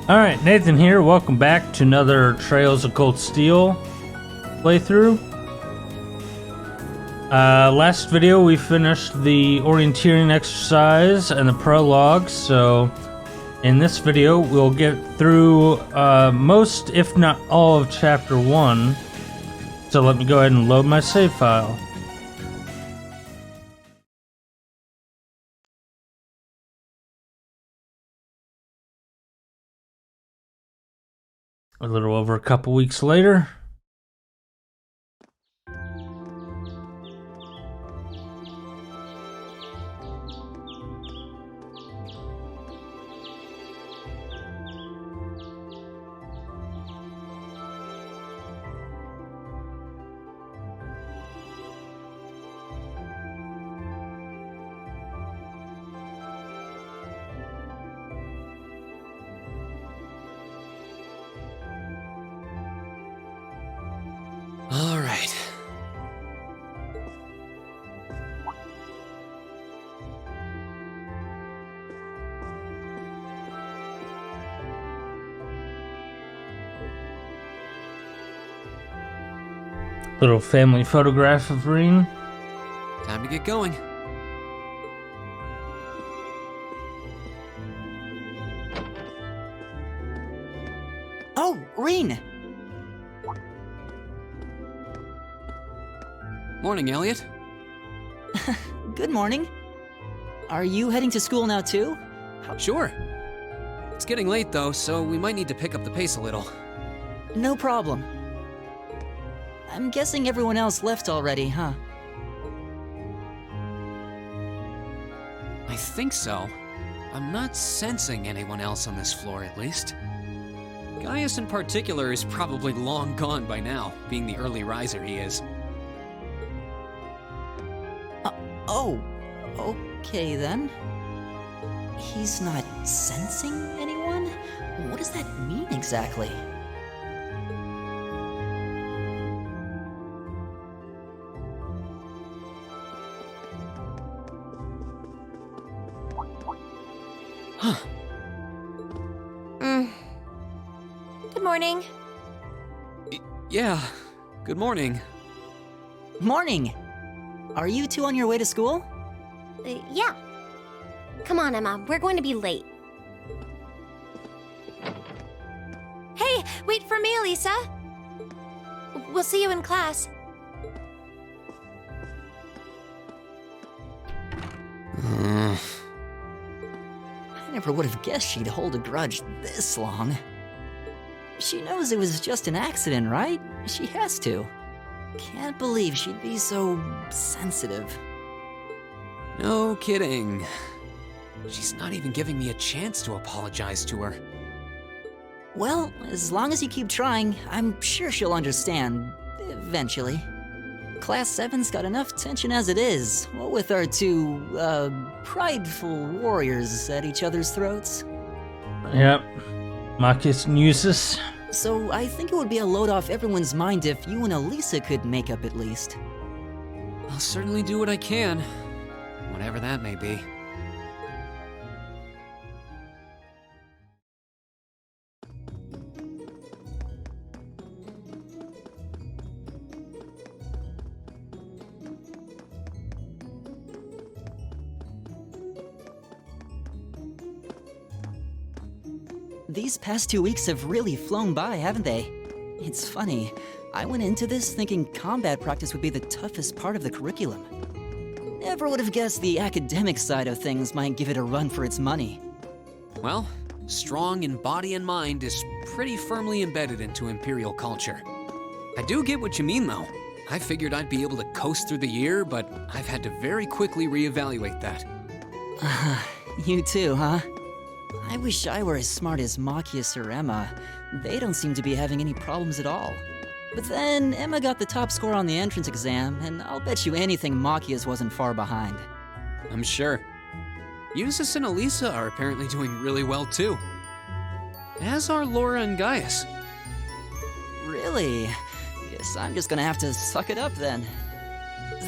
Alright, Nathan here. Welcome back to another Trails of Cold Steel playthrough. Last video we finished the orienteering exercise and the prologue, so in this video we'll get through most, if not all, of Chapter 1. So let me go ahead and load my save file. A little over a couple weeks later. All right. Little family photograph of Reen. Time to get going. Oh, Reen! Morning, Elliot. Good morning. Are you heading to school now too? Sure. It's getting late though, so we might need to pick up the pace a little. No problem. I'm guessing everyone else left already, huh? I think so. I'm not sensing anyone else on this floor, at least. Gaius in particular is probably long gone by now, being the early riser he is. Oh, okay then. He's not sensing anyone? What does that mean exactly? Huh. Good morning. Yeah, good morning. Morning! Are you two on your way to school? Yeah. Come on, Emma. We're going to be late. Hey, wait for me, Lisa. We'll see you in class. I never would have guessed she'd hold a grudge this long. She knows it was just an accident, right? She has to. Can't believe she'd be so sensitive. No kidding. She's not even giving me a chance to apologize to her. Well, as long as you keep trying, I'm sure she'll understand. Eventually. Class 7's got enough tension as it is, what with our two, prideful warriors at each other's throats. Yep. Marcus and Eustace. So I think it would be a load off everyone's mind if you and Elisa could make up at least. I'll certainly do what I can, whatever that may be. These past 2 weeks have really flown by, haven't they? It's funny, I went into this thinking combat practice would be the toughest part of the curriculum. Never would have guessed the academic side of things might give it a run for its money. Well, strong in body and mind is pretty firmly embedded into Imperial culture. I do get what you mean, though. I figured I'd be able to coast through the year, but I've had to very quickly reevaluate that. You too, huh? I wish I were as smart as Machias or Emma. They don't seem to be having any problems at all. But then, Emma got the top score on the entrance exam, and I'll bet you anything Machias wasn't far behind. I'm sure. Eustace and Elisa are apparently doing really well, too. As are Laura and Gaius. Really? Guess I'm just gonna have to suck it up then.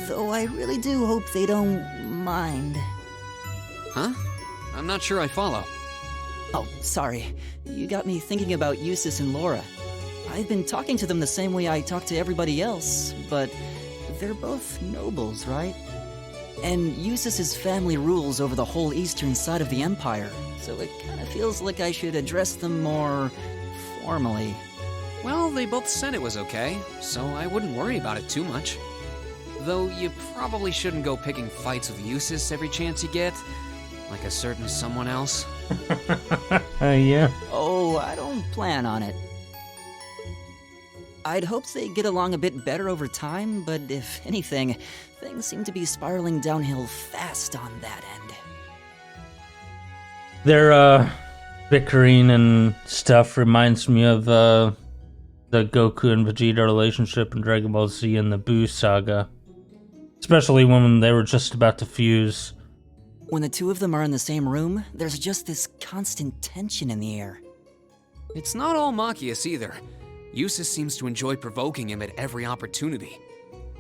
Though I really do hope they don't mind. Huh? I'm not sure I follow. Oh, sorry. You got me thinking about Eustace and Laura. I've been talking to them the same way I talk to everybody else, but they're both nobles, right? And Eustace's family rules over the whole eastern side of the Empire, so it kind of feels like I should address them more formally. Well, they both said it was okay, so I wouldn't worry about it too much. Though you probably shouldn't go picking fights with Eustace every chance you get, like a certain someone else. Yeah. Oh, I don't plan on it. I'd hoped they'd get along a bit better over time, but if anything, things seem to be spiraling downhill fast on that end. Their bickering and stuff reminds me of the Goku and Vegeta relationship in Dragon Ball Z and the Buu saga. Especially when they were just about to fuse. When the two of them are in the same room, there's just this constant tension in the air. It's not all Machias either. Eustace seems to enjoy provoking him at every opportunity.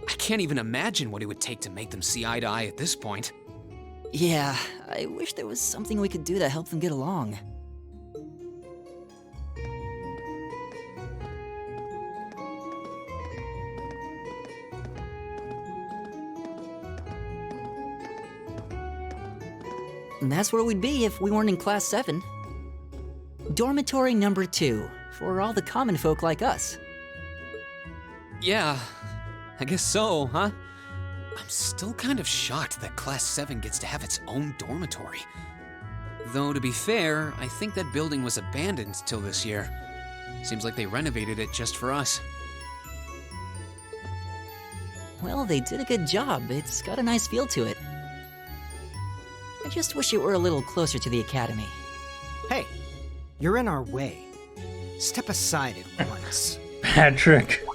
I can't even imagine what it would take to make them see eye to eye at this point. Yeah, I wish there was something we could do to help them get along. And that's where we'd be if we weren't in Class 7. Dormitory number 2, for all the common folk like us. Yeah, I guess so, huh? I'm still kind of shocked that Class 7 gets to have its own dormitory. Though, to be fair, I think that building was abandoned till this year. Seems like they renovated it just for us. Well, they did a good job. It's got a nice feel to it. I just wish it were a little closer to the academy. Hey, you're in our way. Step aside at once. Patrick.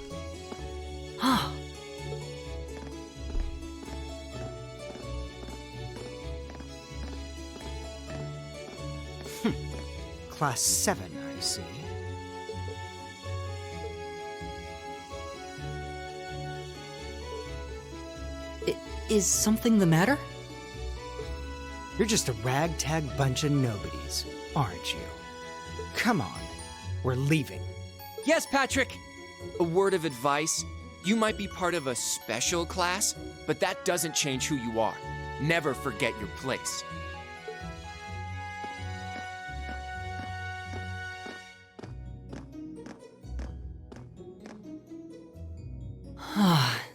Class 7, I see. Is something the matter? You're just a ragtag bunch of nobodies, aren't you? Come on, we're leaving. Yes, Patrick! A word of advice. You might be part of a special class, but that doesn't change who you are. Never forget your place.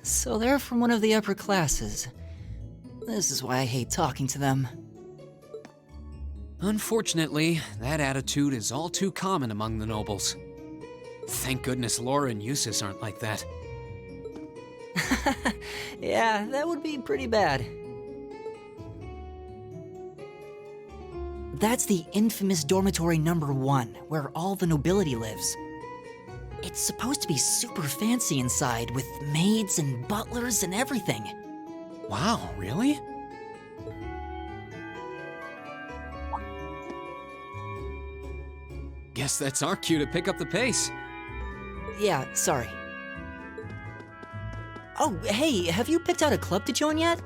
So they're from one of the upper classes. This is why I hate talking to them. Unfortunately, that attitude is all too common among the nobles. Thank goodness Laura and Eustace aren't like that. Yeah, that would be pretty bad. That's the infamous dormitory number 1, where all the nobility lives. It's supposed to be super fancy inside, with maids and butlers and everything. Wow, really? Guess that's our cue to pick up the pace. Yeah, sorry. Oh, hey, have you picked out a club to join yet?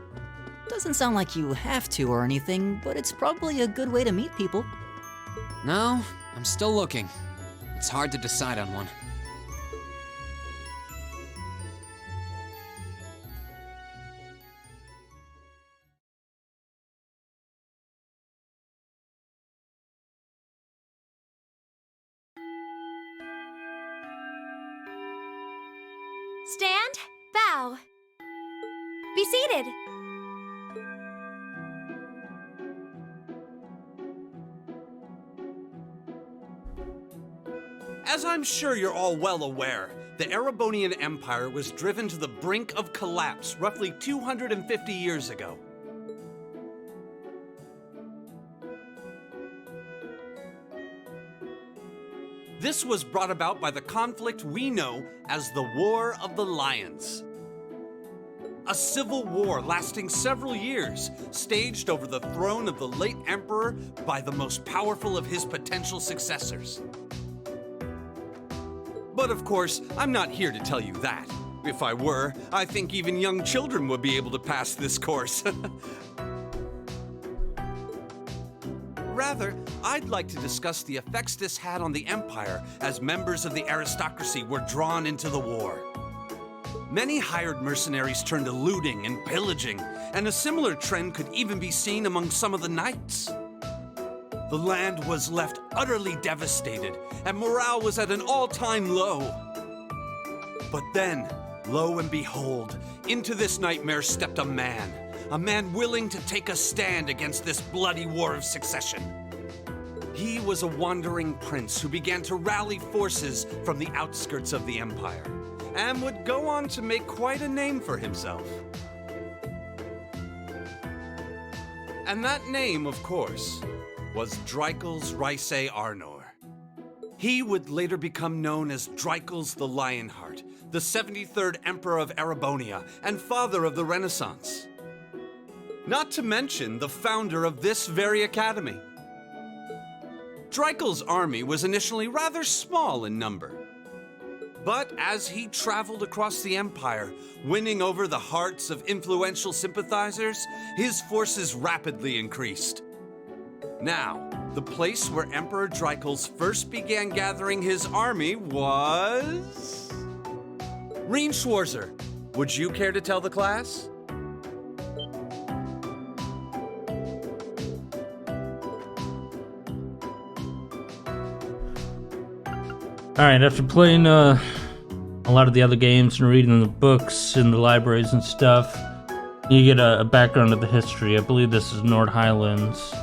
Doesn't sound like you have to or anything, but it's probably a good way to meet people. No, I'm still looking. It's hard to decide on one. Stand, bow. Be seated. As I'm sure you're all well aware, the Erebonian Empire was driven to the brink of collapse roughly 250 years ago. This was brought about by the conflict we know as the War of the Lions. A civil war lasting several years, staged over the throne of the late emperor by the most powerful of his potential successors. But of course, I'm not here to tell you that. If I were, I think even young children would be able to pass this course. rather, I'd like to discuss the effects this had on the Empire as members of the aristocracy were drawn into the war. Many hired mercenaries turned to looting and pillaging, and a similar trend could even be seen among some of the knights. The land was left utterly devastated, and morale was at an all-time low. But then, lo and behold, into this nightmare stepped a man willing to take a stand against this bloody war of succession. He was a wandering prince who began to rally forces from the outskirts of the Empire, and would go on to make quite a name for himself. And that name, of course, was Dreikel's Rhysei Arnor. He would later become known as Dreikel's the Lionheart, the 73rd Emperor of Erebonia and father of the Renaissance. Not to mention the founder of this very academy. Dreikel's army was initially rather small in number. But as he traveled across the Empire, winning over the hearts of influential sympathizers, his forces rapidly increased. Now, the place where Emperor Dreikel's first began gathering his army was... Reen Schwarzer, would you care to tell the class? Alright, after playing a lot of the other games and reading the books in the libraries and stuff, you get a background of the history. I believe this is Nord Highlands.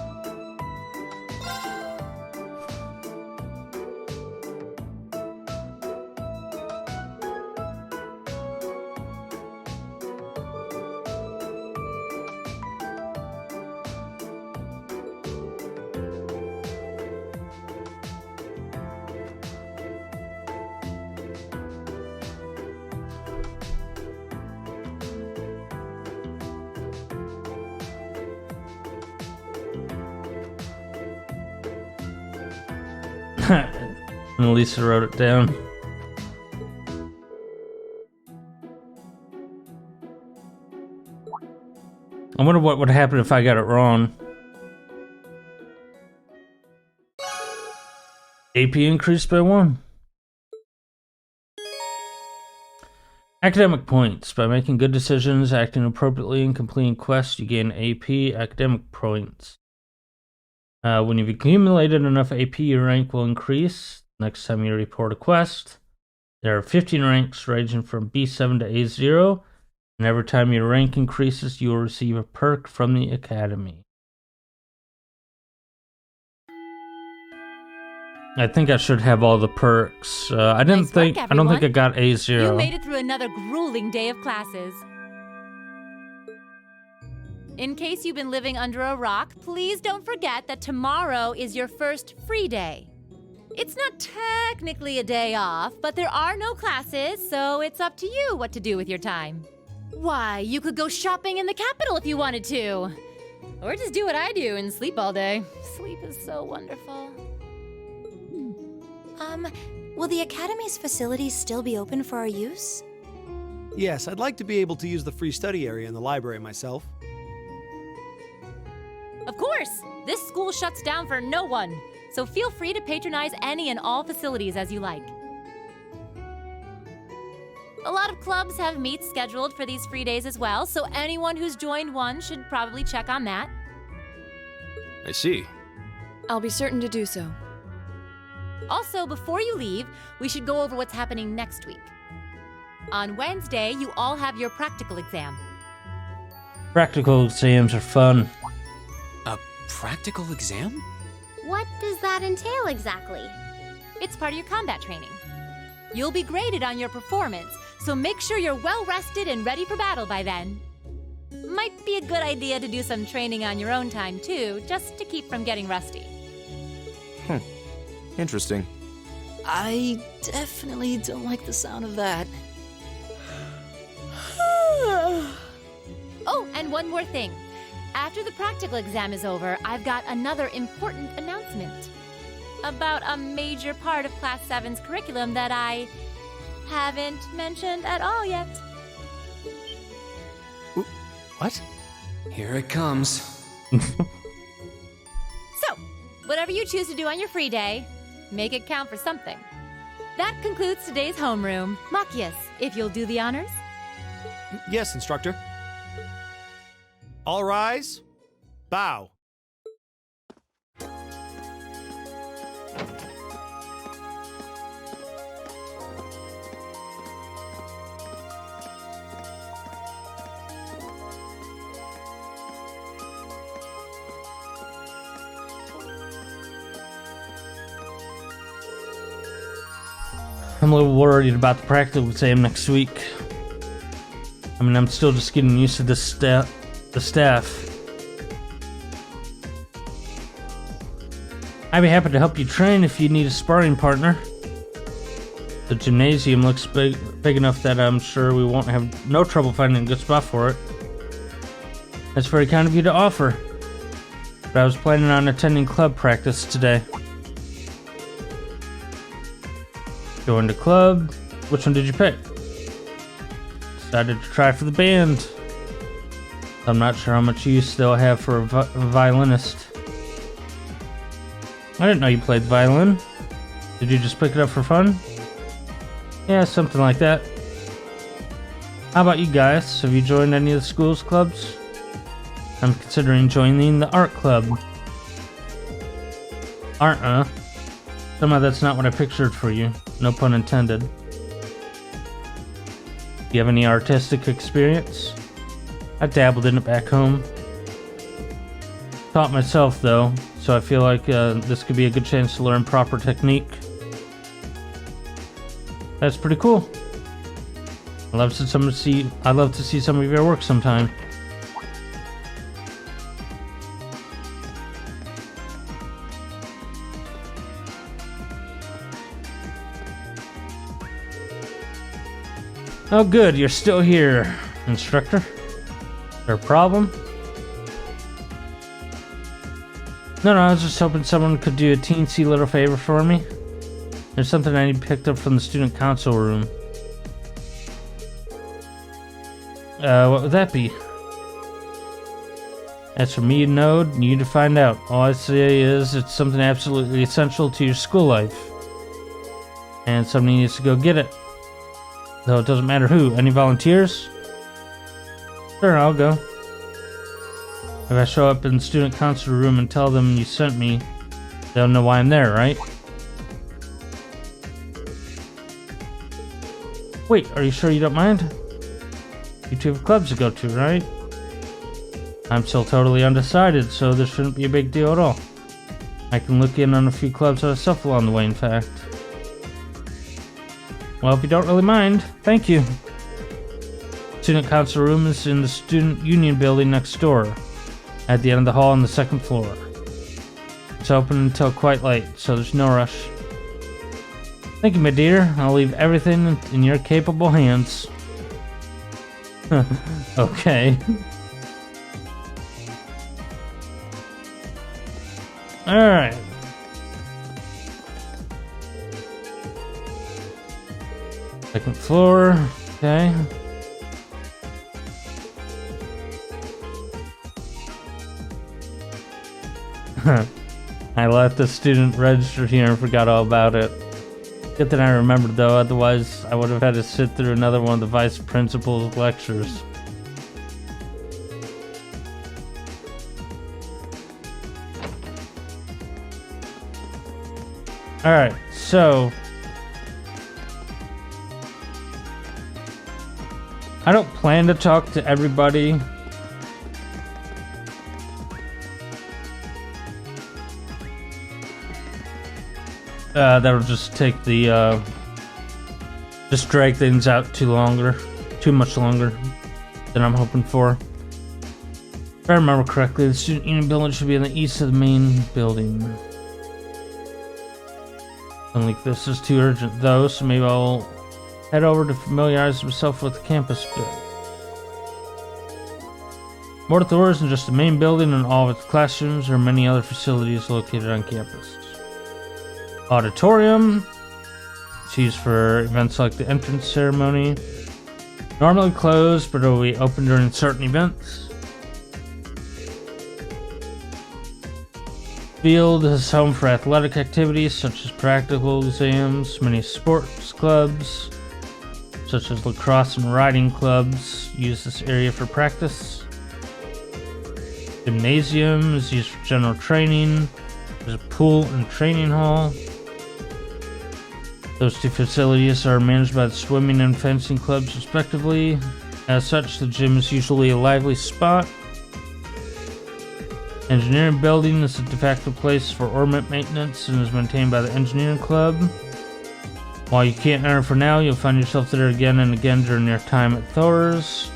And Lisa wrote it down. I wonder what would happen if I got it wrong. AP increased by 1. Academic points. By making good decisions, acting appropriately, and completing quests, you gain AP academic points. When you've accumulated enough AP, your rank will increase. Next time you report a quest, there are 15 ranks ranging from B7 to A0, and every time your rank increases, you will receive a perk from the Academy. I think I should have all the perks. I don't think I got A0. You made it through another grueling day of classes. In case you've been living under a rock, please don't forget that tomorrow is your first free day. It's not technically a day off, but there are no classes, so it's up to you what to do with your time. Why, you could go shopping in the capital if you wanted to. Or just do what I do and sleep all day. Sleep is so wonderful. Will the Academy's facilities still be open for our use? Yes, I'd like to be able to use the free study area in the library myself. Of course! This school shuts down for no one, so feel free to patronize any and all facilities as you like. A lot of clubs have meets scheduled for these free days as well, so anyone who's joined one should probably check on that. I see. I'll be certain to do so. Also, before you leave, we should go over what's happening next week. On Wednesday, you all have your practical exam. Practical exams are fun. A practical exam? What does that entail exactly? It's part of your combat training. You'll be graded on your performance, so make sure you're well rested and ready for battle by then. Might be a good idea to do some training on your own time too, just to keep from getting rusty. Interesting. I definitely don't like the sound of that. Oh, and one more thing. After the practical exam is over, I've got another important announcement about a major part of Class 7's curriculum that I haven't mentioned at all yet. What? Here it comes. So, whatever you choose to do on your free day, make it count for something. That concludes today's homeroom. Machias, if you'll do the honors. Yes, instructor. All rise. Bow. I'm a little worried about the practical exam next week. I mean, I'm still just getting used to the staff. I'd be happy to help you train if you need a sparring partner. The gymnasium looks big enough that I'm sure we won't have no trouble finding a good spot for it. That's very kind of you to offer. But I was planning on attending club practice today. Joined a club. Which one did you pick? Decided to try for the band. I'm not sure how much use they'll have for a violinist. I didn't know you played the violin. Did you just pick it up for fun? Yeah, something like that. How about you guys? Have you joined any of the school's clubs? I'm considering joining the art club. Art, Somehow that's not what I pictured for you. No pun intended. Do you have any artistic experience? I dabbled in it back home. Taught myself though, so I feel like this could be a good chance to learn proper technique. That's pretty cool. I'd love to see some of your work sometime. Oh good, you're still here, instructor. Is there a problem? No, I was just hoping someone could do a teensy little favor for me. There's something I need picked up from the student council room. What would that be? That's for me to know and you to find out. All I say is it's something absolutely essential to your school life. And somebody needs to go get it. Though it doesn't matter who. Any volunteers? Sure, I'll go. If I show up in the student council room and tell them you sent me, they'll know why I'm there, right? Wait, are you sure you don't mind? You two have clubs to go to, right? I'm still totally undecided, so this shouldn't be a big deal at all. I can look in on a few clubs myself along the way, in fact. Well, if you don't really mind, thank you. Student council room is in the student union building next door, at the end of the hall on the second floor. It's open until quite late, so there's no rush. Thank you, my dear. I'll leave everything in your capable hands. Okay. Alright. Second floor, okay. I left the student register here and forgot all about it. Good that I remembered though, otherwise I would have had to sit through another one of the vice principal's lectures. Alright, so I don't plan to talk to everybody. That'll just take the just drag things out too much longer than I'm hoping for. If I remember correctly, the student union building should be on the east of the main building. I don't think this is too urgent though, so maybe I'll head over to familiarize myself with the campus bit. More to doors than just the main building and all of its classrooms or many other facilities located on campus. Auditorium. It's used for events like the entrance ceremony. Normally closed, but will be open during certain events. field is home for athletic activities such as practical exams. Many sports clubs, such as lacrosse and riding clubs, use this area for practice. Gymnasium is used for general training. There's a pool and training hall. Those two facilities are managed by the swimming and fencing clubs respectively. As such, the gym is usually a lively spot. Engineering building is a de facto place for orbit maintenance and is maintained by the engineering club. While you can't enter for now, you'll find yourself there again and again during your time at Thor's.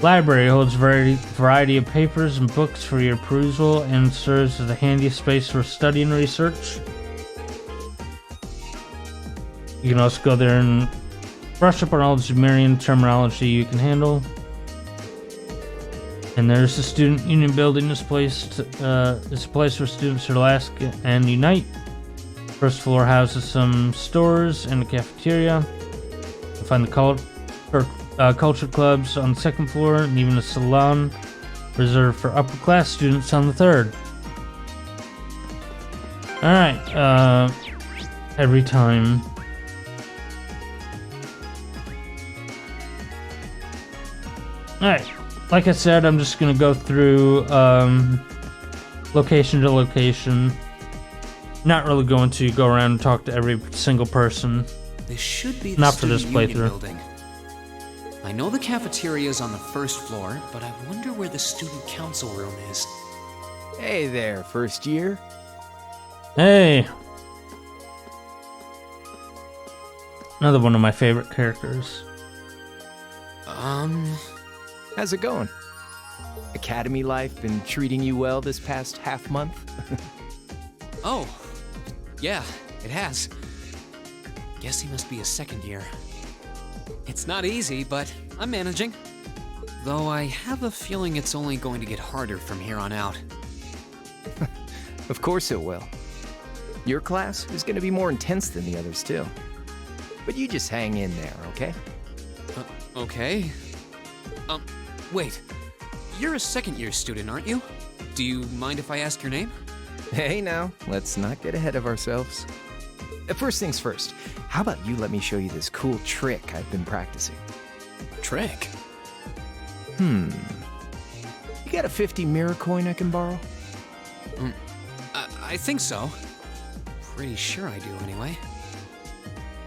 Library holds a variety of papers and books for your perusal and serves as a handy space for study and research. You can also go there and brush up on all the Sumerian terminology you can handle. And there's the student union building. This place is a place where students relax and unite. First floor houses some stores and a cafeteria. You'll find the culture clubs on the second floor, and even a salon reserved for upper class students on the third. Alright, every time. Alright, like I said, I'm just gonna go through location to location. Not really going to go around and talk to every single person. This should be the Not for this student union playthrough. building. I know the cafeteria is on the first floor, but I wonder where the student council room is. Hey there, first year. Hey! Another one of my favorite characters. How's it going? Academy life been treating you well this past half month? Oh, yeah, it has. Guess he must be a second year. It's not easy, but I'm managing. Though I have a feeling it's only going to get harder from here on out. Of course it will. Your class is going to be more intense than the others too. But you just hang in there, okay? Okay. Wait. You're a second year student, aren't you? Do you mind if I ask your name? Hey now, let's not get ahead of ourselves. First things first, how about you let me show you this cool trick I've been practicing? Trick? You got a 50 mirror coin I can borrow? I think so. Pretty sure I do, anyway.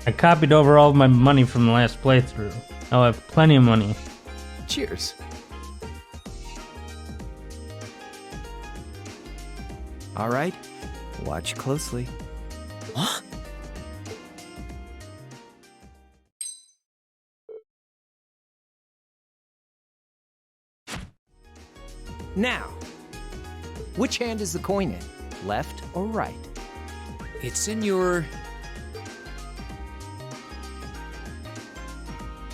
I copied over all of my money from the last playthrough. I'll have plenty of money. Cheers. All right, watch closely. What? Now, which hand is the coin in? Left or right? It's in your...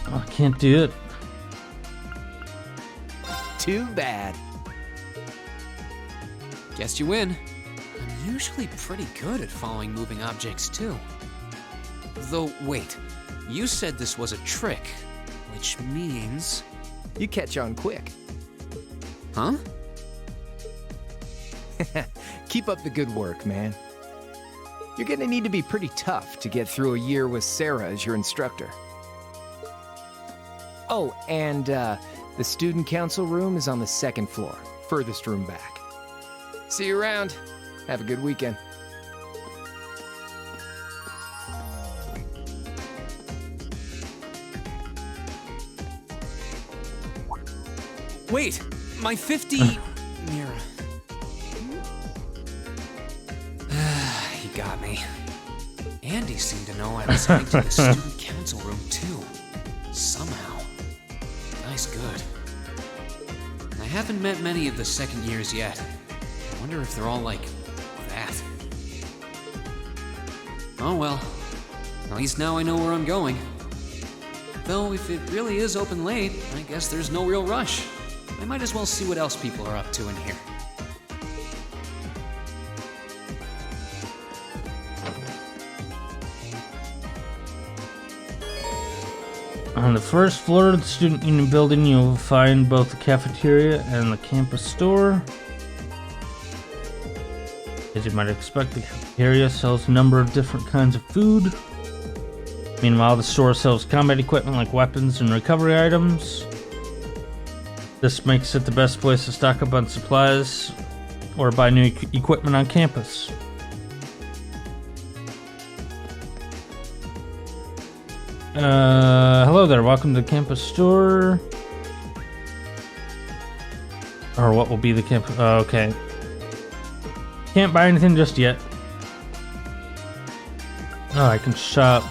Oh, I can't do it. Too bad. Guess you win. I'm usually pretty good at following moving objects, too. Though, wait. You said this was a trick, which means... You catch on quick. Huh? Keep up the good work, man. You're gonna need to be pretty tough to get through a year with Sarah as your instructor. Oh, and the student council room is on the second floor, furthest room back. See you around. Have a good weekend. Wait! My 50... mirror. He got me. Andy seemed to know I was heading to the student council room, too. Somehow. Guy's good. I haven't met many of the second years yet. I wonder if they're all like that. Oh well. At least now I know where I'm going. Though if it really is open late, I guess there's no real rush. I might as well see what else people are up to in here. On the first floor of the student union building, you'll find both the cafeteria and the campus store. As you might expect, the cafeteria sells a number of different kinds of food. Meanwhile, the store sells combat equipment like weapons and recovery items. This makes it the best place to stock up on supplies or buy new equipment on campus. Hello there, welcome to the campus store. Or what will be the campus, okay. Can't buy anything just yet. Oh, I can shop.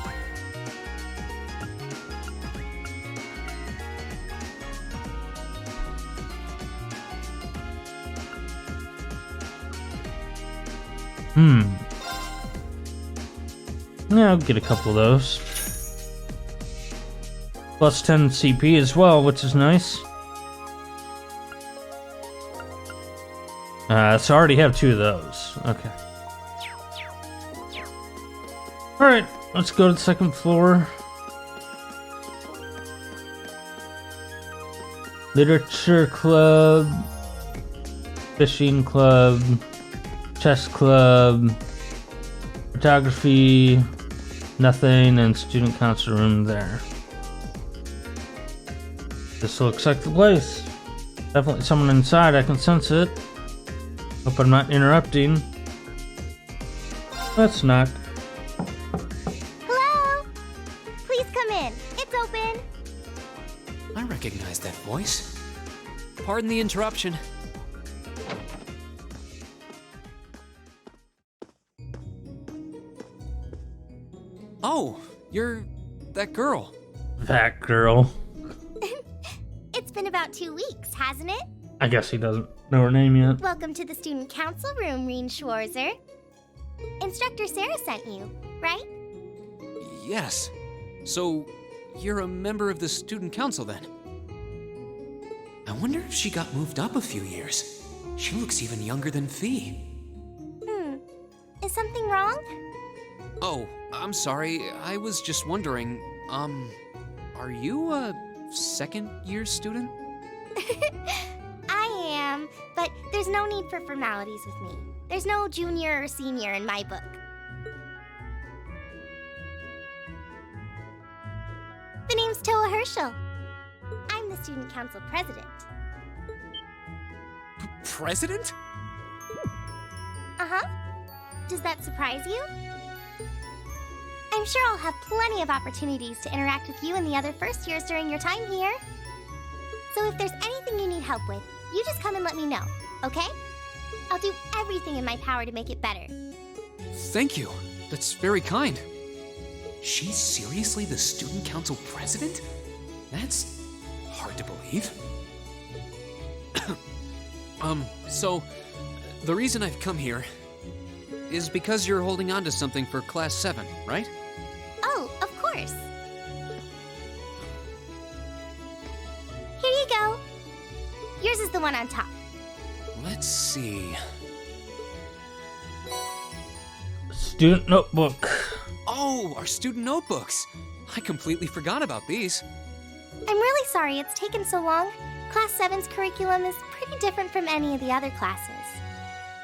Yeah, I'll get a couple of those. Plus 10 CP as well, which is nice. So I already have 2 of those. Okay. Alright, let's go to the second floor. Literature club, fishing club, chess club, photography, nothing, and student council room there. This looks like the place. Definitely someone inside, I can sense it. Hope I'm not interrupting. Let's not. Hello? Please come in. It's open. I recognize that voice. Pardon the interruption. Oh, you're that girl. That girl. It's been about 2 weeks, hasn't it? I guess he doesn't know her name yet. Welcome to the student council room, Reen Schwarzer. Instructor Sarah sent you, right? Yes. So, you're a member of the student council then? I wonder if she got moved up a few years. She looks even younger than Fee. Is something wrong? Oh, I'm sorry. I was just wondering, are you a second-year student? I am, but there's no need for formalities with me. There's no junior or senior in my book. The name's Toa Herschel. I'm the student council president. President? Uh-huh. Does that surprise you? I'm sure I'll have plenty of opportunities to interact with you and the other first years during your time here. So if there's anything you need help with, you just come and let me know, okay? I'll do everything in my power to make it better. Thank you. That's very kind. She's seriously the student council president? That's hard to believe. So, the reason I've come here is because you're holding on to something for Class 7, right? Oh, of course. Here you go. Yours is the one on top. Let's see. Student notebook. Oh, our student notebooks. I completely forgot about these. I'm really sorry it's taken so long. Class 7's curriculum is pretty different from any of the other classes.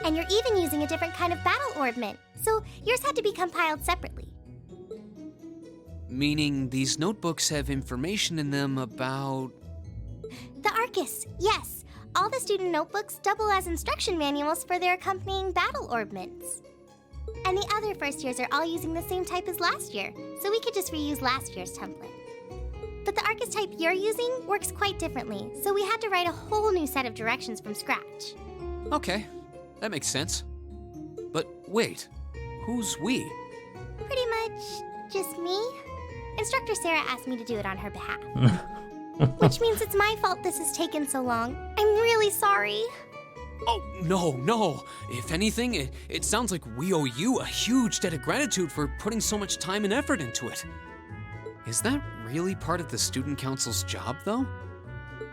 And you're even using a different kind of battle orbment, so yours had to be compiled separately. Meaning these notebooks have information in them about... The Arcus, yes. All the student notebooks double as instruction manuals for their accompanying battle orbments. And the other first years are all using the same type as last year, so we could just reuse last year's template. But the Arcus type you're using works quite differently, so we had to write a whole new set of directions from scratch. Okay, that makes sense. But wait, who's we? Pretty much just me. Instructor Sarah asked me to do it on her behalf. Which means it's my fault this has taken so long. I'm really sorry. Oh, no. If anything, it sounds like we owe you a huge debt of gratitude for putting so much time and effort into it. Is that really part of the student council's job, though?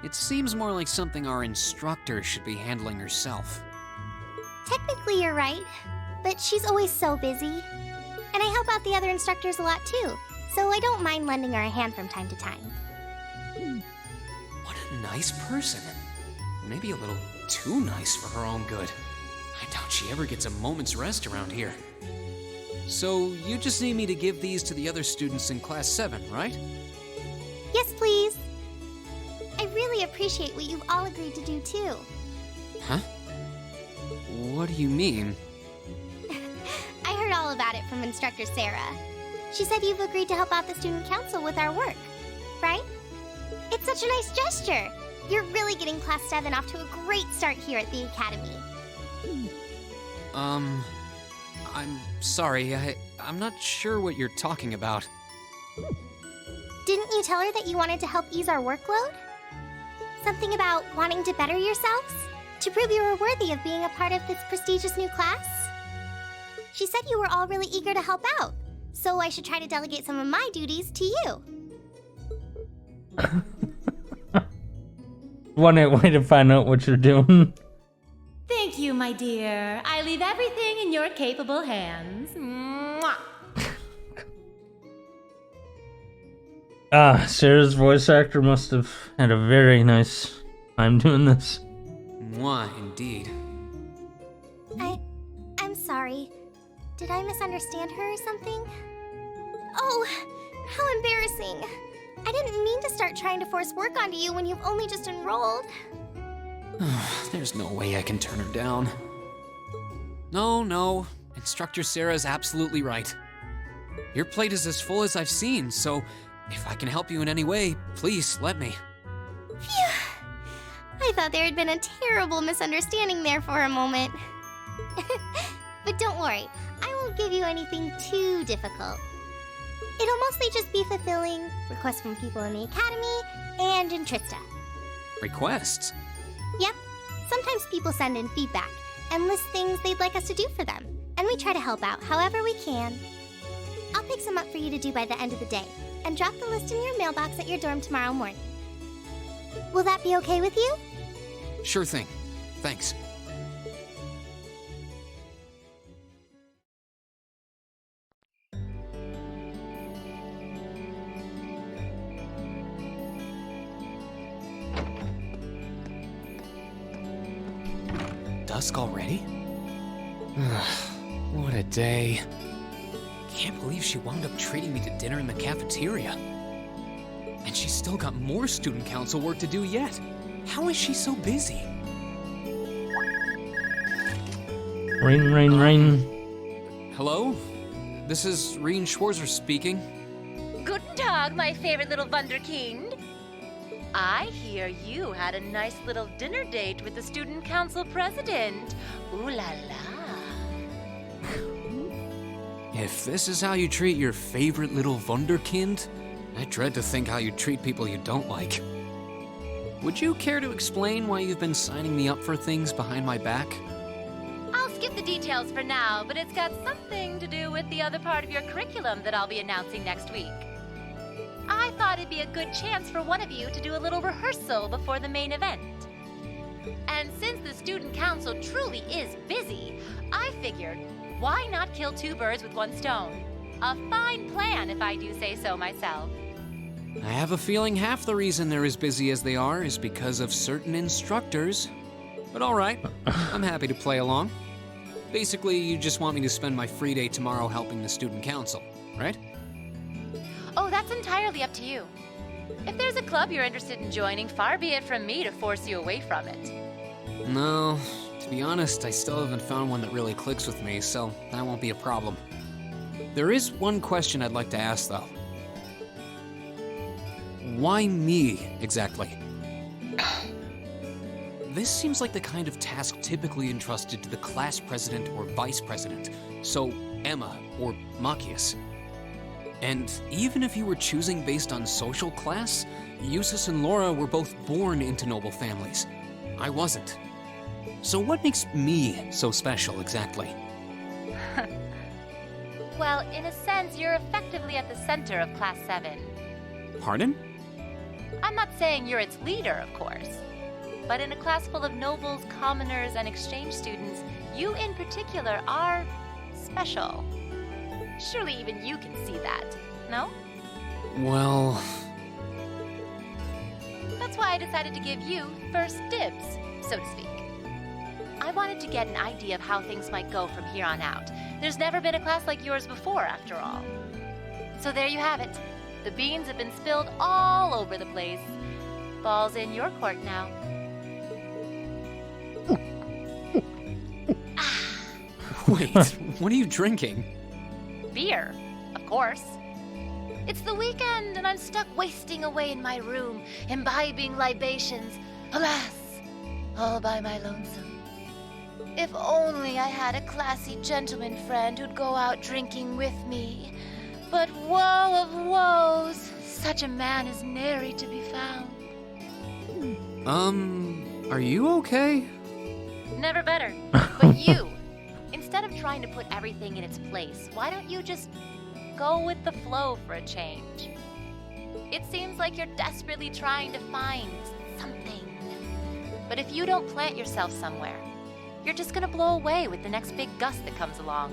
It seems more like something our instructor should be handling herself. Technically, you're right, but she's always so busy. And I help out the other instructors a lot, too, so I don't mind lending her a hand from time to time. What a nice person. Maybe a little too nice for her own good. I doubt she ever gets a moment's rest around here. So, you just need me to give these to the other students in Class 7, right? Yes, please. I really appreciate what you've all agreed to do, too. Huh? What do you mean? I heard all about it from Instructor Sarah. She said you've agreed to help out the student council with our work, right? It's such a nice gesture. You're really getting Class 7 off to a great start here at the Academy. I'm sorry, I'm not sure what you're talking about. Didn't you tell her that you wanted to help ease our workload? Something about wanting to better yourselves? To prove you were worthy of being a part of this prestigious new class? She said you were all really eager to help out, so I should try to delegate some of my duties to you. One way to find out what you're doing. Thank you, my dear. I leave everything in your capable hands. Mwah. Sarah's voice actor must have had a very nice time doing this. Mwah, indeed. I'm sorry. Did I misunderstand her or something? Oh, how embarrassing. I didn't mean to start trying to force work onto you when you've only just enrolled. There's no way I can turn her down. No. Instructor Sarah's absolutely right. Your plate is as full as I've seen, so if I can help you in any way, please let me. Phew. I thought there had been a terrible misunderstanding there for a moment. But don't worry, I won't give you anything too difficult. It'll mostly just be fulfilling requests from people in the Academy and in Trista. Requests? Yep. Sometimes people send in feedback and list things they'd like us to do for them, and we try to help out however we can. I'll pick some up for you to do by the end of the day, and drop the list in your mailbox at your dorm tomorrow morning. Will that be okay with you? Sure thing. Thanks. Dusk already? What a day. Can't believe she wound up treating me to dinner in the cafeteria. And she's still got more student council work to do yet. How is she so busy? Rain. Hello? This is Rien Schwarzer speaking. Guten Tag, my favorite little Wunderkind. I hear you had a nice little dinner date with the student council president. Ooh la la. If this is how you treat your favorite little Wunderkind, I dread to think how you treat people you don't like. Would you care to explain why you've been signing me up for things behind my back? I'll skip the details for now, but it's got something to do with the other part of your curriculum that I'll be announcing next week. I thought it'd be a good chance for one of you to do a little rehearsal before the main event. And since the student council truly is busy, I figured, why not kill two birds with one stone? A fine plan, if I do say so myself. I have a feeling half the reason they're as busy as they are is because of certain instructors. But all right, I'm happy to play along. Basically, you just want me to spend my free day tomorrow helping the student council, right? Oh, that's entirely up to you. If there's a club you're interested in joining, far be it from me to force you away from it. No, to be honest, I still haven't found one that really clicks with me, so that won't be a problem. There is one question I'd like to ask, though. Why me, exactly? This seems like the kind of task typically entrusted to the class president or vice president, so Emma or Machias. And even if you were choosing based on social class, Eustace and Laura were both born into noble families. I wasn't. So what makes me so special, exactly? Well, in a sense, you're effectively at the center of Class 7. Pardon? I'm not saying you're its leader, of course. But in a class full of nobles, commoners, and exchange students, you in particular are special. Surely even you can see that, no? Well... That's why I decided to give you first dibs, so to speak. I wanted to get an idea of how things might go from here on out. There's never been a class like yours before, after all. So there you have it. The beans have been spilled all over the place. Ball's in your court now. Wait, what are you drinking? Beer, of course. It's the weekend, and I'm stuck wasting away in my room, imbibing libations. Alas, all by my lonesome. If only I had a classy gentleman friend who'd go out drinking with me. But woe of woes, such a man is nary to be found. Are you okay? Never better. But you, instead of trying to put everything in its place, why don't you just go with the flow for a change? It seems like you're desperately trying to find something. But if you don't plant yourself somewhere, you're just gonna blow away with the next big gust that comes along.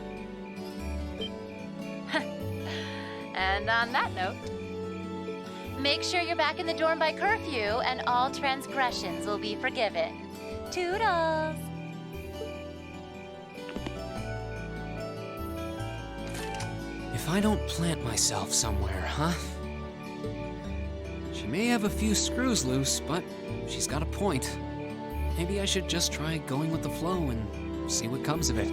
And on that note, make sure you're back in the dorm by curfew and all transgressions will be forgiven. Toodles! If I don't plant myself somewhere, huh? She may have a few screws loose, but she's got a point. Maybe I should just try going with the flow and see what comes of it.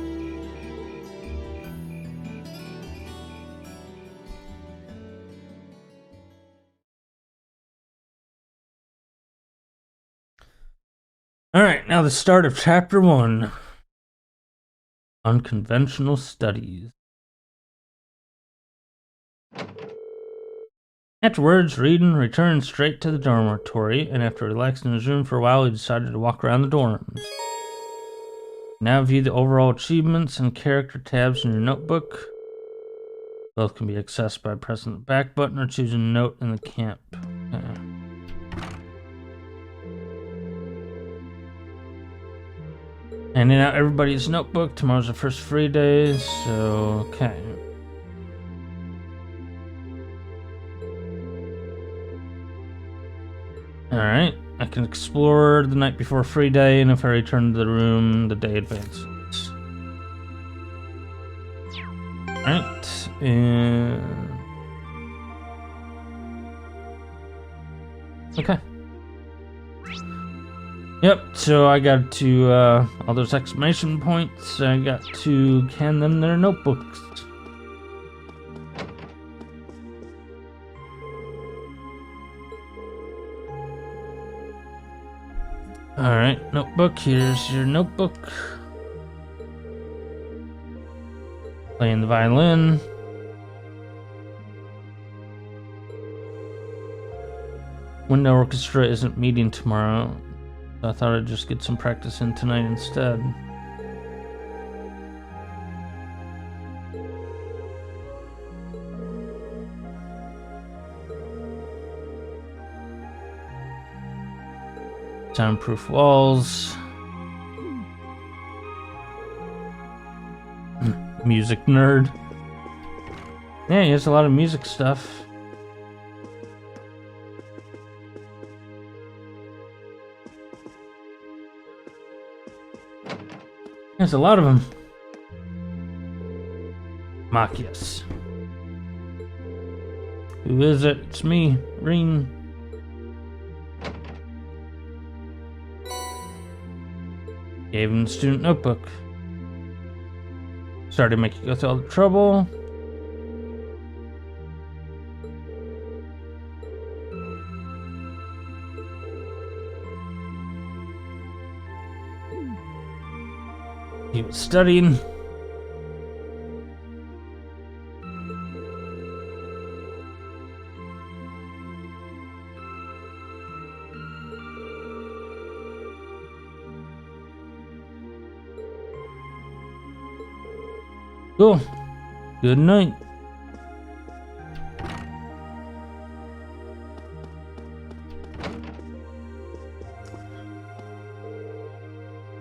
Alright, now the start of Chapter 1. Unconventional Studies. Afterwards, Reedon returned straight to the dormitory, and after relaxing in his room for a while, he decided to walk around the dorms. Now view the overall achievements and character tabs in your notebook. Both can be accessed by pressing the back button or choosing a note in the camp. Handing out everybody's notebook. Tomorrow's the first free day, so okay. Alright, I can explore the night before free day, and if I return to the room, the day advances. Alright, and... okay. Yep, so I got to, all those exclamation points, I got to hand them their notebooks. Alright, notebook, here's your notebook. Playing the violin. Window Orchestra isn't meeting tomorrow. I thought I'd just get some practice in tonight instead. Soundproof walls. Music nerd. Yeah, he has a lot of music stuff. There's a lot of them. Machias. Who is it? It's me, Reen. Gave him the student notebook. Sorry to make you go through all the trouble. He was studying. Cool. Good night.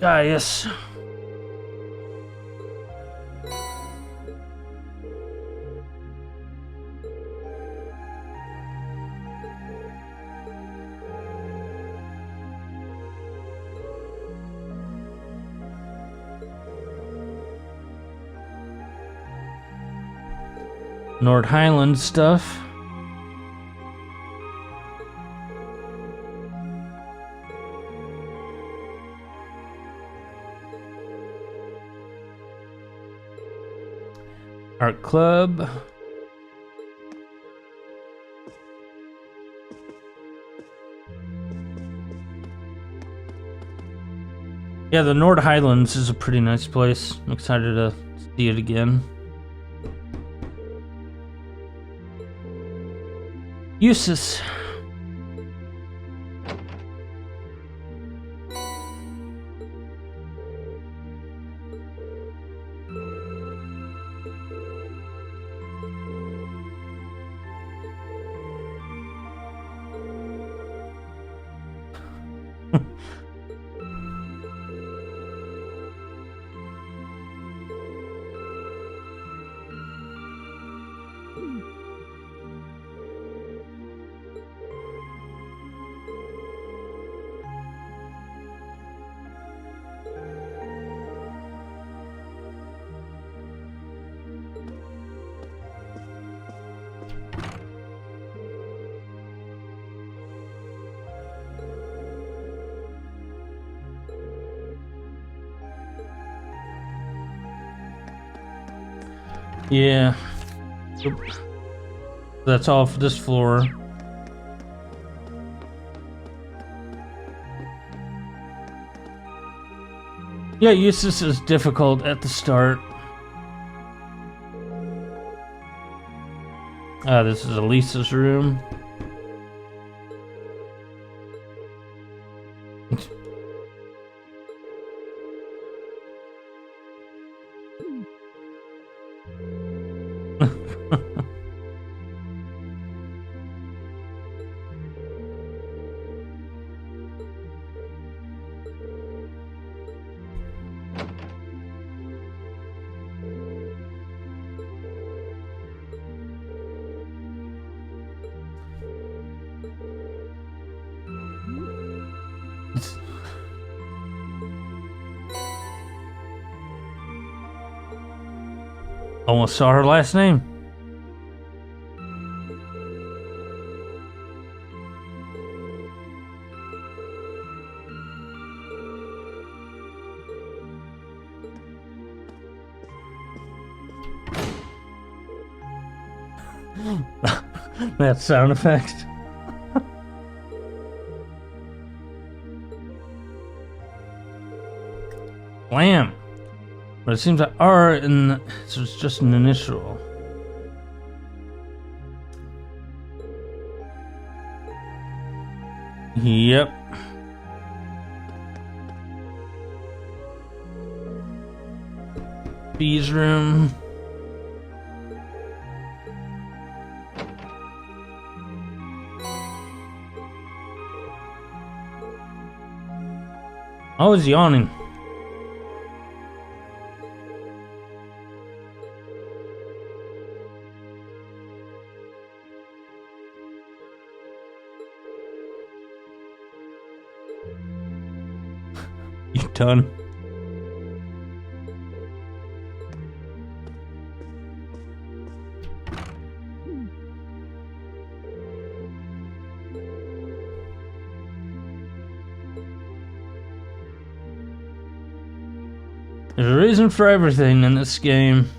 Yes. Nord Highland stuff. Art Club. Yeah, the Nord Highlands is a pretty nice place. I'm excited to see it again. Uses. Yeah. That's all for this floor. Yeah, Eustace is difficult at the start. This is Elisa's room. Almost saw her last name. That sound effect. Blam. But it seems like R and so it's just an initial. Yep. B's room. I was yawning. You done? There's a reason for everything in this game.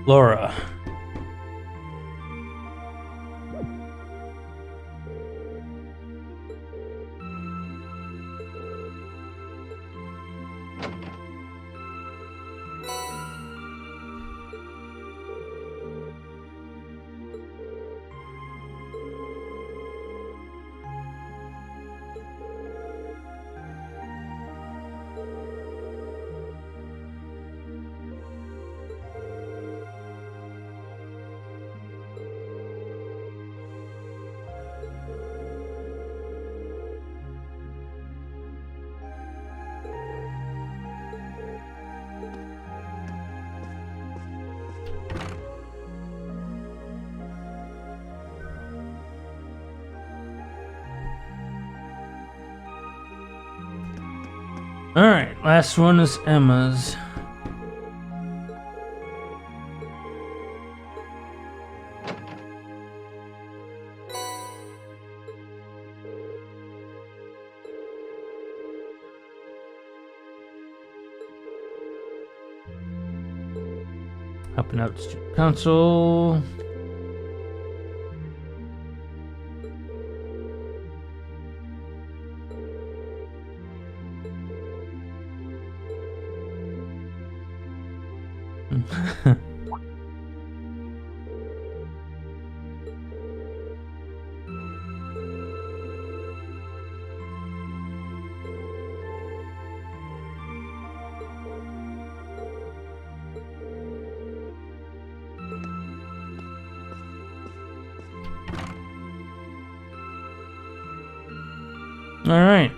Laura. Alright, last one is Emma's. Helping out student council. All right.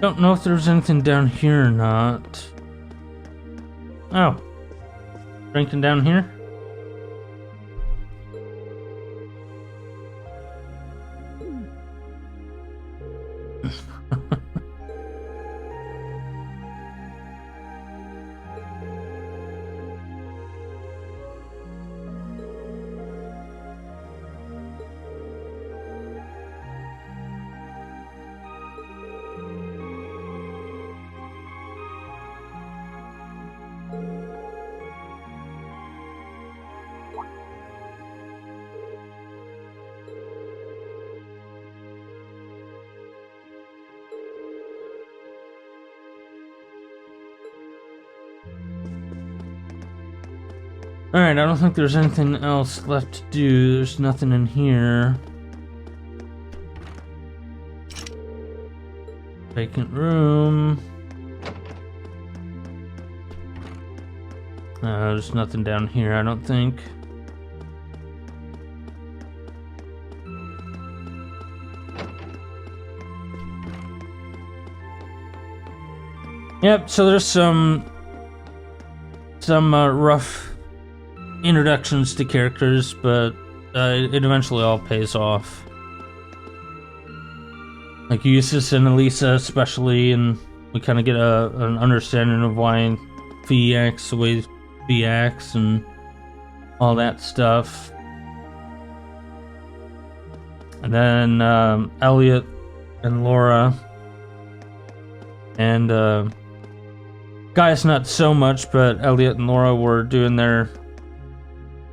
Don't know if there's anything down here or not. Oh. Drinking down here? Alright, I don't think there's anything else left to do. There's nothing in here. Vacant room. There's nothing down here, I don't think. Yep, so there's some rough introductions to characters, but it eventually all pays off. Like Eustace and Elisa especially, and we kind of get an understanding of why Fee acts the way Fee acts and all that stuff. And then Elliot and Laura and Gaius not so much, but Elliot and Laura were doing their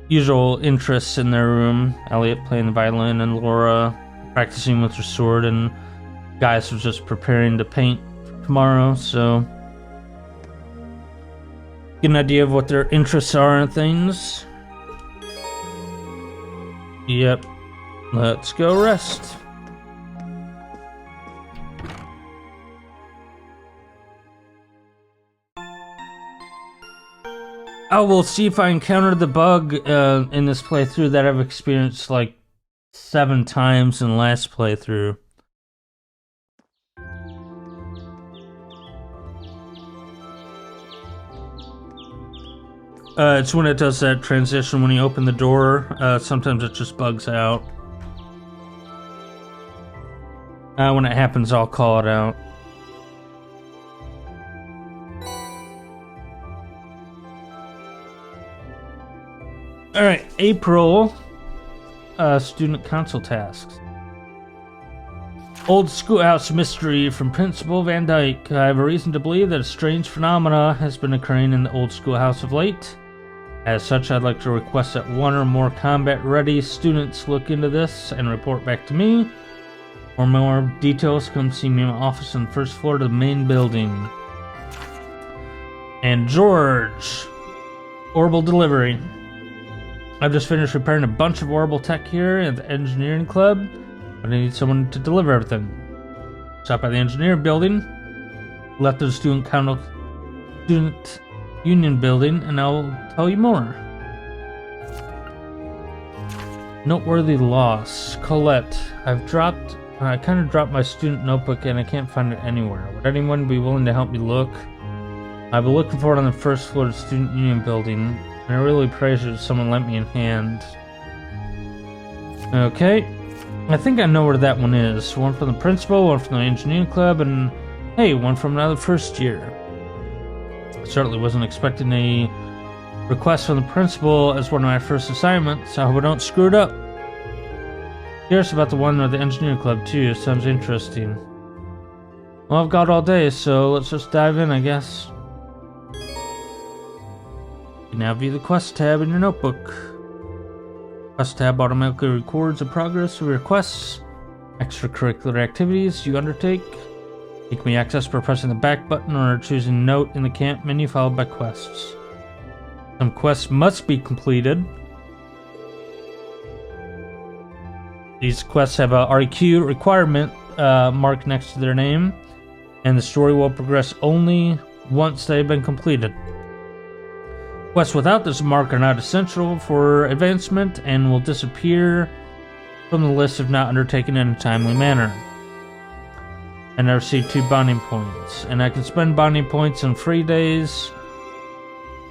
usual interests in their room. Elliot playing the violin and Laura practicing with her sword, and Gaius was just preparing to paint for tomorrow, so get an idea of what their interests are and things. Yep. Let's go rest. Oh, we'll see if I encounter the bug in this playthrough that I've experienced like 7 times in the last playthrough. It's when it does that transition when you open the door. Sometimes it just bugs out. When it happens, I'll call it out. Alright, April. Student council tasks. Old schoolhouse mystery from Principal Van Dyke. I have a reason to believe that a strange phenomena has been occurring in the old schoolhouse of late. As such, I'd like to request that 1 or more combat-ready students look into this and report back to me. For more details, come see me in my office on the 1st floor of the main building. And George. Orbital delivery. I've just finished repairing a bunch of orbital tech here at the engineering club, but I need someone to deliver everything. Stop by the engineering building, left of the student union building, and I'll tell you more. Noteworthy loss. Colette. I kind of dropped my student notebook and I can't find it anywhere. Would anyone be willing to help me look? I've been looking for it on the 1st floor of the student union building. I really appreciate someone lent me a hand. Okay. I think I know where that one is. One from the principal, one from the engineering club, and hey, one from another 1st year. I certainly wasn't expecting a request from the principal as one of my first assignments, so I hope I don't screw it up. Curious about the one with the engineering club too. Sounds interesting. Well, I've got all day, so let's just dive in, I guess. You now view the quest tab in your notebook. Quest tab automatically records the progress of your quests, extracurricular activities you undertake. You can be accessed by pressing the back button or choosing note in the camp menu followed by quests. Some quests must be completed. These quests have a REQ requirement marked next to their name, and the story will progress only once they've been completed. Quests without this mark are not essential for advancement and will disappear from the list if not undertaken in a timely manner. And I received 2 bonding points, and I can spend bonding points on free days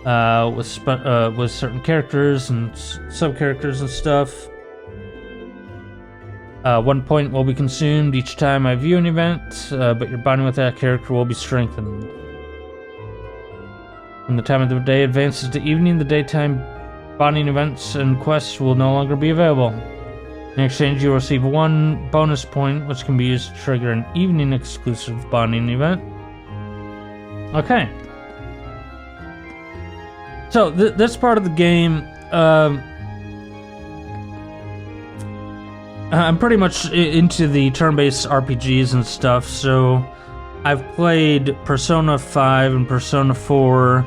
with certain characters and sub-characters and stuff. 1 point will be consumed each time I view an event, but your bonding with that character will be strengthened. When the time of the day advances to evening, the daytime bonding events and quests will no longer be available. In exchange, you will receive 1 bonus point, which can be used to trigger an evening exclusive bonding event. Okay. So, this part of the game, I'm pretty much into the turn-based RPGs and stuff, so I've played Persona 5 and Persona 4,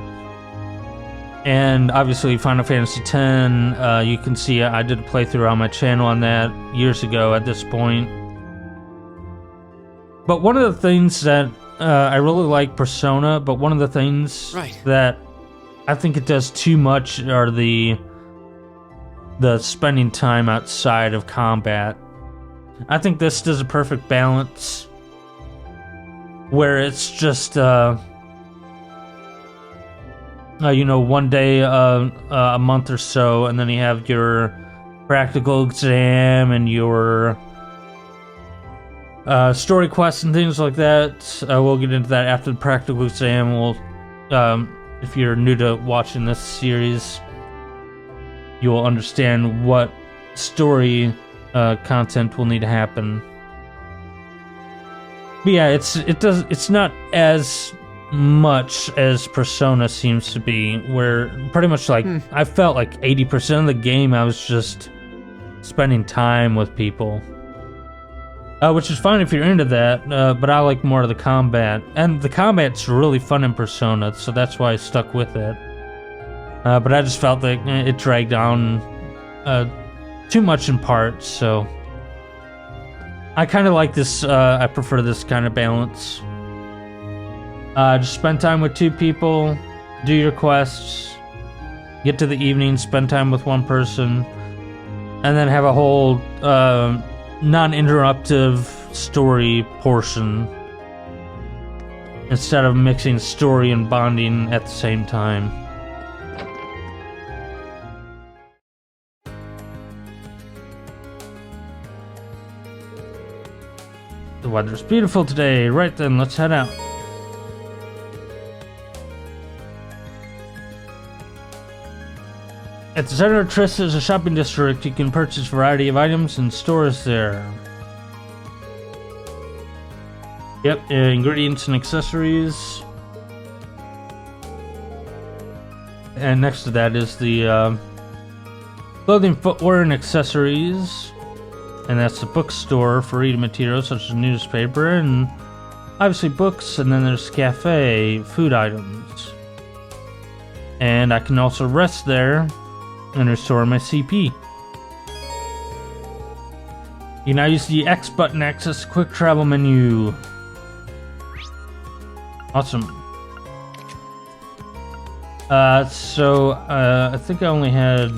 and obviously Final Fantasy X. You can see I did a playthrough on my channel on that years ago at this point. But one of the things that I really like Persona, but one of the things that I think it does too much are the spending time outside of combat. I think this does a perfect balance where it's just, you know, 1 day a month or so, and then you have your practical exam and your story quests and things like that. We'll get into that after the practical exam. We'll, if you're new to watching this series, you will understand what story content will need to happen. But yeah, it's not as much as Persona seems to be, where pretty much like I felt like 80% of the game I was just spending time with people, which is fine if you're into that, but I like more of the combat, and the combat's really fun in Persona, so that's why I stuck with it. But I just felt like it dragged on too much in parts, so I kind of like this. I prefer this kind of balance. Just spend time with 2 people, do your quests, get to the evening, spend time with 1 person, and then have a whole non-interruptive story portion instead of mixing story and bonding at the same time. The weather's beautiful today. Right then, let's head out. At the center of Triss is a shopping district. You can purchase a variety of items and stores there. Yep, ingredients and accessories. And next to that is the clothing, footwear, and accessories. And that's the bookstore for reading materials such as newspaper and obviously books. And then there's cafe, food items. And I can also rest there and restore my CP. You now use the X button to access the quick travel menu. Awesome. So I think I only had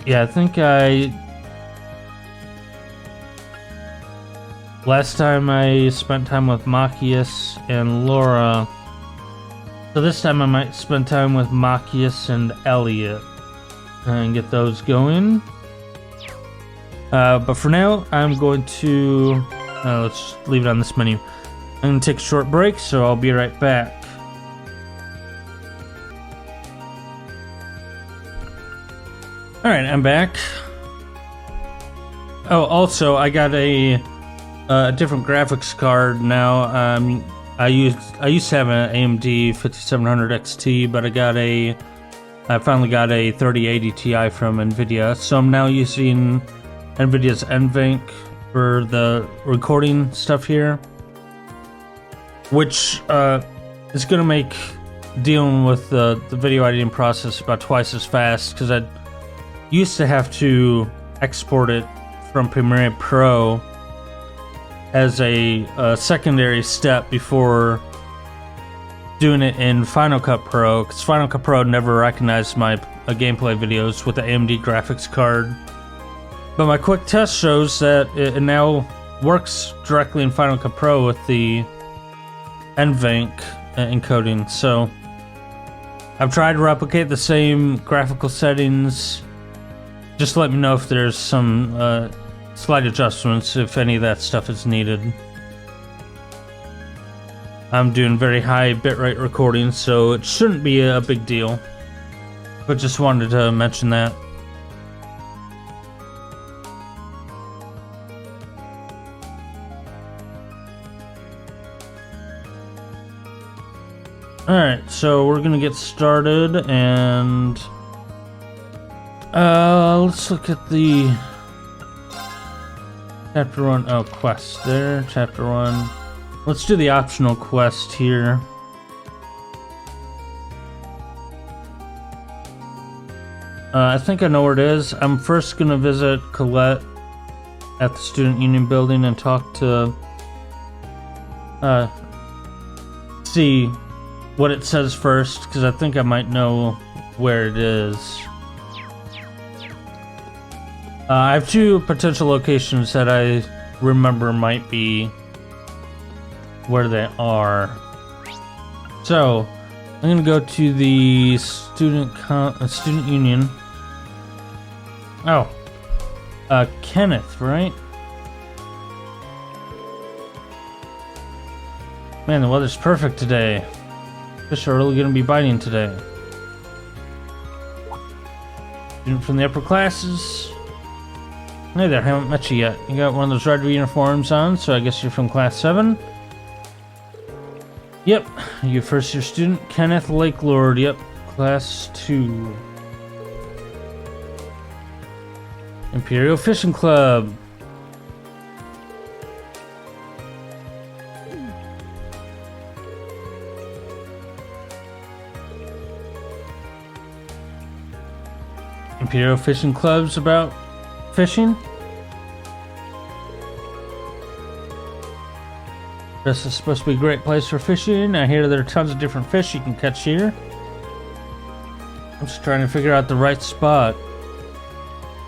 I think last time I spent time with Machias and Laura. So this time I might spend time with Machias and Elliot and get those going. But for now, I'm going to let's leave it on this menu. I'm going to take a short break, so I'll be right back. Alright, I'm back. Oh, also, I got a different graphics card now. I used to have an AMD 5700 XT, but I finally got a 3080 Ti from NVIDIA, so I'm now using NVIDIA's NVENC for the recording stuff here, which is going to make dealing with the video editing process about twice as fast, because I used to have to export it from Premiere Pro as a secondary step before doing it in Final Cut Pro, because Final Cut Pro never recognized my gameplay videos with the AMD graphics card. But my quick test shows that it now works directly in Final Cut Pro with the NVENC encoding. So I've tried to replicate the same graphical settings. Just let me know if there's some slight adjustments, if any of that stuff is needed. I'm doing very high bitrate recordings, so it shouldn't be a big deal. But just wanted to mention that. Alright, so we're gonna get started, and let's look at the Chapter 1, oh, quest there, Chapter 1. Let's do the optional quest here. I think I know where it is. I'm first gonna visit Colette at the Student Union building and talk to, see what it says first, because I think I might know where it is. I have two potential locations that I remember might be where they are. So, I'm gonna go to the student union. Oh, Kenneth, right? Man, the weather's perfect today. Fish are really gonna be biting today. Student from the upper classes. Hey there, haven't met you yet. You got one of those red uniforms on, so I guess you're from class 7? Yep, you first year student, Kenneth Lakelord, yep, class 2. Imperial Fishing Club. Imperial Fishing Club's about fishing? This is supposed to be a great place for fishing. I hear there are tons of different fish you can catch here. I'm just trying to figure out the right spot.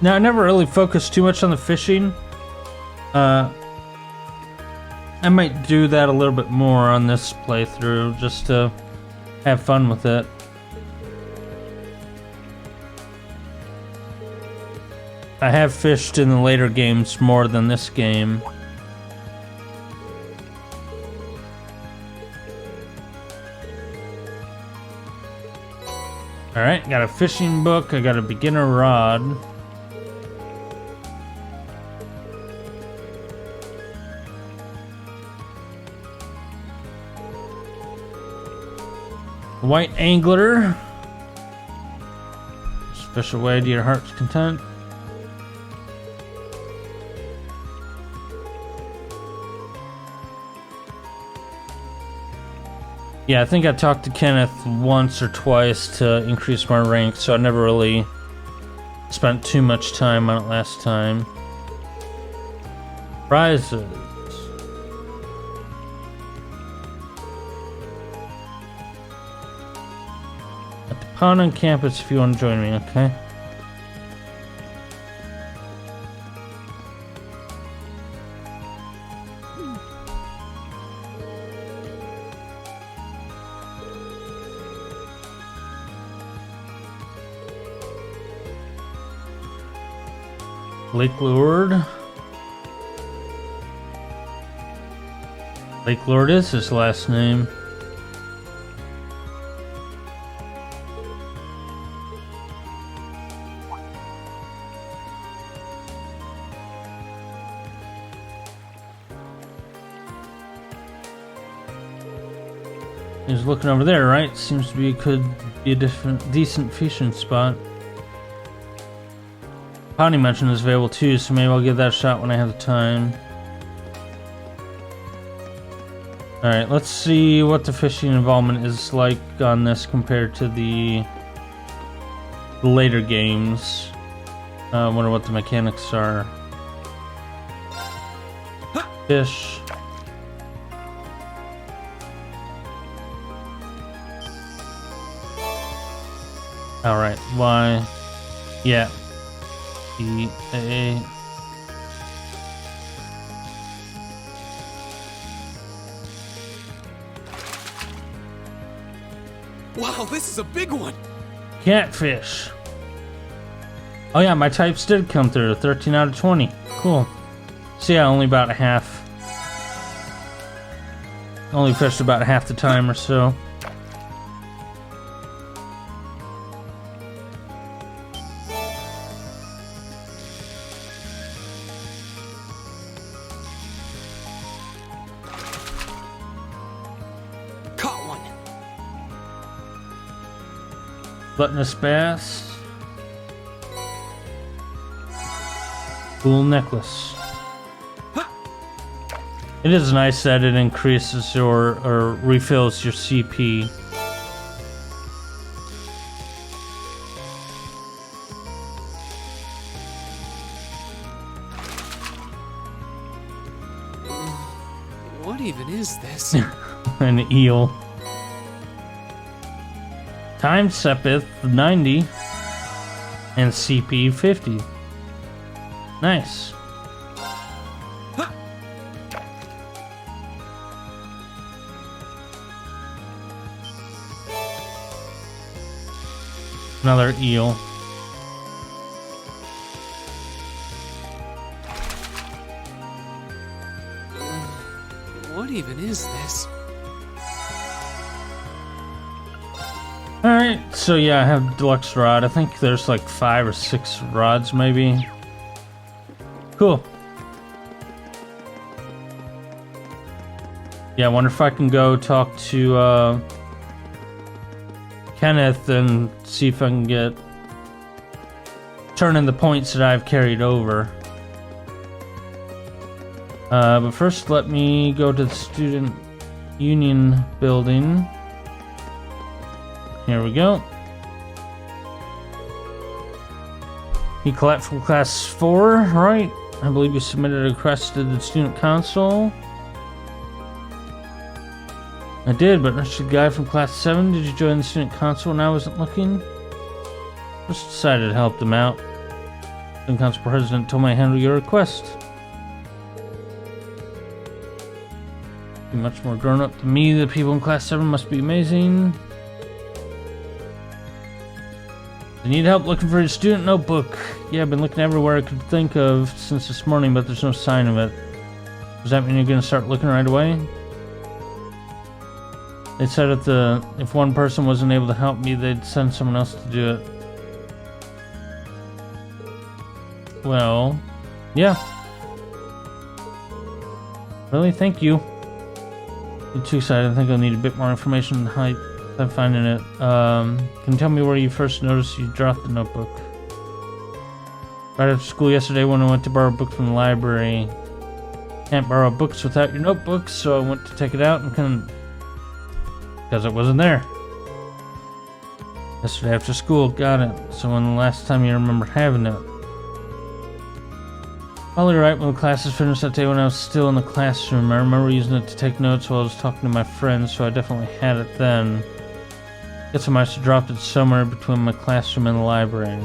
Now, I never really focused too much on the fishing. I might do that a little bit more on this playthrough, just to have fun with it. I have fished in the later games more than this game. Alright, got a fishing book, I got a beginner rod. White angler. Fish away to your heart's content. Yeah, I think I talked to Kenneth once or twice to increase my rank, so I never really spent too much time on it last time. Prizes. At the pond on campus if you want to join me, okay? Lakelord. Lakelord is his last name. He's looking over there, right? Seems to be could be a decent fishing spot. Pawnee mentioned is available too, so maybe I'll give that a shot when I have the time. Alright, let's see what the fishing involvement is like on this compared to the later games. I wonder what the mechanics are. Fish. Alright, Y. Yeah. E, A. Wow, this is a big one! Catfish. Oh yeah, my types did come through. 13 out of 20. Cool. So yeah, only about half. Only fished about half the time or so. Caught one! Gluttonous bass. Cool necklace. It is nice that it increases your or refills your CP. What even is this? An eel. Time Sepith 90 and CP 50. Nice. Another eel. What even is this? Alright, so yeah, I have deluxe rod. I think there's like 5 or 6 rods maybe. Cool. Yeah, I wonder if I can go talk to Kenneth and see if I can turn in the points that I've carried over. But first let me go to the Student Union building. Here we go. You collect from class 4, right? I believe you submitted a request to the student council. I did, but there's a guy from class 7. Did you join the student council when I wasn't looking? Just decided to help them out. The student council president told me to handle your request. You're much more grown up than me. The people in class 7 must be amazing. I need help looking for a student notebook. Yeah, I've been looking everywhere I could think of since this morning, but there's no sign of it. Does that mean you're gonna start looking right away? They said if one person wasn't able to help me, they'd send someone else to do it. Well, yeah. Really? Thank you. You're too excited. I think I'll need a bit more information than I'm finding it. Can you tell me where you first noticed you dropped the notebook? Right after school yesterday when I went to borrow books from the library. Can't borrow books without your notebooks, so I went to take it out and couldn't. Because it wasn't there. Yesterday after school, got it. So when the last time you remember having it? Probably right when the classes finished that day when I was still in the classroom. I remember using it to take notes while I was talking to my friends, so I definitely had it then. Guess I might have dropped it somewhere between my classroom and the library.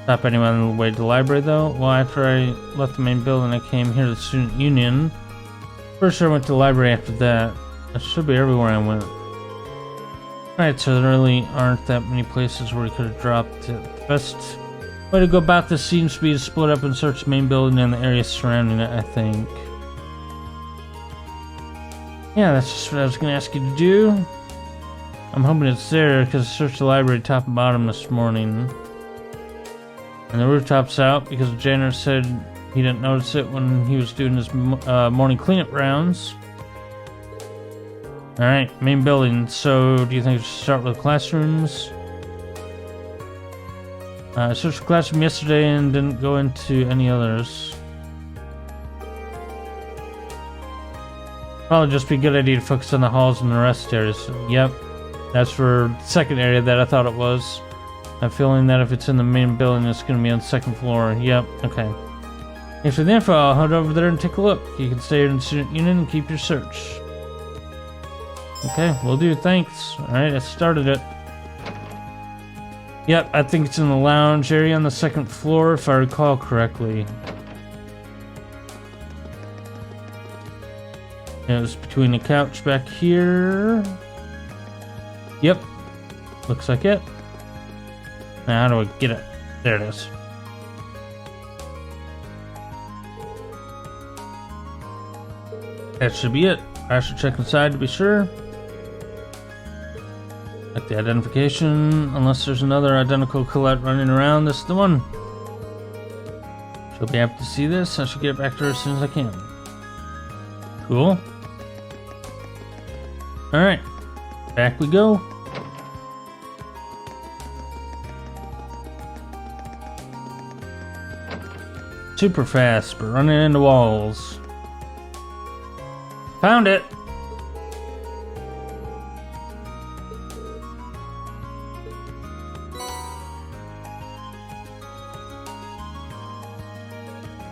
Stop anyone on the way to the library though? Well, after I left the main building, I came here to the Student Union. First I went to the library after that. It should be everywhere I went. Alright, so there really aren't that many places where you could have dropped it. The best way to go about this seems to be to split up and search the main building and the area surrounding it, I think. Yeah, that's just what I was going to ask you to do. I'm hoping it's there because I searched the library top and bottom this morning. And the rooftop's out because the janitor said he didn't notice it when he was doing his morning cleanup rounds. Alright, main building. So, do you think we should start with classrooms? I searched for classroom yesterday and didn't go into any others. Probably just be a good idea to focus on the halls and the rest areas. Yep, that's for the second area that I thought it was. I have a feeling that if it's in the main building, it's going to be on the second floor. Yep, okay. Thanks for the info. I'll head over there and take a look. You can stay in the student union and keep your search. Okay, will do. Thanks. Alright, I started it. Yep, I think it's in the lounge area on the second floor, if I recall correctly. It was between the couch back here. Yep, looks like it. Now, how do I get it? There it is. That should be it. I should check inside to be sure. Like the identification, unless there's another identical Colette running around, this is the one. She'll be happy to see this. I should get back to her as soon as I can. Cool. Alright, back we go. Super fast, but running into walls. Found it!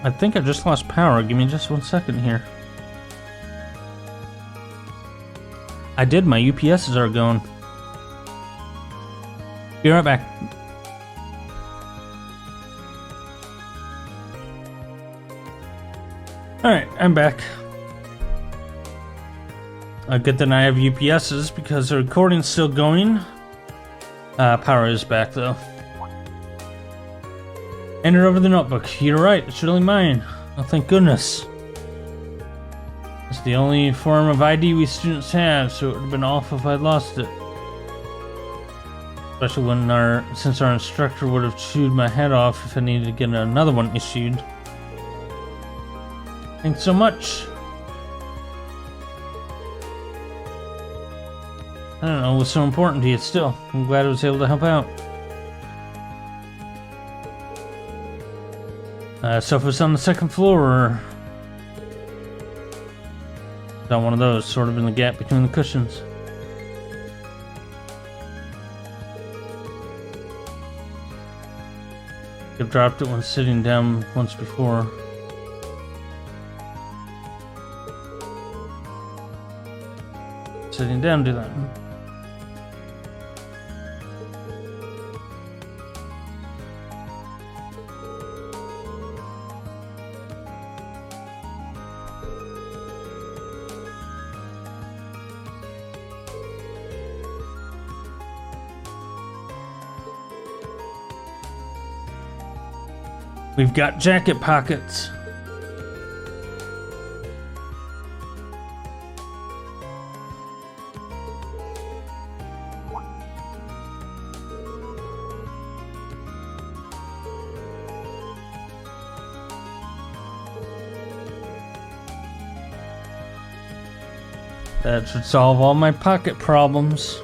I think I just lost power. Give me just 1 second here. I did. My UPSs are going. Be right back. Alright, I'm back. Good that I have UPSs because the recording's still going. Power is back though. Enter over the notebook. You're right, it's really mine. Oh, thank goodness. It's the only form of ID we students have, so it would have been awful if I'd lost it. Especially when since our instructor would have chewed my head off if I needed to get another one issued. Thanks so much. I don't know, it was so important to you still. I'm glad I was able to help out. Sofa's on the second floor. Got one of those, sort of in the gap between the cushions. I've dropped it when sitting down once before. Sitting down, do that. We've got jacket pockets. That should solve all my pocket problems.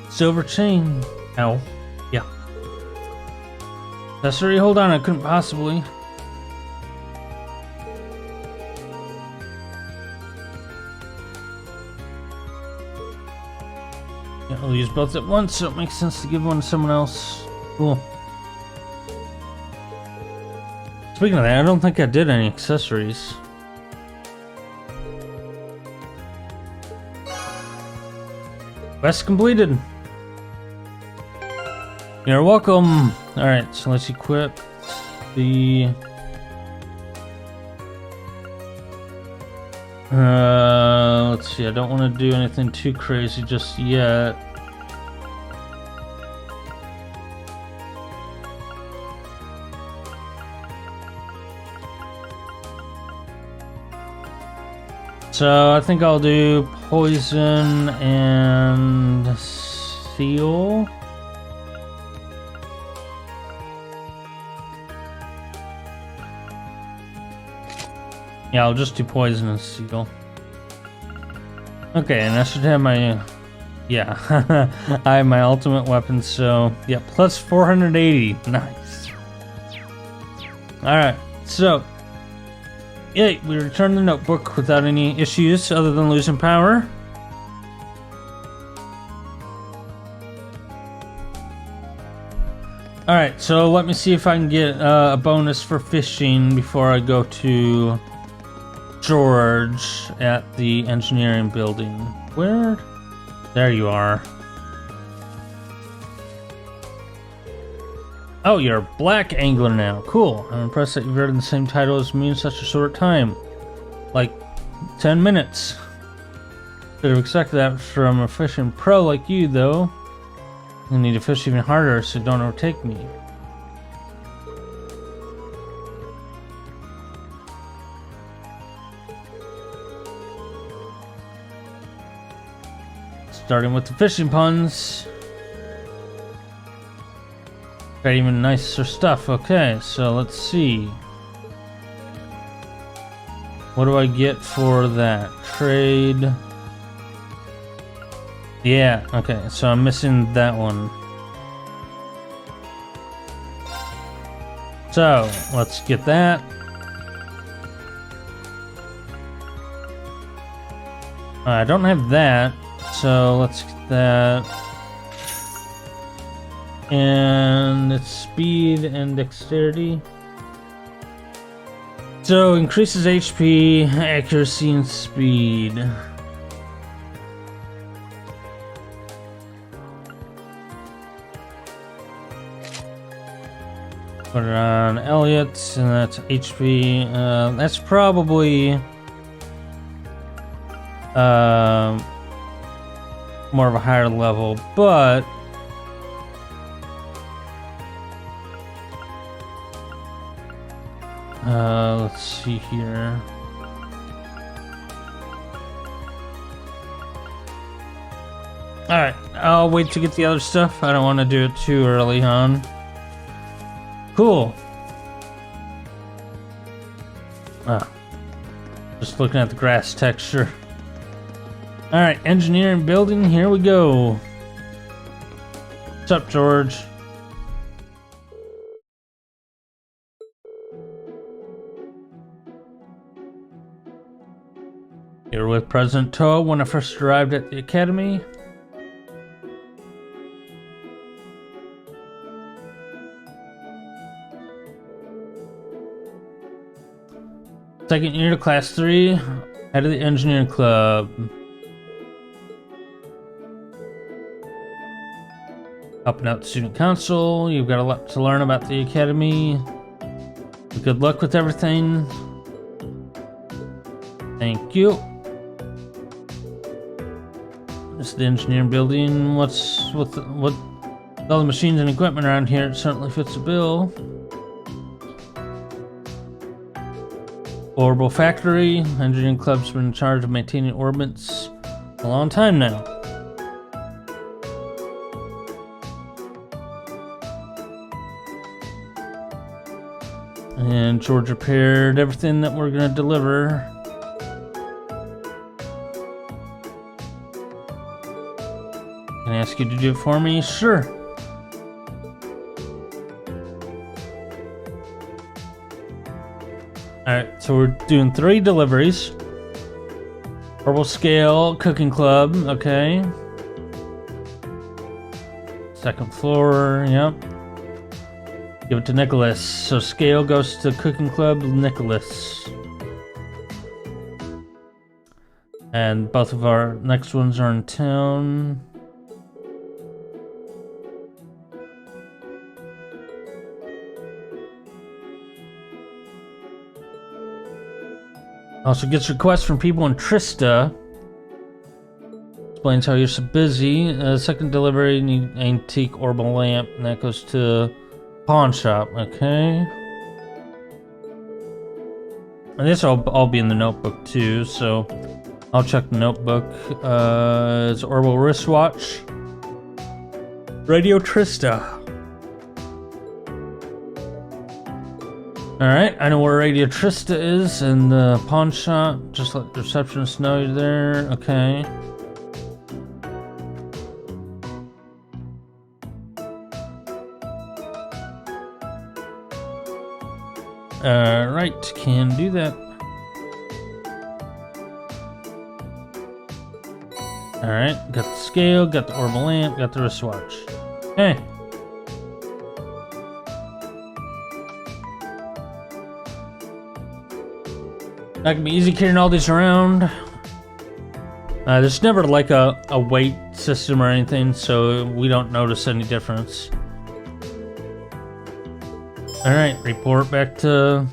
Silver chain. Ow. Yeah. Accessory, hold on, I couldn't possibly. Yeah, I'll use both at once, so it makes sense to give one to someone else. Cool. Speaking of that, I don't think I did any accessories. Quest completed. You're welcome. Alright, so let's equip the... let's see, I don't want to do anything too crazy just yet. So I think I'll do poison and seal. Yeah, I'll just do poisonous seal. Okay, and I should have my... yeah, I have my ultimate weapon, so... yeah, plus 480. Nice. Alright, so... yeah, we returned the notebook without any issues other than losing power. Alright, so let me see if I can get a bonus for fishing before I go to George at the engineering building. Where? There you are. Oh, you're a black angler now. Cool. I'm impressed that you've earned the same title as me in such a short time. Like 10 minutes. Could have expected that from a fishing pro like you, though. I need to fish even harder so don't overtake me. Starting with the fishing puns. Got even nicer stuff. Okay, so let's see. What do I get for that? Trade. Yeah, okay, so I'm missing that one. So, let's get that. I don't have that, so let's get that. And it's speed and dexterity. So, increases HP, accuracy, and speed. Put it on Elliot, and that's HP. That's probably more of a higher level, but let's see here. Alright, I'll wait to get the other stuff. I don't want to do it too early on. Cool. Ah, just looking at the grass texture. Alright, engineering building, here we go. What's up, George? You were with President Toa when I first arrived at the academy. Second year to class 3, head of the engineering club. Helping out the student council. You've got a lot to learn about the academy. Good luck with everything. Thank you. This is the engineering building. What's with all the machines and equipment around here? It certainly fits the bill. Orbital factory. Engineering club's been in charge of maintaining orbits a long time now. And George repaired everything that we're gonna deliver. Can I ask you to do it for me? Sure. Alright, so we're doing 3 deliveries. Herbal scale, cooking club, okay. Second floor, yep. Give it to Nicholas. So scale goes to cooking club, Nicholas. And both of our next ones are in town. Also gets requests from people in Trista. Explains how you're so busy. Second delivery, need antique orbital lamp, and that goes to pawn shop. Okay. And this will all be in the notebook too, so I'll check the notebook. It's orbital wristwatch. Radio Trista. Alright, I know where Radio Trista is in the pawn shop. Just let the receptionist know you're there. Okay. Right, can do that. Alright, got the scale, got the orbital lamp, got the wristwatch. Hey. Not gonna be easy carrying all these around. There's never like a weight system or anything, so we don't notice any difference. Alright, report back to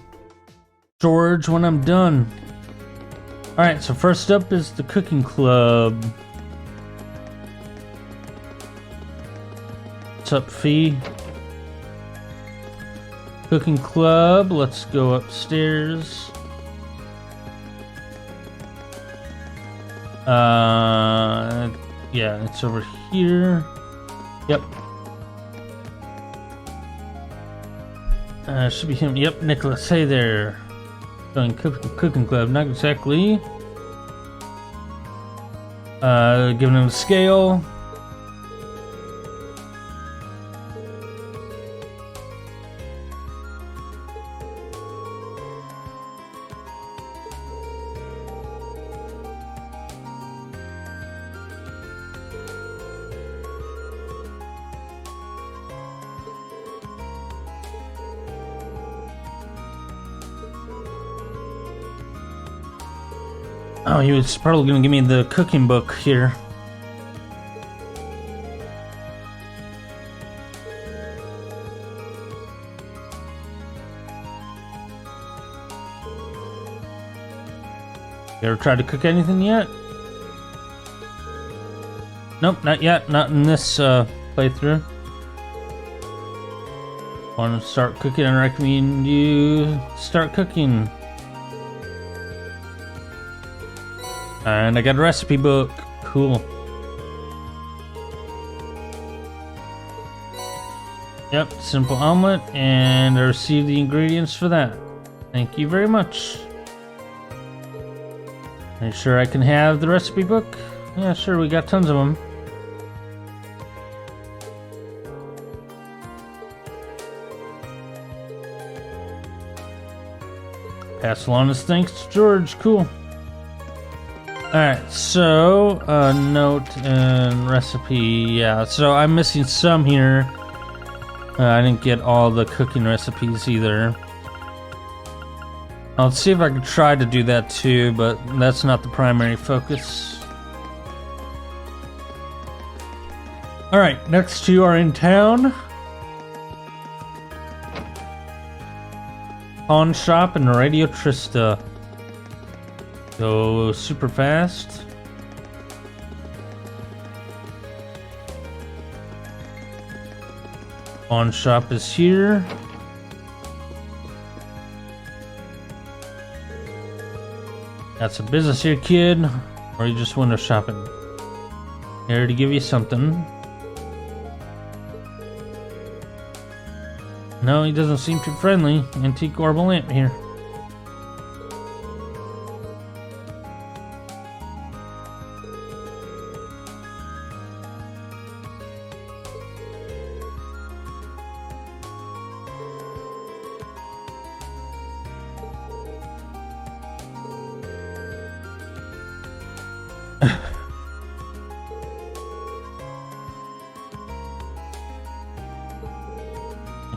storage when I'm done. Alright, so first up is the cooking club. What's up, Fee? Cooking club, let's go upstairs. Yeah, it's over here. Yep. Should be him. Yep, Nicholas. Hey there. Going cooking club. Not exactly. Giving him a scale. Oh, he was probably gonna give me the cooking book here. You ever tried to cook anything yet? Nope, not yet. Not in this playthrough. Want to start cooking? I recommend you start cooking. And I got a recipe book. Cool. Yep, simple omelet, and I received the ingredients for that. Thank you very much. Are you sure I can have the recipe book? Yeah, sure, we got tons of them. Pass along his thanks to George. Cool. Alright, so, note and recipe, yeah, so I'm missing some here. I didn't get all the cooking recipes either. I'll see if I can try to do that too, but that's not the primary focus. Alright, next two are in town. Pawn shop and Radio Trista. Go super fast. Pawn shop is here. Got some business here, kid. Or you just window shopping? Here to give you something. No, he doesn't seem too friendly. Antique orbital lamp here.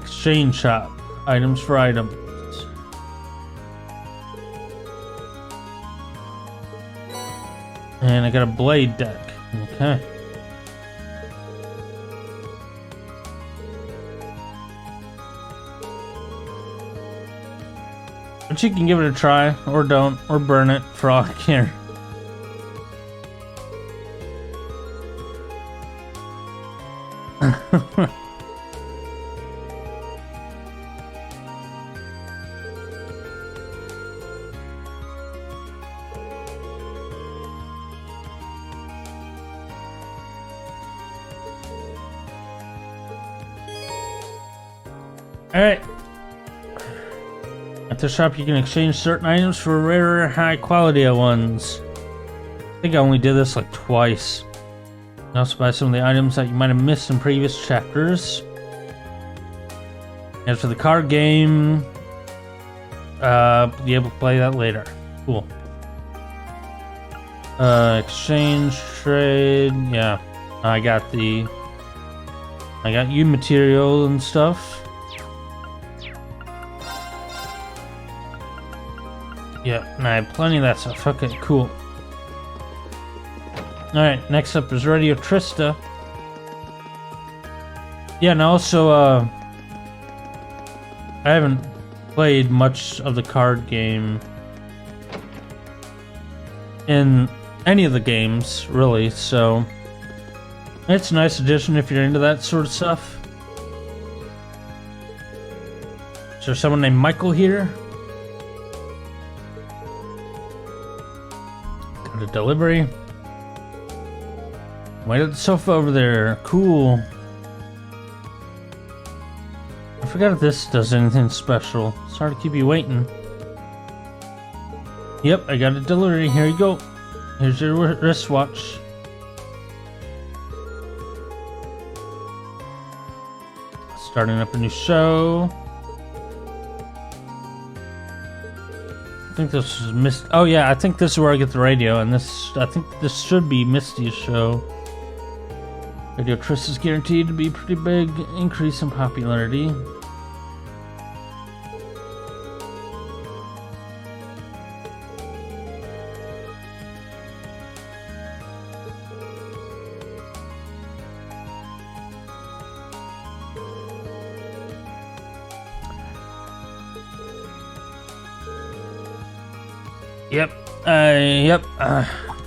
Exchange shop. Items for items. And I got a blade deck. Okay. But you can give it a try, or don't, or burn it for all I care. Alright. the shop, you can exchange certain items for rarer, high-quality ones. I think I only did this like twice. You can also buy some of the items that you might have missed in previous chapters. As for the card game, be able to play that later. Cool. Exchange, trade, yeah. I got you material and stuff. Yeah, and I have plenty of that stuff. Okay, cool. Alright, next up is Radio Trista. Yeah, and also, I haven't played much of the card game in any of the games, really, so it's a nice addition if you're into that sort of stuff. Is there someone named Michael here? Got a delivery. Wait at the sofa over there. Cool. I forgot if this does anything special. Sorry to keep you waiting. Yep, I got a delivery. Here you go. Here's your wristwatch. Starting up a new show. I think this is Misty. Oh yeah, I think this is where I get the radio, and I think this should be Misty's show. Radio Triss is guaranteed to be a pretty big increase in popularity.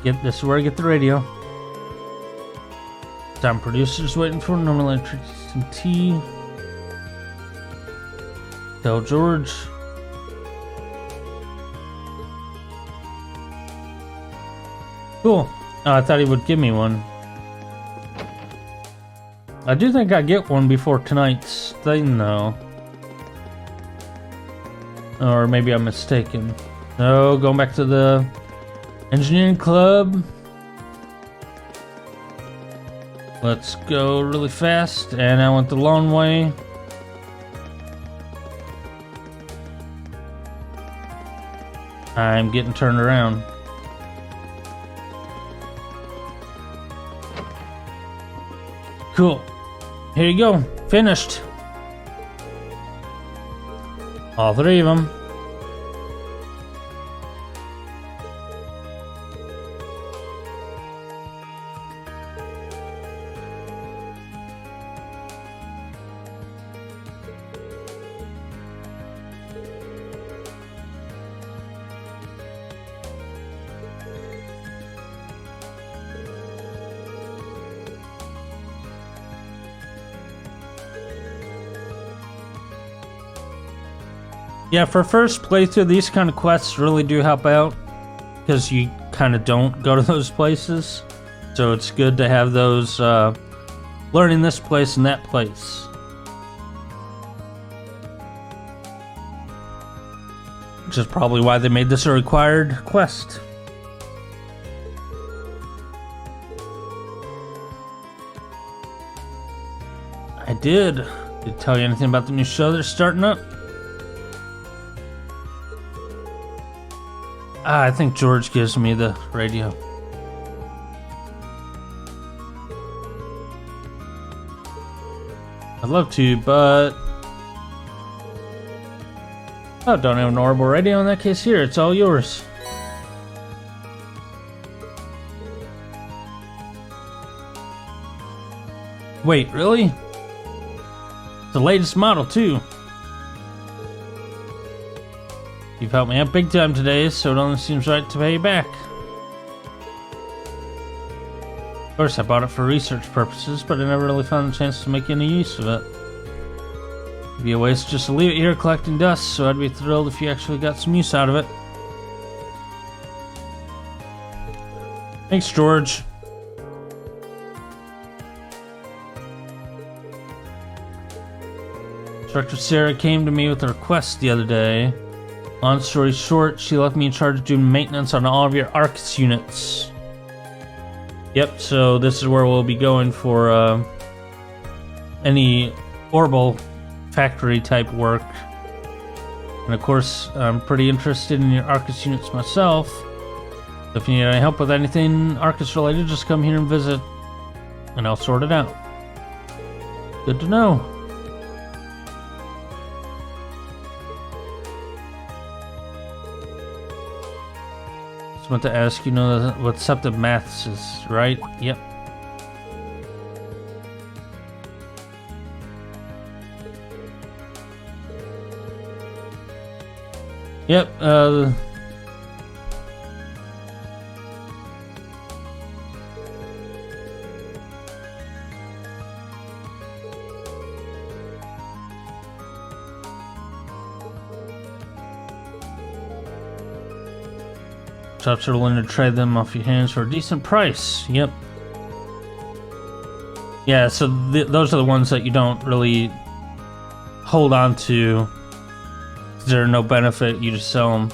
Yep, this is where I get the radio. Time producers waiting for normal electric some tea. Tell George. Cool. Oh, I thought he would give me one. I do think I get one before tonight's thing, though. Or maybe I'm mistaken. No, going back to the engineering club. Let's go really fast, and I went the long way. I'm getting turned around. Cool. Here you go. Finished. All three of them. Yeah, for first playthrough, these kind of quests really do help out, because you kind of don't go to those places. So it's good to have those, learning this place and that place. Which is probably why they made this a required quest. I did. Did it tell you anything about the new show that's starting up? I think George gives me the radio. I'd love to, but... Oh, don't have an orbital radio in that case. Here, it's all yours. Wait, really? It's the latest model, too. You've helped me out big time today, so it only seems right to pay you back. Of course, I bought it for research purposes, but I never really found a chance to make any use of it. It'd be a waste just to leave it here collecting dust, so I'd be thrilled if you actually got some use out of it. Thanks, George. Instructor Sarah came to me with a request the other day. Long story short, she left me in charge of doing maintenance on all of your Arcus units. Yep, so this is where we'll be going for any orbital factory type work. And of course, I'm pretty interested in your Arcus units myself. So if you need any help with anything Arcus related, just come here and visit, and I'll sort it out. Good to know. Just want to ask, you know what Septic Maths is, right? Yep. Yep, shops are willing to trade them off your hands for a decent price. Yep. Yeah, so those are the ones that you don't really hold on to. They're no benefit, you just sell them.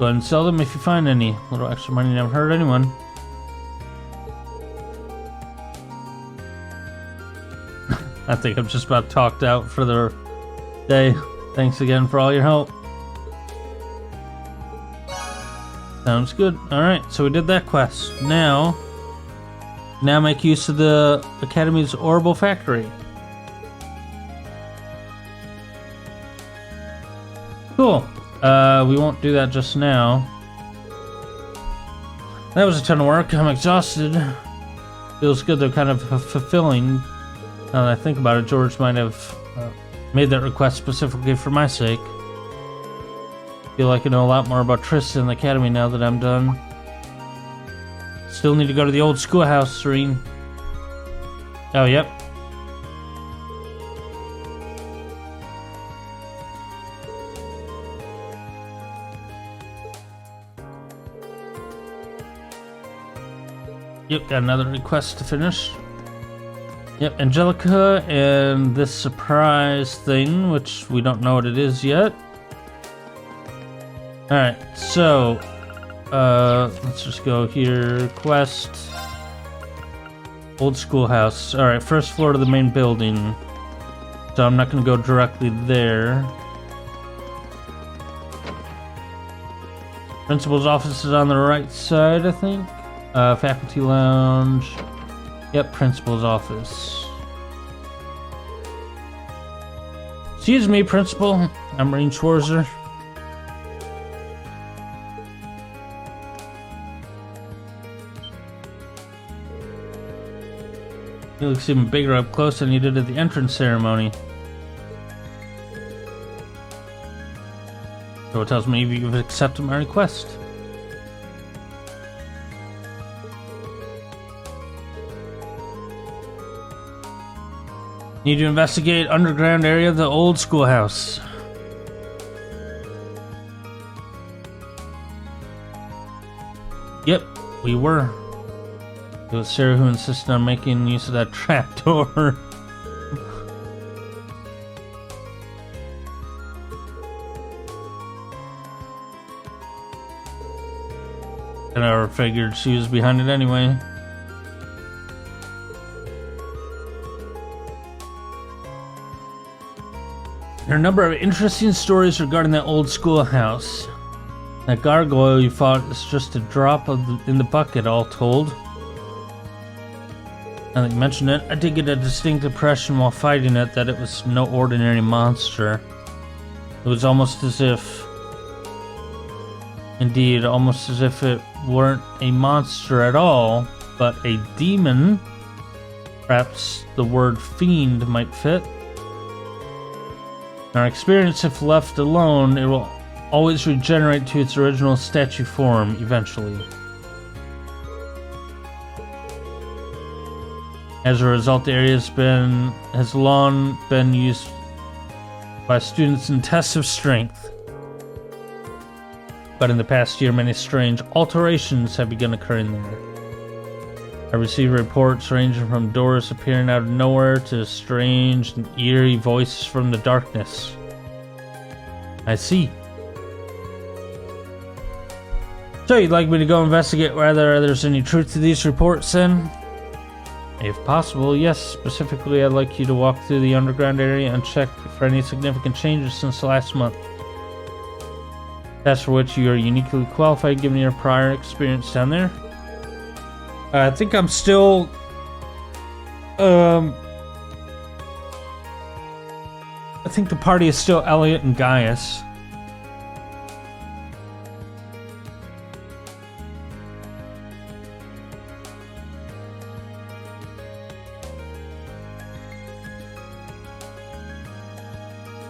Go ahead and sell them if you find any. A little extra money never hurt anyone. I think I'm just about talked out for the day. Thanks again for all your help. Sounds good. Alright, so we did that quest. Now make use of the Academy's Orbital Factory. Cool. We won't do that just now. That was a ton of work. I'm exhausted. Feels good though, kind of fulfilling. Now that I think about it, George might have made that request specifically for my sake. Feel like I know a lot more about Tristan and the Academy now that I'm done. Still need to go to the old schoolhouse, Serene. Oh, yep. Yep, got another request to finish. Yep, Angelica and this surprise thing, which we don't know what it is yet. Alright, so let's just go here. Quest. Old schoolhouse. Alright, first floor to the main building. So I'm not gonna go directly there. Principal's office is on the right side, I think. Faculty lounge. Yep, principal's office. Excuse me, principal. I'm Marine Schwarzer. He looks even bigger up close than he did at the entrance ceremony. So it tells me you've accepted my request. Need to investigate underground area of the old schoolhouse. Yep, we were. It was Sarah who insisted on making use of that trapdoor. I never figured she was behind it anyway. There are a number of interesting stories regarding that old schoolhouse. That gargoyle you fought is just a drop in the bucket, all told. Now that you mention it, I did get a distinct impression while fighting it that it was no ordinary monster. It was almost as if... Indeed, almost as if it weren't a monster at all, but a demon. Perhaps the word fiend might fit. In our experience, if left alone, it will always regenerate to its original statue form eventually. As a result, the area has long been used by students in tests of strength. But in the past year, many strange alterations have begun occurring there. I receive reports ranging from doors appearing out of nowhere to strange and eerie voices from the darkness. I see. So you'd like me to go investigate whether there's any truth to these reports then? If possible, yes. Specifically, I'd like you to walk through the underground area and check for any significant changes since last month. That's for which you are uniquely qualified given your prior experience down there. I think I'm still... I think the party is still Elliot and Gaius.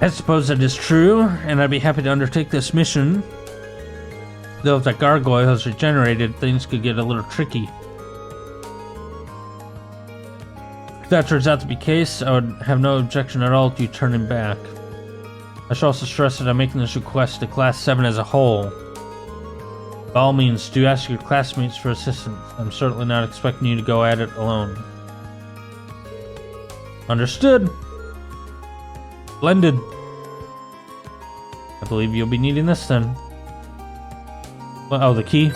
I suppose that is true, and I'd be happy to undertake this mission. Though if that gargoyle has regenerated, things could get a little tricky. If that turns out to be the case, I would have no objection at all to you turning back. I should also stress that I'm making this request to Class 7 as a whole. By all means, do ask your classmates for assistance. I'm certainly not expecting you to go at it alone. Understood. Blended. I believe you'll be needing this then. Well, oh, the key?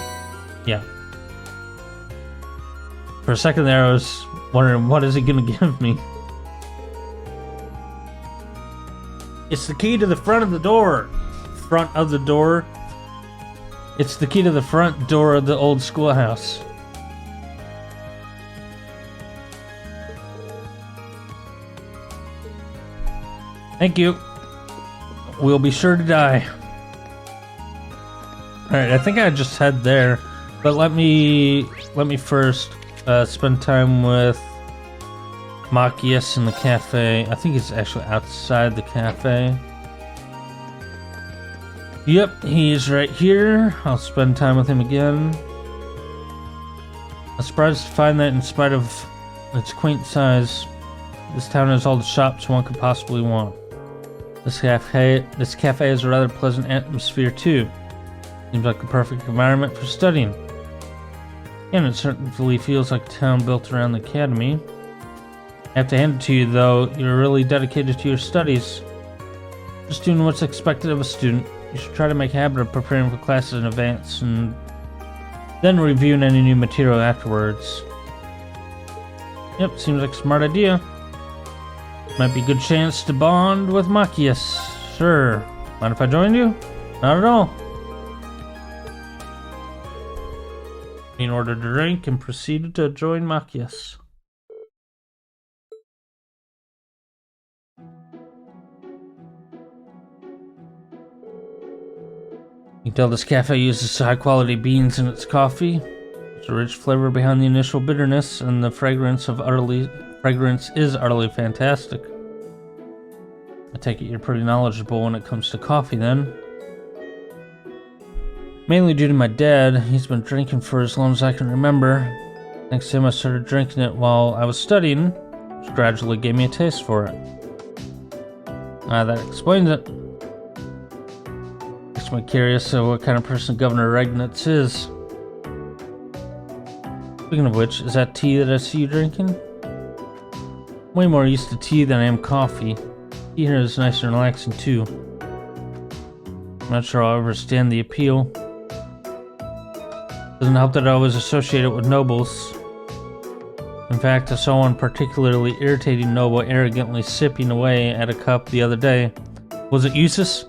Yeah. For a second there, I was wondering, what is he gonna give me? It's the key to the front of the door. Front of the door. It's the key to the front door of the old schoolhouse. Thank you. We'll be sure to die. Alright, I think I just head there. But let me first spend time with Machias in the cafe. I think he's actually outside the cafe. Yep, he's right here. I'll spend time with him again. I'm surprised to find that in spite of its quaint size, this town has all the shops one could possibly want. This cafe has a rather pleasant atmosphere too. Seems like the perfect environment for studying. And it certainly feels like a town built around the academy. I have to hand it to you though, you're really dedicated to your studies. Just doing what's expected of a student. You should try to make a habit of preparing for classes in advance and then reviewing any new material afterwards. Yep, seems like a smart idea. Might be a good chance to bond with Machias. Sure. Mind if I join you? Not at all. In order to drink and proceeded to join Machias. You can tell this cafe uses high quality beans in its coffee. There's a rich flavor behind the initial bitterness, and the fragrance is utterly fantastic. I take it you're pretty knowledgeable when it comes to coffee then. Mainly due to my dad, he's been drinking for as long as I can remember. Thanks to him I started drinking it while I was studying, which gradually gave me a taste for it. That explains it. Makes me curious of what kind of person Governor Regnitz is. Speaking of which, is that tea that I see you drinking? I'm way more used to tea than I am coffee. Tea here is nice and relaxing too. I'm not sure I'll ever stand the appeal. Doesn't help that I was associated with nobles. In fact, I saw one particularly irritating noble arrogantly sipping away at a cup the other day. Was it Eustace?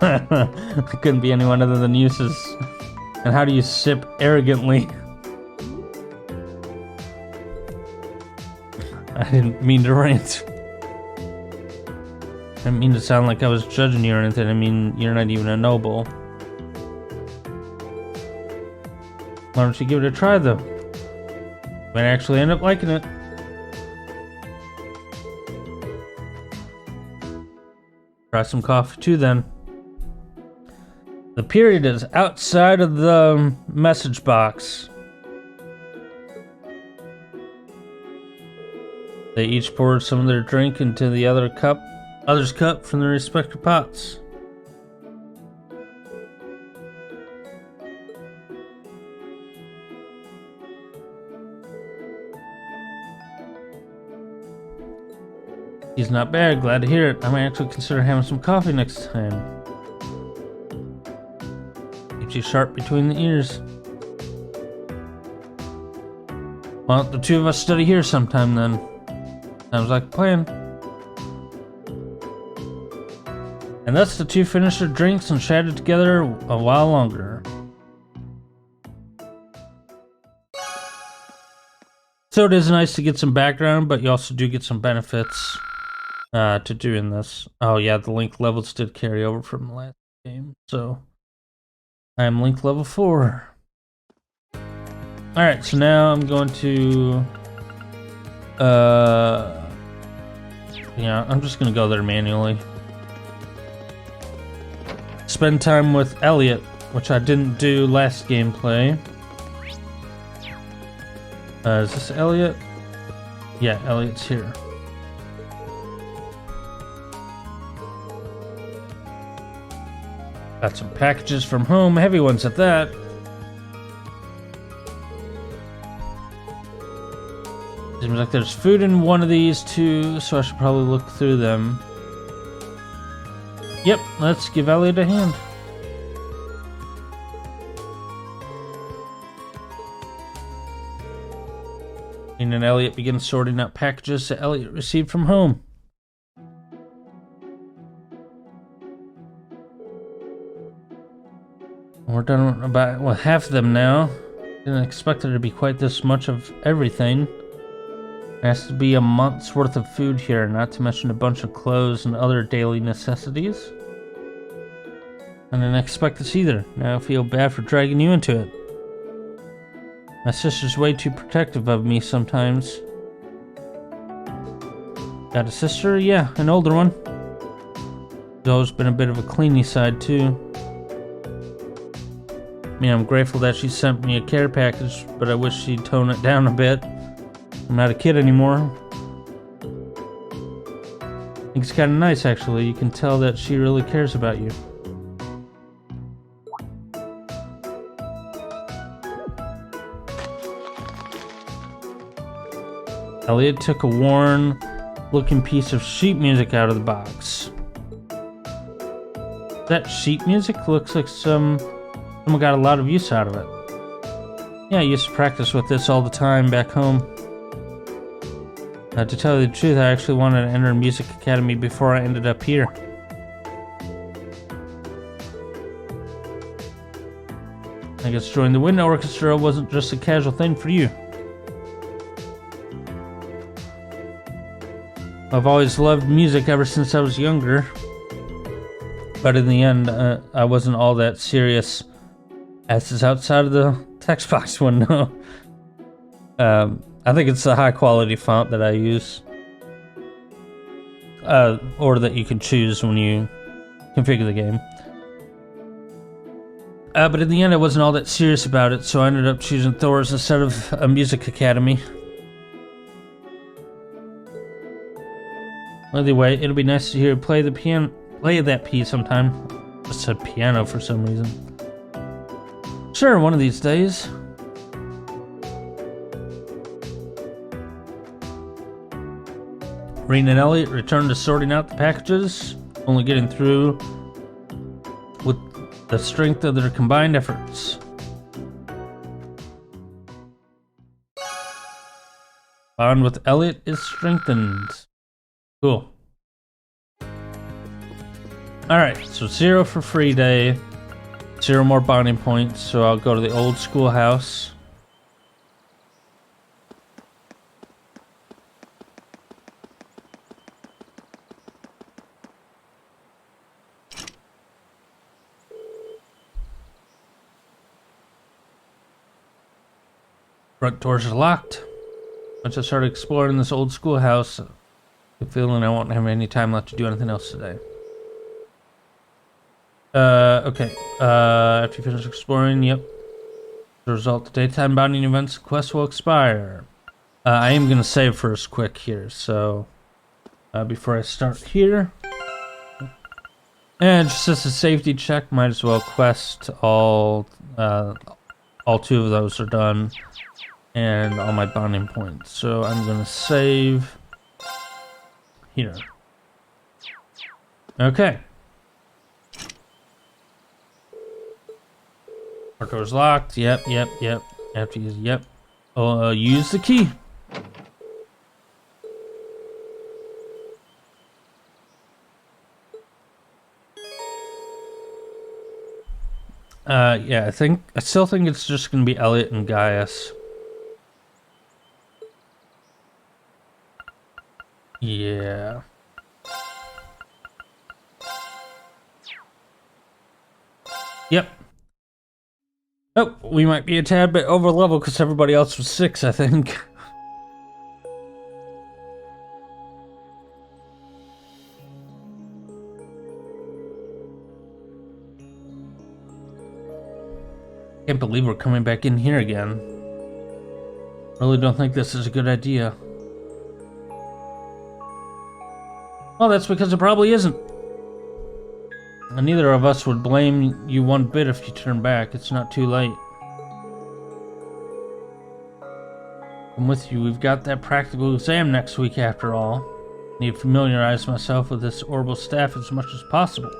It couldn't be anyone other than Eustace. And how do you sip arrogantly? I didn't mean to rant. I didn't mean to sound like I was judging you or anything. I mean, you're not even a noble. Why don't you give it a try, though? You might actually end up liking it. Try some coffee, too, then. The period is outside of the message box. They each poured some of their drink into the other's cup from their respective pots. He's not bad. Glad to hear it. I might actually consider having some coffee next time. Keeps you sharp between the ears. Well, the two of us study here sometime then. Sounds like a plan. And thus the two finished their drinks and chatted together a while longer. So it is nice to get some background, but you also do get some benefits to doing this. Oh yeah, the link levels did carry over from the last game, so I am link level 4. Alright, so now I'm going to yeah, I'm just gonna go there manually. Spend time with Elliot, which I didn't do last gameplay. Is this Elliot? Yeah, Elliot's here. Got some packages from home, heavy ones at that. Seems like there's food in one of these too, so I should probably look through them. Yep, let's give Elliot a hand. And Elliot begins sorting out packages that Elliot received from home. We're done about half of them now. Didn't expect there to be quite this much of everything. There has to be a month's worth of food here, not to mention a bunch of clothes and other daily necessities. I didn't expect this either. Now I feel bad for dragging you into it. My sister's way too protective of me sometimes. Got a sister? Yeah, an older one. She's always been a bit of a cleany side too. I mean, I'm grateful that she sent me a care package, but I wish she'd tone it down a bit. I'm not a kid anymore. I think it's kind of nice, actually. You can tell that she really cares about you. Elliot took a worn-looking piece of sheet music out of the box. That sheet music looks like someone got a lot of use out of it. Yeah, I used to practice with this all the time back home. To tell you the truth, I actually wanted to enter a music academy before I ended up here. I guess joining the wind orchestra wasn't just a casual thing for you. I've always loved music ever since I was younger. But in the end, I wasn't all that serious. As is outside of the text box window. I think it's a high quality font that I use. Or that you can choose when you configure the game. But in the end I wasn't all that serious about it, so I ended up choosing Thor's instead of a music academy. Anyway, it'll be nice to hear you play that piece sometime. I said piano for some reason. Sure, one of these days. Reen and Elliot returned to sorting out the packages, only getting through with the strength of their combined efforts. Bond with Elliot is strengthened. Cool. Alright, so 0 for free day. 0 more bonding points, so I'll go to the old schoolhouse. Front doors are locked. Once I started exploring this old schoolhouse, I have a feeling I won't have any time left to do anything else today. Okay. After you finish exploring, yep. As a result, the daytime bonding events quest will expire. I am going to save first quick here, so before I start here. And just as a safety check, might as well quest all 2 of those are done. And all my bonding points. So I'm going to save here. Okay. Our door's locked. Yep. Have to use, yep. Oh, use the key. Yeah, I still think it's just gonna be Elliot and Gaius. Yeah. Yep. Oh, we might be a tad bit over level because everybody else was 6, I think. Can't believe we're coming back in here again. Really don't think this is a good idea. Well, that's because it probably isn't. And neither of us would blame you one bit if you turn back. It's not too late. I'm with you. We've got that practical exam next week after all. I need to familiarize myself with this orbital staff as much as possible.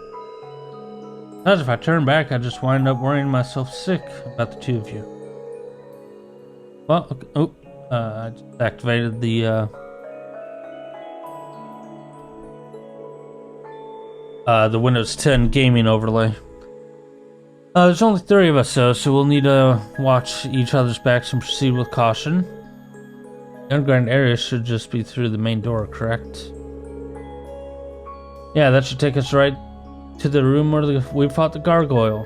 Because if I turn back, I just wind up worrying myself sick about the two of you. Well, okay. Oh, I just activated the Windows 10 gaming overlay. There's only 3 of us though, so we'll need to watch each other's backs and proceed with caution. The underground area should just be through the main door, correct? Yeah, that should take us right to the room where we fought the gargoyle.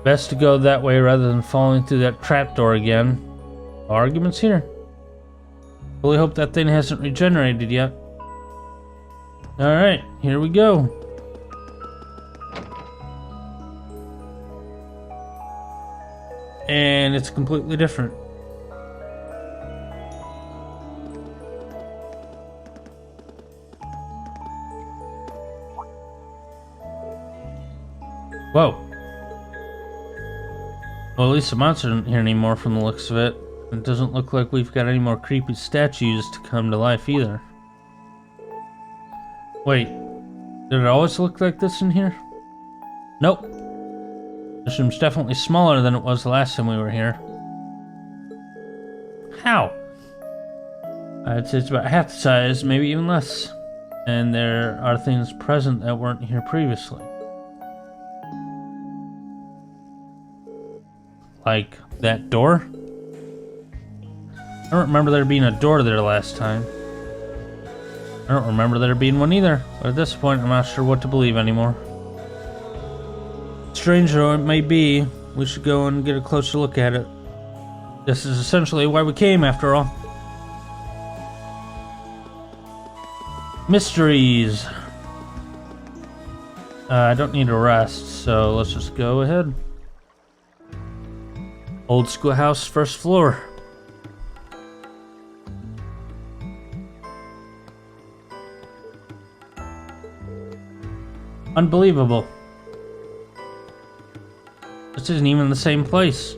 Best to go that way rather than falling through that trapdoor again. No arguments here. Really hope that thing hasn't regenerated yet. Alright, here we go. And it's completely different. Whoa. Well, at least the monster isn't here anymore from the looks of it. It doesn't look like we've got any more creepy statues to come to life either. Wait, did it always look like this in here? Nope. This room's definitely smaller than it was the last time we were here. How? I'd say it's about half the size, maybe even less. And there are things present that weren't here previously. Like that door? I don't remember there being a door there last time. I don't remember there being one either, but at this point I'm not sure what to believe anymore. Strange though it may be, we should go and get a closer look at it. This is essentially why we came after all. Mysteries. I don't need a rest, so let's just go ahead. Old schoolhouse, first floor. Unbelievable. This isn't even the same place.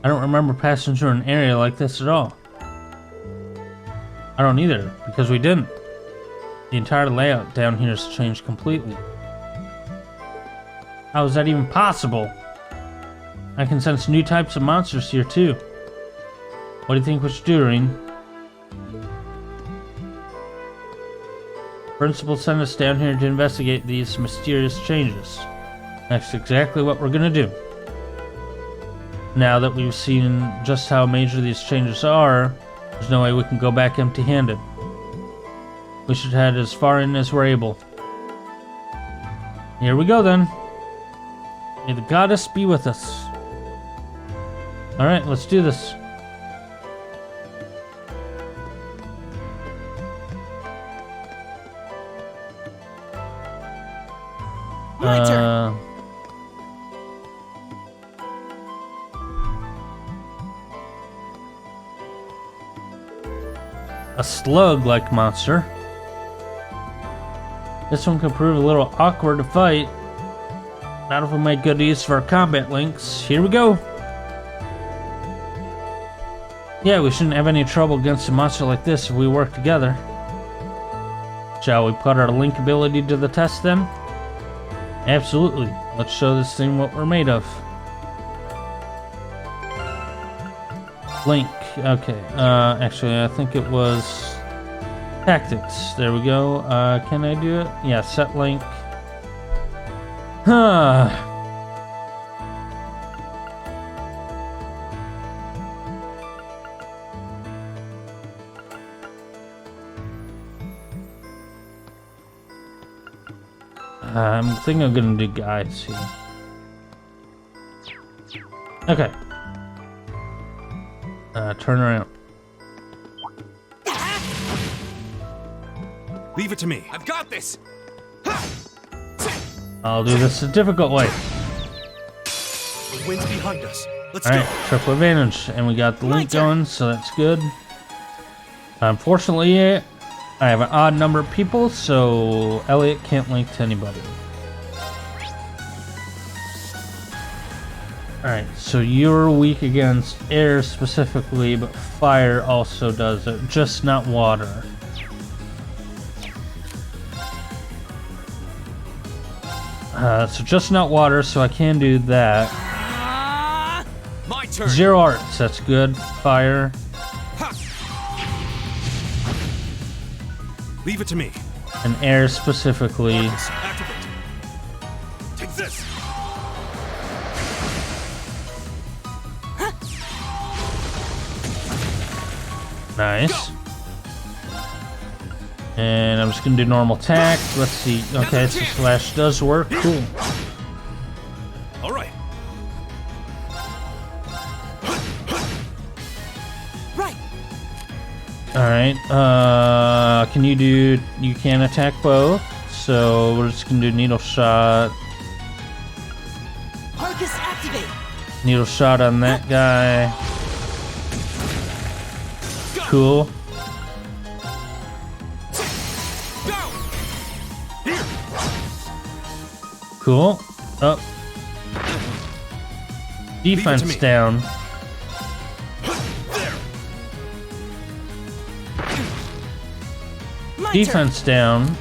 I don't remember passing through an area like this at all. I don't either, because we didn't. The entire layout down here has changed completely. How is that even possible? I can sense new types of monsters here too. What do you think we should do, Reen? Principal sent us down here to investigate these mysterious changes. That's exactly what we're gonna do. Now that we've seen just how major these changes are, there's no way we can go back empty-handed. We should head as far in as we're able. Here we go then. May the goddess be with us. Alright, let's do this. My turn. A slug-like monster. This one could prove a little awkward to fight. Not if we make good use of our combat links. Here we go. Yeah, we shouldn't have any trouble against a monster like this if we work together. Shall we put our Link ability to the test then? Absolutely. Let's show this thing what we're made of. Link. Okay. Actually, I think it was tactics. There we go. Can I do it? Yeah, set Link. Huh. I'm thinking I'm gonna do guides here. Okay. Turn around. Leave it to me. I've got this. I'll do this a difficult way. The wind's behind us. Let's Alright, go. triple advantage. And we got the Link going, so that's good. Unfortunately, I have an odd number of people, so Elliot can't link to anybody. Alright, so you're weak against air specifically, but fire also does it, just not water. So just not water, so I can do that. My turn. 0 arts, that's good. Fire. Leave it to me. And air specifically. Activate. Take this. Nice. And I'm just gonna do normal attack. Let's see. Okay, so slash does work. Cool. All right. Right. All right. Can you do? You can attack both. So we're just gonna do needle shot. Arcus activate. Needle shot on that guy. Cool. Cool. Up. Defense down. Defense down.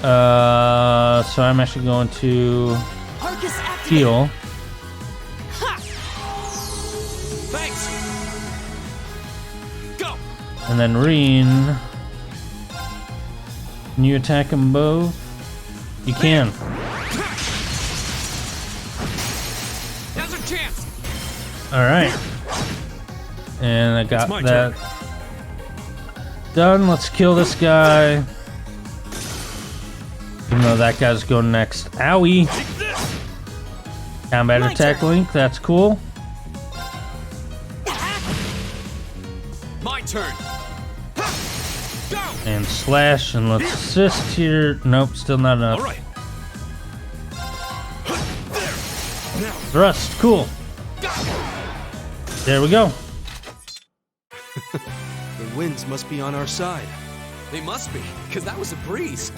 So I'm actually going to heal. Thanks. Go. And then Reen. Can you attack them both? You can. Now's our chance. Alright. And I got my that done. Let's kill this guy. Even though that guy's going next. Owie. Combat attack Link, that's cool. My turn. Go. And slash, and let's assist here. Nope, still not enough. All right. Thrust, cool. There we go. The winds must be on our side. They must be, because that was a breeze.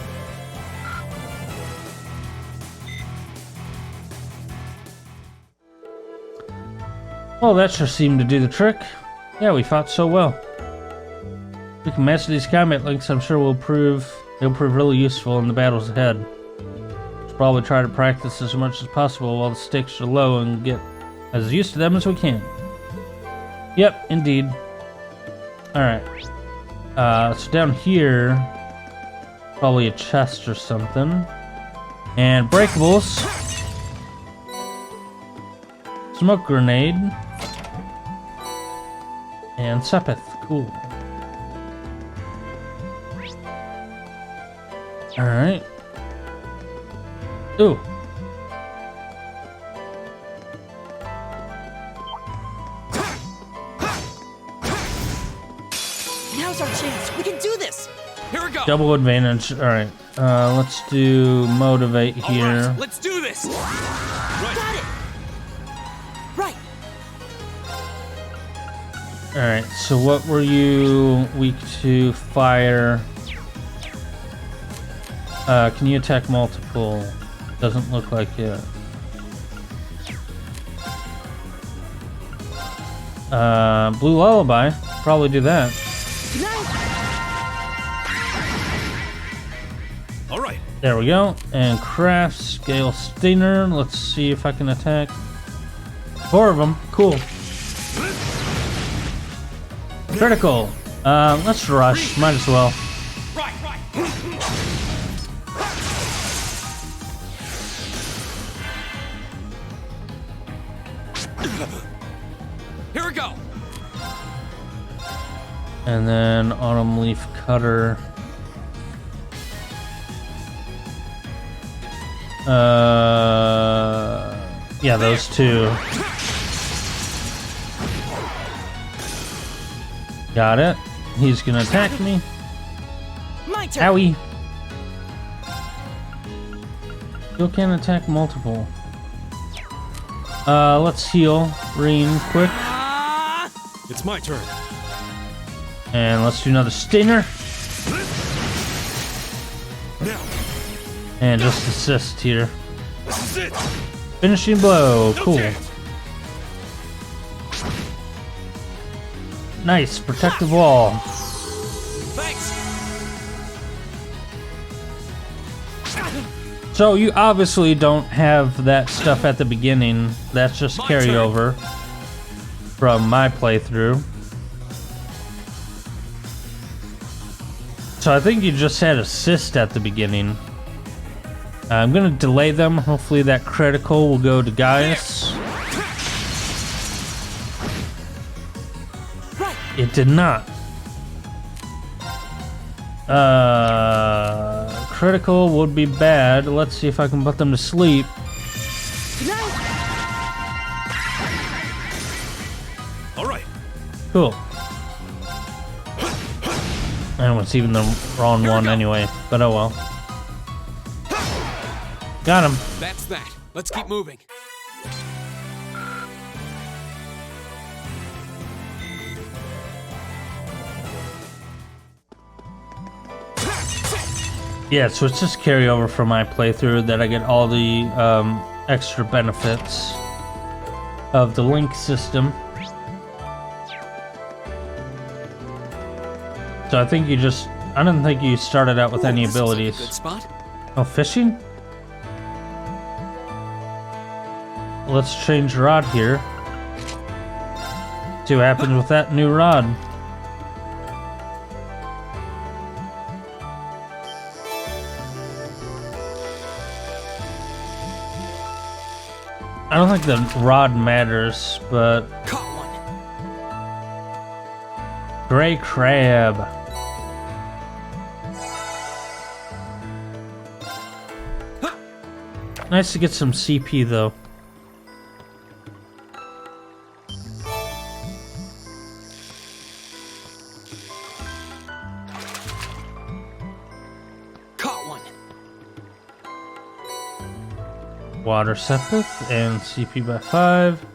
Well, that sure seemed to do the trick. Yeah, we fought so well. We can master these combat links. I'm sure they'll prove really useful in the battles ahead. Should probably try to practice as much as possible while the stakes are low and get as used to them as we can. Yep, indeed. Alright. So down here, probably a chest or something. And breakables. Smoke grenade. And Sepith. Cool. Alright. Ooh. Now's our chance. We can do this. Here we go. Double advantage. Alright. Let's do motivate here. All right, let's do this. Got it. Right. Alright, so what were you weak to? Fire. Can you attack multiple? Doesn't look like it. Blue Lullaby. Probably do that. All right. There we go. And craft scale stinger. Let's see if I can attack 4 of them. Cool. Critical. Let's rush. Might as well. Here we go. And then autumn leaf cutter. Yeah, those two. Got it. He's gonna attack me. My turn. Owie. Still can attack multiple. Let's heal Reen quick. It's my turn. And let's do another stinger. Now. And just assist here. This is it. Finishing blow. Cool. Okay. Nice. Protective wall. Thanks. So you obviously don't have that stuff at the beginning. That's just carryover from my playthrough. So I think you just had assist at the beginning. I'm gonna delay them. Hopefully that critical will go to Gaius. It did not. Critical would be bad. Let's see if I can put them to sleep. All right. Cool. And it's even the wrong one anyway, but oh well. Got him. That's that. Let's keep moving. Yeah, so it's just carryover from my playthrough that I get all the extra benefits of the link system. So I think you just... I don't think you started out with any abilities. Good spot. Oh, fishing? Let's change rod here. See what happens with that new rod. I don't think the rod matters, but... Caught one. Gray crab. Nice to get some CP though. Caught one. Water Sepith and CP by 5.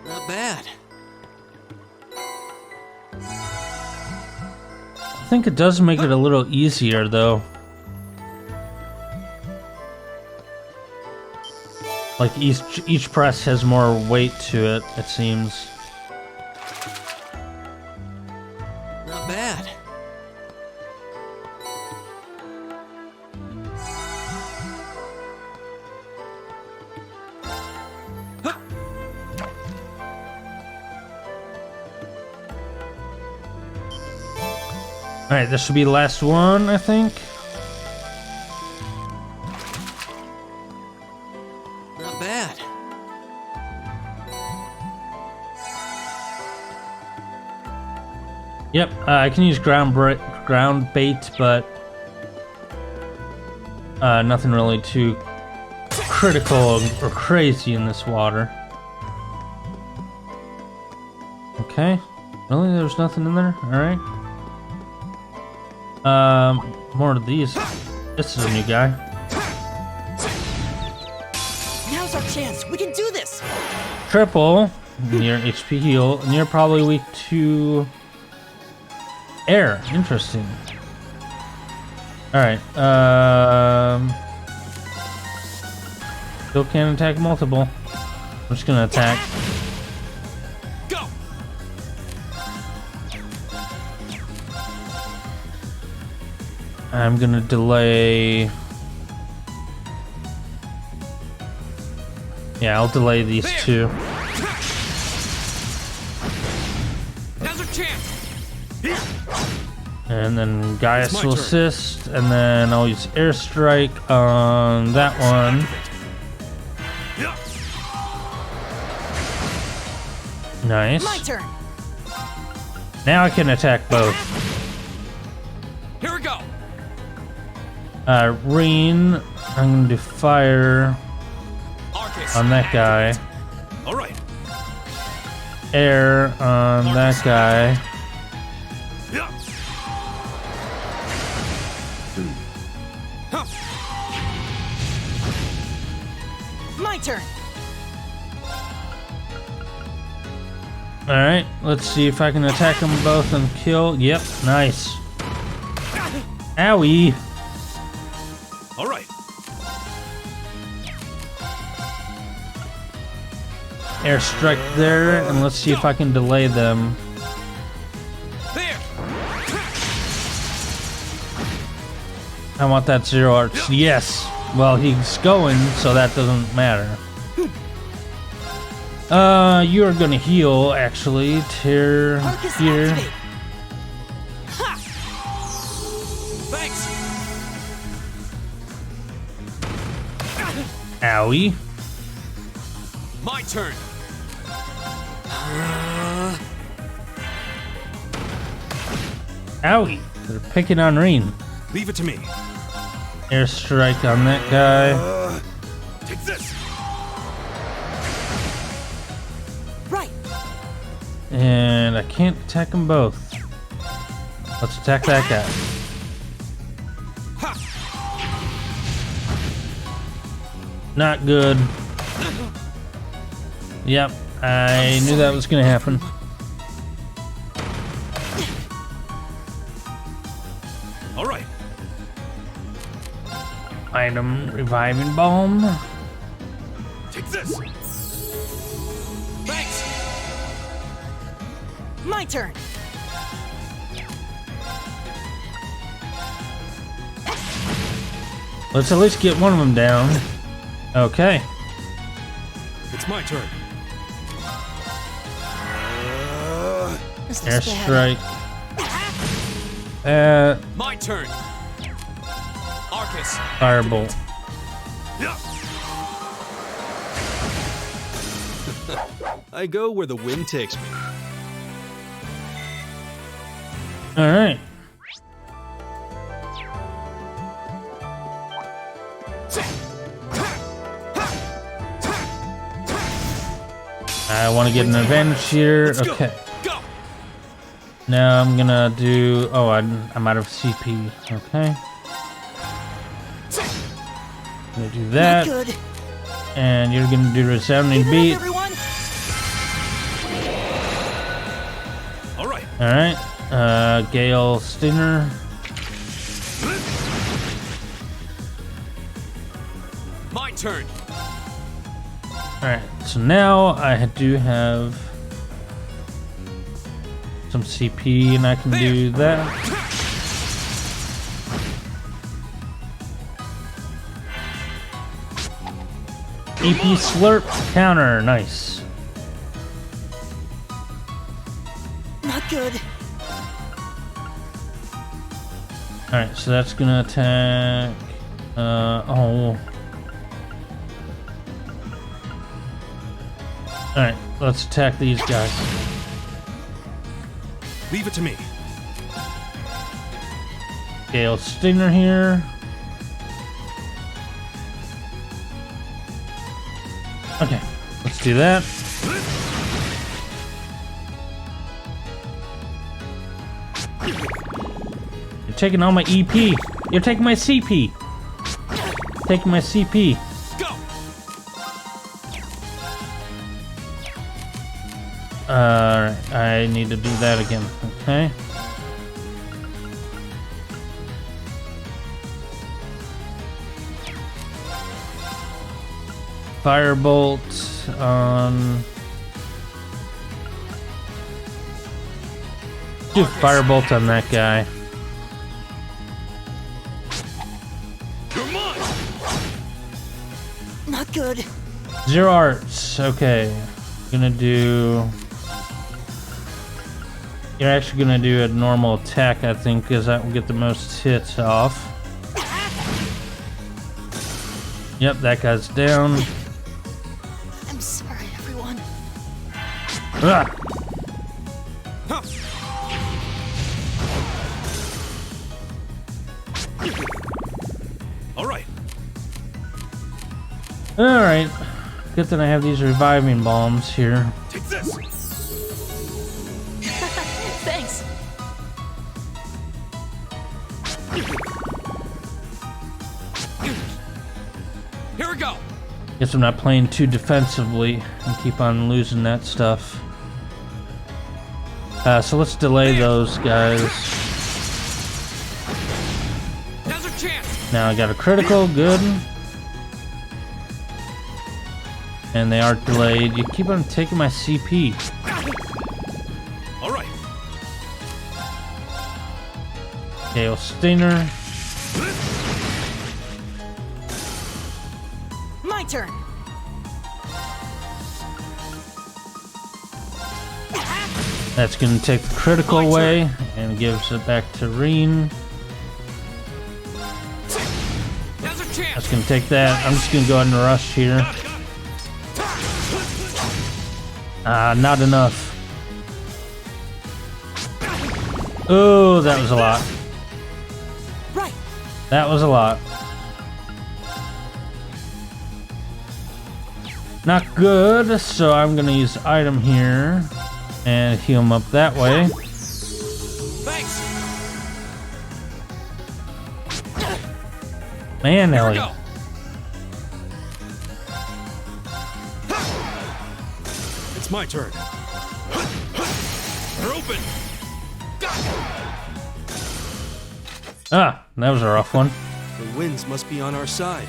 Not bad. I think it does make it a little easier though. Like each press has more weight to it, it seems. Not bad. Alright, this should be the last one, I think. Not bad. Yep, I can use ground bait, but nothing really too critical or crazy in this water. Okay, really? There's nothing in there? Alright. More of these. This is a new guy. Now's our chance. We can do this. Triple. Near HP heal. And you're probably weak to air. Interesting. Alright. Still can't attack multiple. I'm just gonna attack. Go. I'm gonna delay. Yeah, I'll delay these two. Now's our chance. And then Gaius It's my will turn. assist, and then I'll use airstrike on that one. Yeah. Nice. My turn. Now I can attack both. Here we go. Reen, I'm gonna do fire Arcus. on that guy. All right. Air on that guy. Yeah. My turn. Alright, let's see if I can attack them both and kill. Yep, nice. Owie. All right. Airstrike there, and let's see if I can delay them. There. I want that zero arts. Yes. Well, he's going, so that doesn't matter. You're gonna heal, actually. Tear Arcus here. activate. Thanks. Owie. My turn. Owie. They're picking on Reen. Leave it to me. Airstrike on that guy. Take this. Right. And I can't attack them both. Let's attack that guy. Not good. Yep, I knew that was gonna happen. All right. Item reviving balm. Take this. Thanks. My turn. Let's at least get one of them down. Okay. It's my turn. This looks Airstrike. My turn. Arcus. Firebolt. Yeah. I go where the wind takes me. Alright. I want to get an advantage here. Let's go. Okay. Go. Now I'm gonna do. Oh, I'm out of CP. Okay. Gonna do Not that, good. and you're gonna do resounding Keep it up, beat. everyone. All right. All right. Gale Stinger. My turn. All right. So now I do have some CP, and I can do that. EP Slurp counter. Nice. Not good. Alright, so that's gonna attack. Oh. Alright, let's attack these guys. Leave it to me. Gale Stinger here. Okay, let's do that. You're taking all my EP. You're taking my CP. Taking my CP. Go. Alright, I need to do that again. Okay. firebolt on. Do firebolt on that guy. You're mine. Not good. 0 arts. Okay. Gonna do. You're actually gonna do a normal attack, I think, because that will get the most hits off. Yep, that guy's down. I'm sorry, everyone. Ah! All right. Alright. Good that I have these reviving bombs here. Take this. Thanks. Here we go. Guess I'm not playing too defensively and keep on losing that stuff. So let's delay those guys. Now's our chance. Now I got a critical, good. And they are delayed. You keep on taking my CP. All right. Gale Stinger. My turn. That's going to take the critical away and gives it back to Reen. Now's our chance. That's going to take that. I'm just going to go ahead and rush here. Not enough. Oh, that was a lot. Right. That was a lot. Not good, so I'm going to use item here and heal him up that way. Thanks. Man, Here we Ellie. go. It's my turn. They're open. Ah, that was a rough one. The winds must be on our side.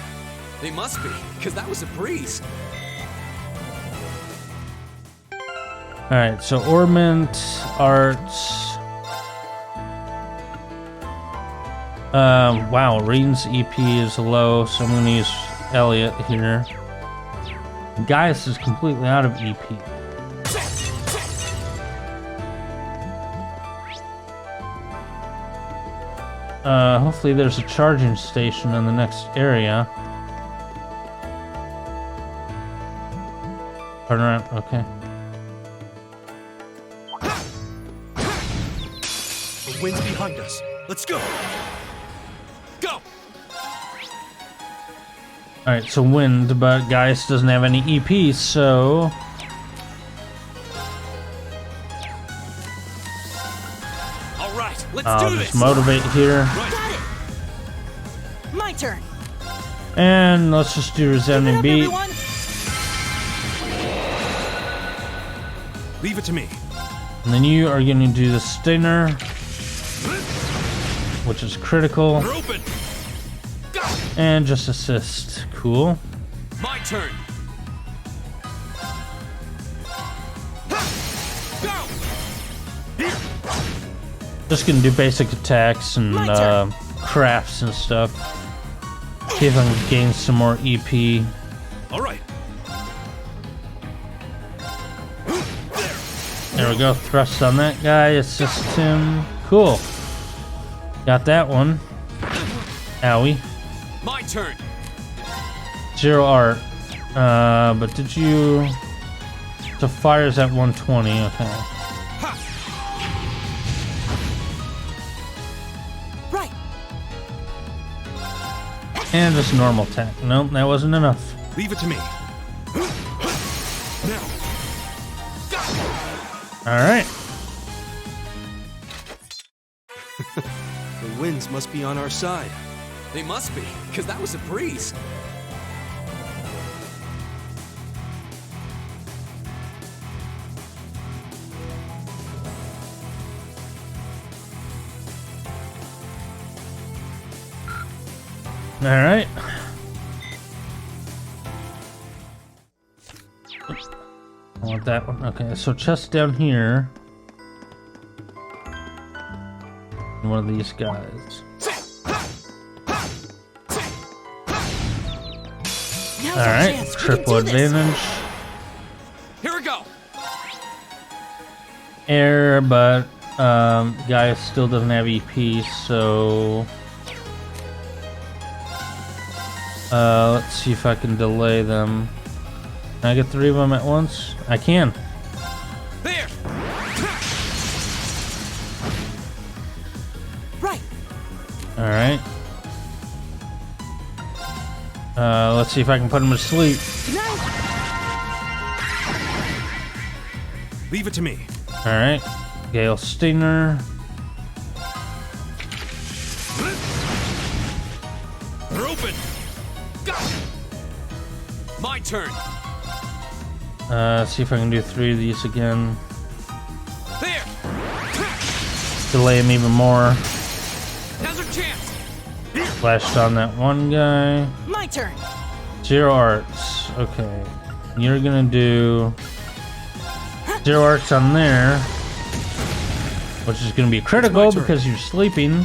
They must be, because that was a breeze. Alright, so Ornament, Arts. Wow, Reen's EP is low, so I'm gonna use Elliot here. Gaius is completely out of EP. Hopefully there's a charging station in the next area. Turn around, okay. The wind's behind us. Let's go. Go. Alright, so wind, but Gaius doesn't have any EP, so... All right, let's I'll do just this. motivate here. Got it. My turn. And let's just do resounding beat. Everyone. Leave it to me. And then you are going to do the Stinger, which is critical. They're open. And just assist. Cool. My turn. Go. Just gonna do basic attacks and crafts and stuff. See if I can gain some more EP. All right. There we go. Thrust on that guy. Assist him. Cool. Got that one. Owie. My turn. 0 art. But did you... So fire's at 120. Okay. Right. And just normal attack. Nope, that wasn't enough. Leave it to me. Now. Alright. The winds must be on our side. They must be, because that was a breeze. Alright. want that one. Okay, so chest down here. And one of these guys. Alright, triple advantage. Here we go. Air, but guy still doesn't have EP, so let's see if I can delay them. Can I get 3 of them at once? I can. There. Right. Alright. Let's see if I can put him to sleep. Leave it to me. Alright. Gale Stinger. They're open. My turn. See if I can do 3 of these again. There. Delay him even more. Now's our chance. Flashed on that one guy. My turn. 0 arts. Okay. You're gonna do 0 arcs on there. Which is gonna be critical because you're sleeping.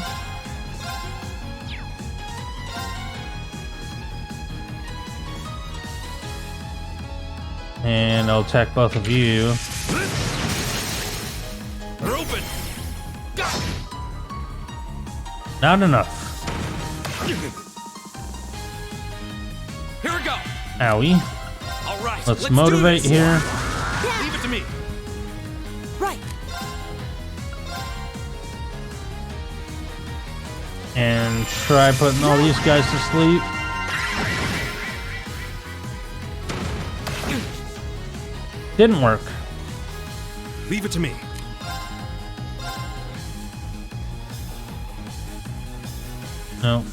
And I'll attack both of you. They're open. Not enough. Here we go. Owie. All right. Let's motivate here. Leave it to me. Right. And try putting all these guys to sleep. Didn't work. Leave it to me. No.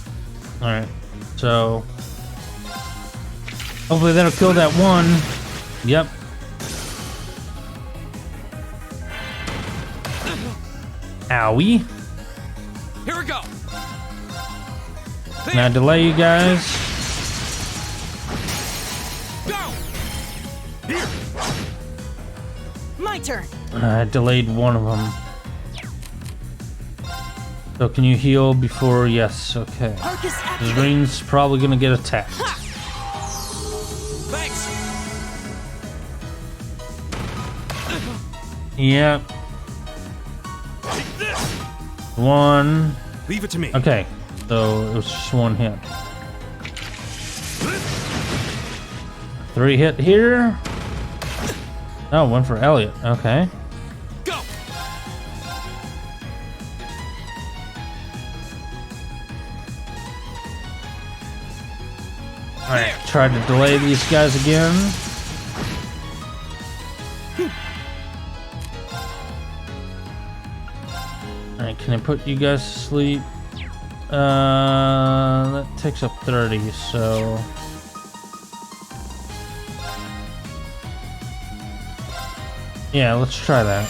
Alright. So hopefully that'll kill that one. Yep. Owie. Here we go. Now delay you guys. Go. Here. My turn. I delayed one of them. So can you heal before? Yes, okay. Arcus activate. Green's probably gonna get attacked. Thanks. Yep. Take this. One. Leave it to me. Okay, so it was just one hit. 3 hit here. Oh, one for Elliot. Okay. Go. Alright, try to delay these guys again. Alright, can I put you guys to sleep? That takes up 30, so yeah, let's try that.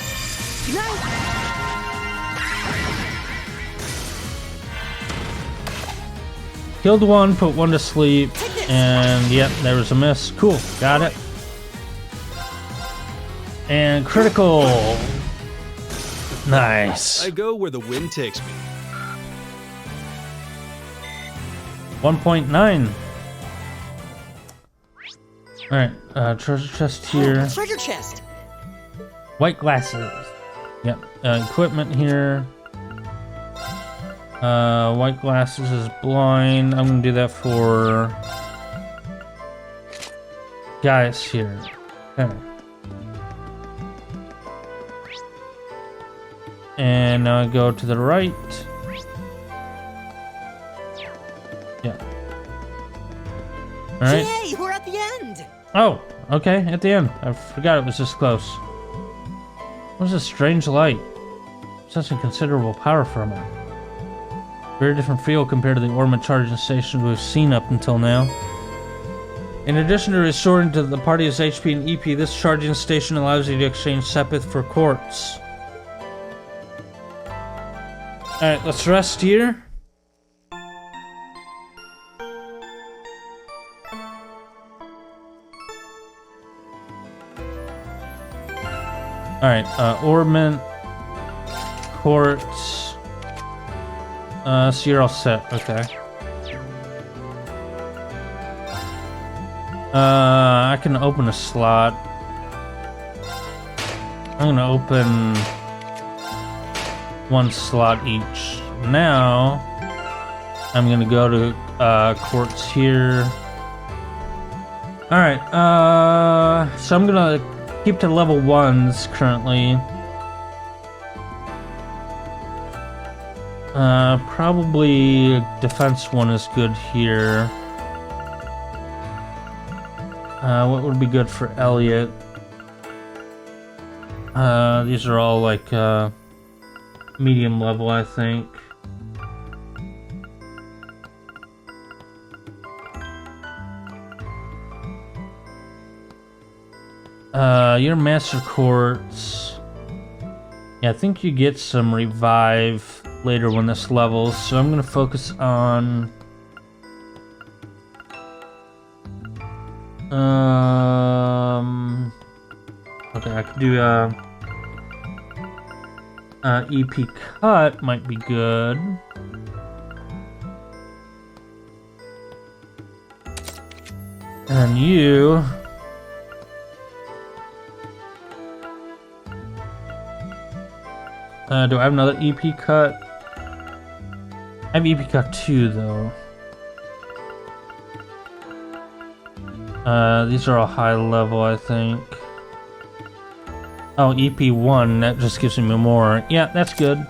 Killed one, put one to sleep, and yep, there was a miss. Cool, got it. And critical. Nice. I go where the wind takes me. 1.9. Alright, treasure chest here. Treasure chest. White glasses. Yep. Equipment here. White glasses is blind. I'm gonna do that for guys here. Okay. And now I go to the right. Yeah. Alright. Yay, we're at the end. Oh, okay, at the end. I forgot it was this close. What is this strange light? Such a considerable power from it. Very different feel compared to the ornament charging stations we've seen up until now. In addition to restoring to the party's HP and EP, this charging station allows you to exchange Sepith for quartz. Alright, let's rest here. Alright, orbment, quartz. So you're all set, okay. I can open a slot. I'm gonna open one slot each. Now, I'm gonna go to quartz here. Alright, so I'm gonna keep to level 1s currently. Probably defense 1 is good here. What would be good for Elliot? These are all like medium level, I think. Your Master Quartz. Yeah, I think you get some revive later when this levels, so I'm gonna focus on okay, I could do EP cut might be good. And you do I have another EP cut? I have EP cut 2 though. These are all high level, I think. Oh, EP 1, that just gives me more. Yeah, that's good.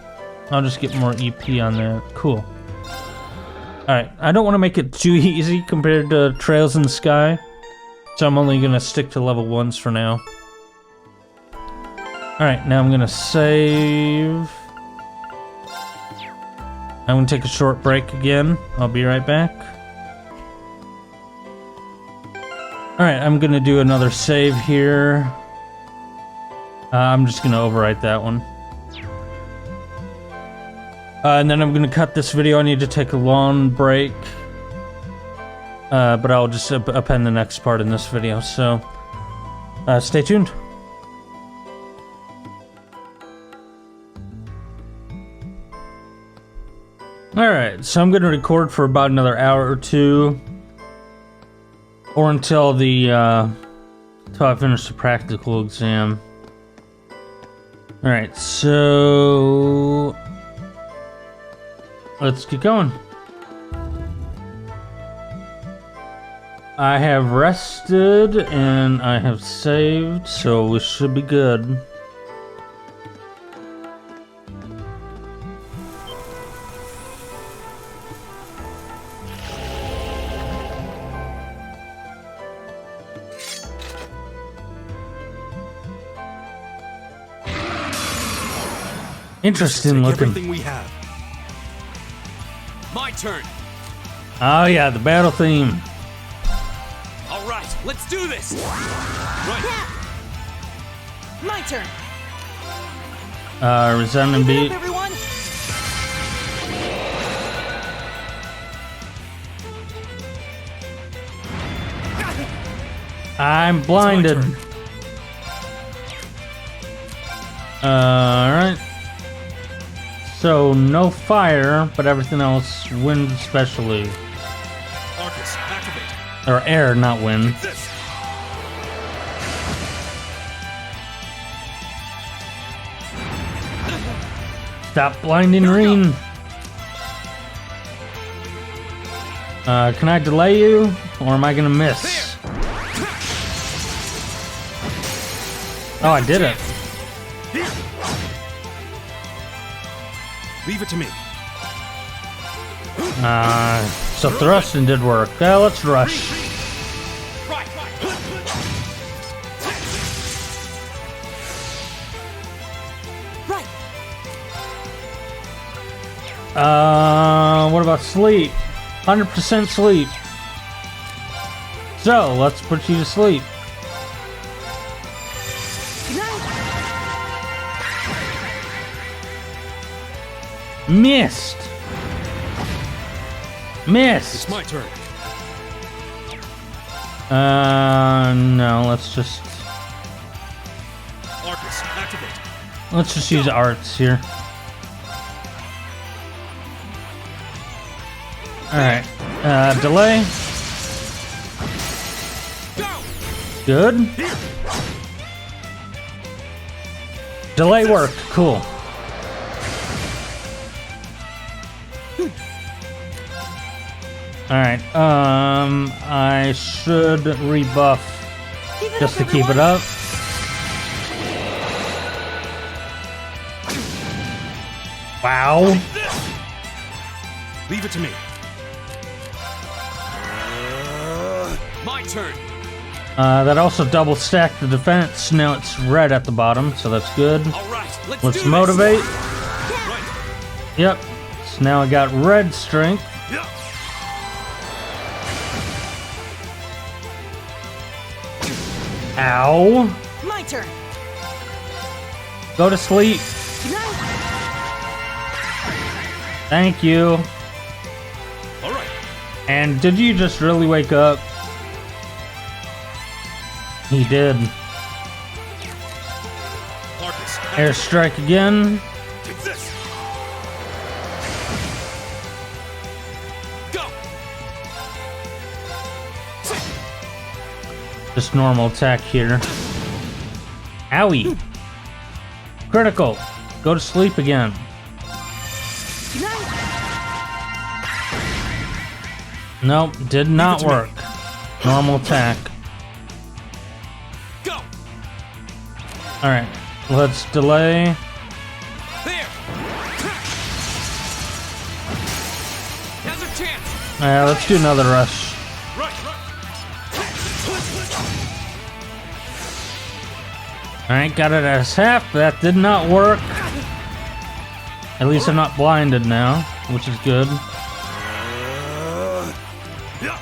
I'll just get more EP on there. Cool. Alright, I don't want to make it too easy compared to Trails in the Sky, so I'm only going to stick to level 1s for now. Alright, now I'm going to save. I'm going to take a short break again. I'll be right back. Alright, I'm going to do another save here. I'm just going to overwrite that one. And then I'm going to cut this video. I need to take a long break. But I'll just append the next part in this video. So, stay tuned. Alright, so I'm going to record for about another hour or two. Or until I finish the practical exam. Alright, so let's get going. I have rested and I have saved, so we should be good. Interesting looking. Everything we have. My turn. Oh yeah, the battle theme. All right, let's do this. Right. My turn. Resounding beat. Everyone. I'm blinded. Alright. So, no fire, but everything else, wind especially. Arcus, activate. Or air, not wind. Stop blinding Reen. Can I delay you? Or am I gonna miss? Oh, I did it. Leave it to me. So thrusting did work. Let's rush. Right. What about sleep? 100% sleep. So, let's put you to sleep. Missed. Missed. It's my turn. No, let's just... Arcus, activate. let's just use arts here. Alright, delay. Good. Delay work, cool. Alright, I should rebuff just to keep it up. Wow. Leave it to me. My turn. That also double stacked the defense. Now it's red at the bottom, so that's good. All right, Let's motivate. Yep. So now I got red strength. Ow. My turn. Go to sleep. Thank you. All right. And did you just really wake up? He did. Marcus, Airstrike again. take this. Go. Just normal attack here. Owie. Critical. Go to sleep again. Nope, did not work. Normal attack. Go. Alright, let's delay. There. Now's our chance. Let's do another rush. Right. Alright, got it as half. That did not work. At least I'm not blinded now, which is good. Yeah.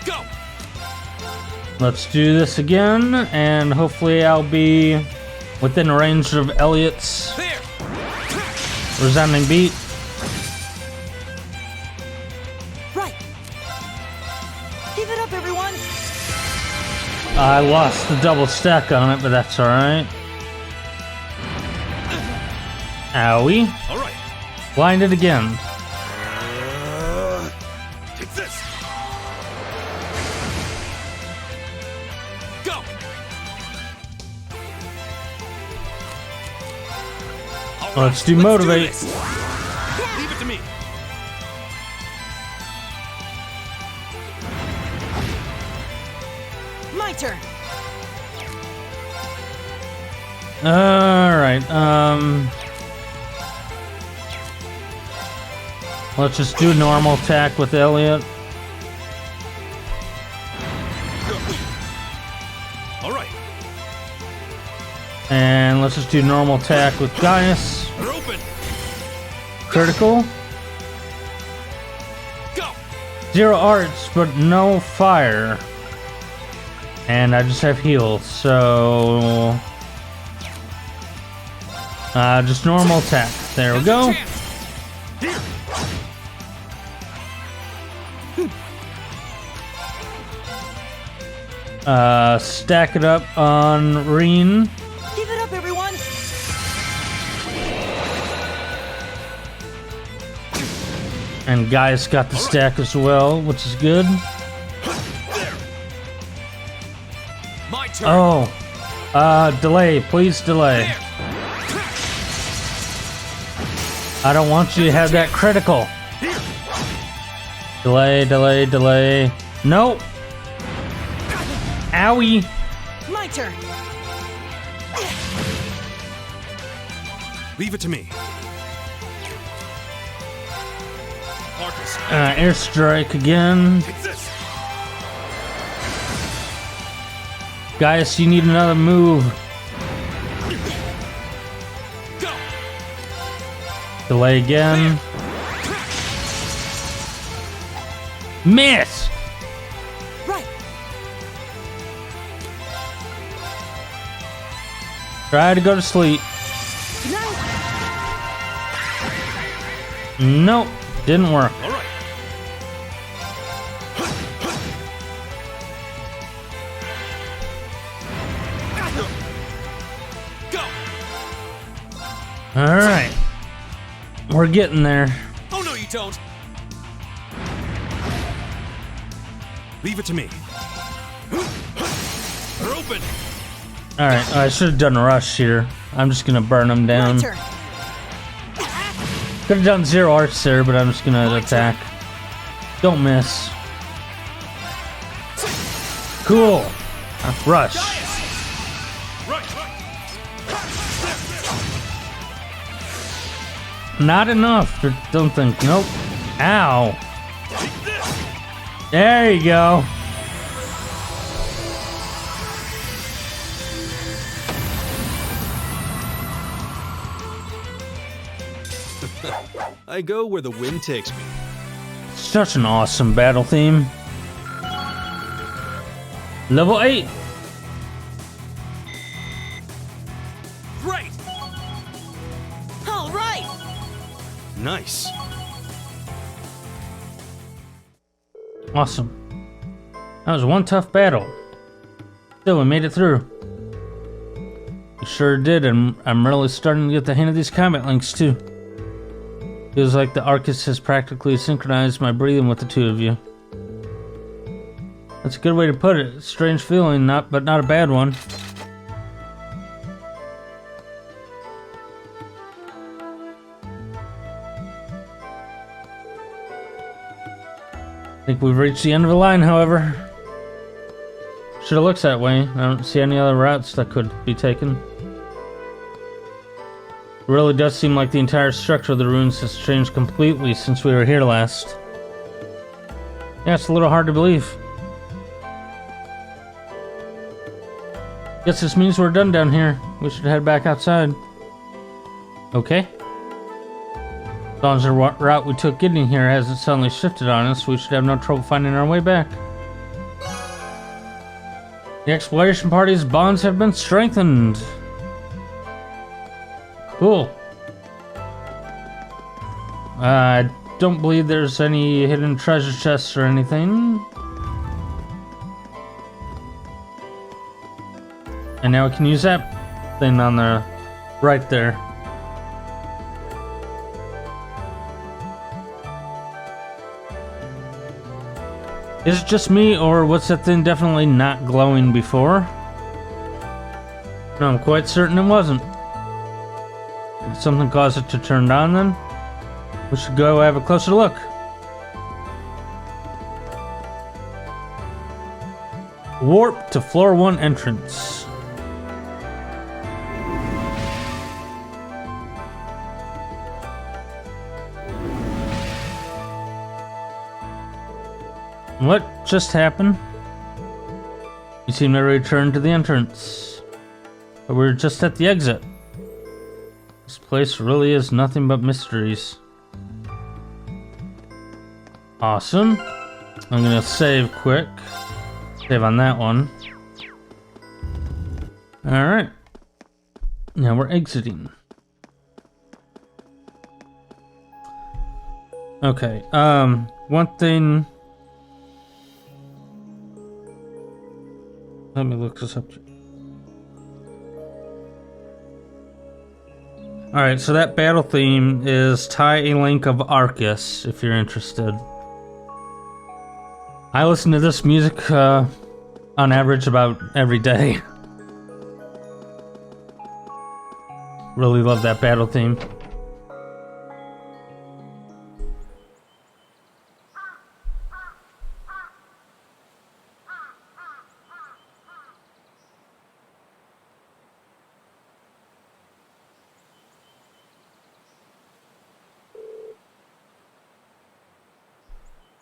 Go. Let's do this again, and hopefully I'll be within range of Elliot's There. resounding beat. Right. Keep it up, everyone. I lost the double stack on it, but that's alright. Owie. All right. Blinded again. Take this. Go. All right, Let's do motivate. this. Leave it to me. My turn. Alright, let's just do normal attack with Elliot. All right. And let's just do normal attack with Gaius. We're open. Critical. Go. 0 arts, but no fire. And I just have heal, so... just normal attack. There we go. Stack it up on Reen. Keep it up, everyone. And Gaius got the stack as well, which is good. My turn. Oh. Delay. Please delay. I don't want you to have that critical. Delay, delay, delay. Nope. Owie. My turn. Leave it to me. Marcus, Airstrike again. take this. Gaius, you need another move. Go. Delay again. Miss! Right. Try to go to sleep. Nope, didn't work. All right. Alright. We're getting there. Oh, no, you don't. Leave it to me. They're open. Alright, I should have done a rush here. I'm just gonna burn them down. My turn. Could have done 0 arcs there, but I'm just gonna attack. Don't miss. Cool. Rush. Not enough. Don't think. Nope. Ow. There you go. I go where the wind takes me. Such an awesome battle theme. Level 8. Great. All right. Nice. Awesome. That was one tough battle. Still, we made it through. We sure did, and I'm really starting to get the hang of these combat links too. Feels like the Arcus has practically synchronized my breathing with the two of you. That's a good way to put it. Strange feeling, but not a bad one. I think we've reached the end of the line, however. Sure looks that way. I don't see any other routes that could be taken. It really does seem like the entire structure of the ruins has changed completely since we were here last. Yeah, it's a little hard to believe. Guess this means we're done down here. We should head back outside. Okay. As long as the route we took getting here hasn't suddenly shifted on us, we should have no trouble finding our way back. The exploration party's bonds have been strengthened. Cool. I don't believe there's any hidden treasure chests or anything. And now we can use that thing on the right there. Is it just me, or was that thing definitely not glowing before? No, I'm quite certain it wasn't. Did something cause it to turn on then? We should go have a closer look. Warp to floor 1 entrance. What just happened? You seem to return to the entrance. But we're just at the exit. This place really is nothing but mysteries. Awesome. I'm gonna save quick. Save on that one. Alright. Now we're exiting. Okay, one thing. Let me look this up. Alright, so that battle theme is Tie a Link of Arcus, if you're interested. I listen to this music on average about every day. Really love that battle theme.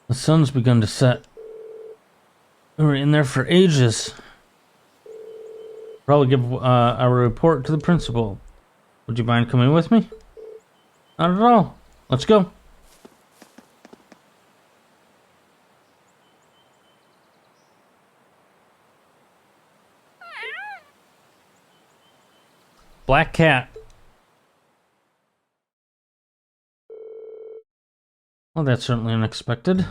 The sun's begun to set. We were in there for ages. Probably give a report to the principal. Would you mind coming with me? Not at all. Let's go. Black cat. Well, that's certainly unexpected.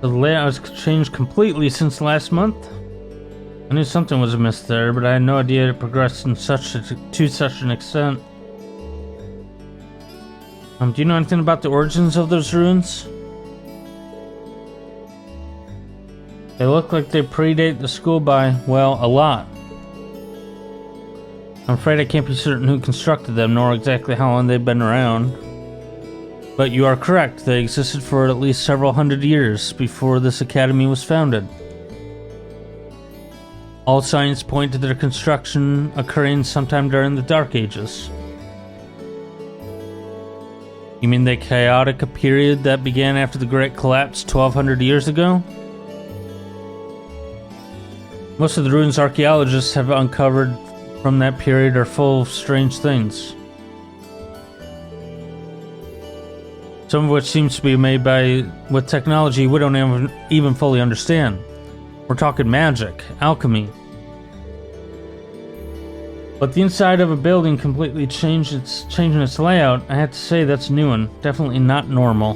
The layout has changed completely since last month. I knew something was amiss there, but I had no idea it progressed to such an extent. Do you know anything about the origins of those ruins? They look like they predate the school by, well, a lot. I'm afraid I can't be certain who constructed them, nor exactly how long they've been around. But you are correct, they existed for at least several hundred years before this academy was founded. All signs point to their construction occurring sometime during the Dark Ages. You mean the chaotic period that began after the Great Collapse 1200 years ago? Most of the ruins archaeologists have uncovered from that period are full of strange things. Some of which seems to be made with technology we don't even fully understand. We're talking magic, alchemy. But the inside of a building completely changing its layout, I have to say that's new and definitely not normal.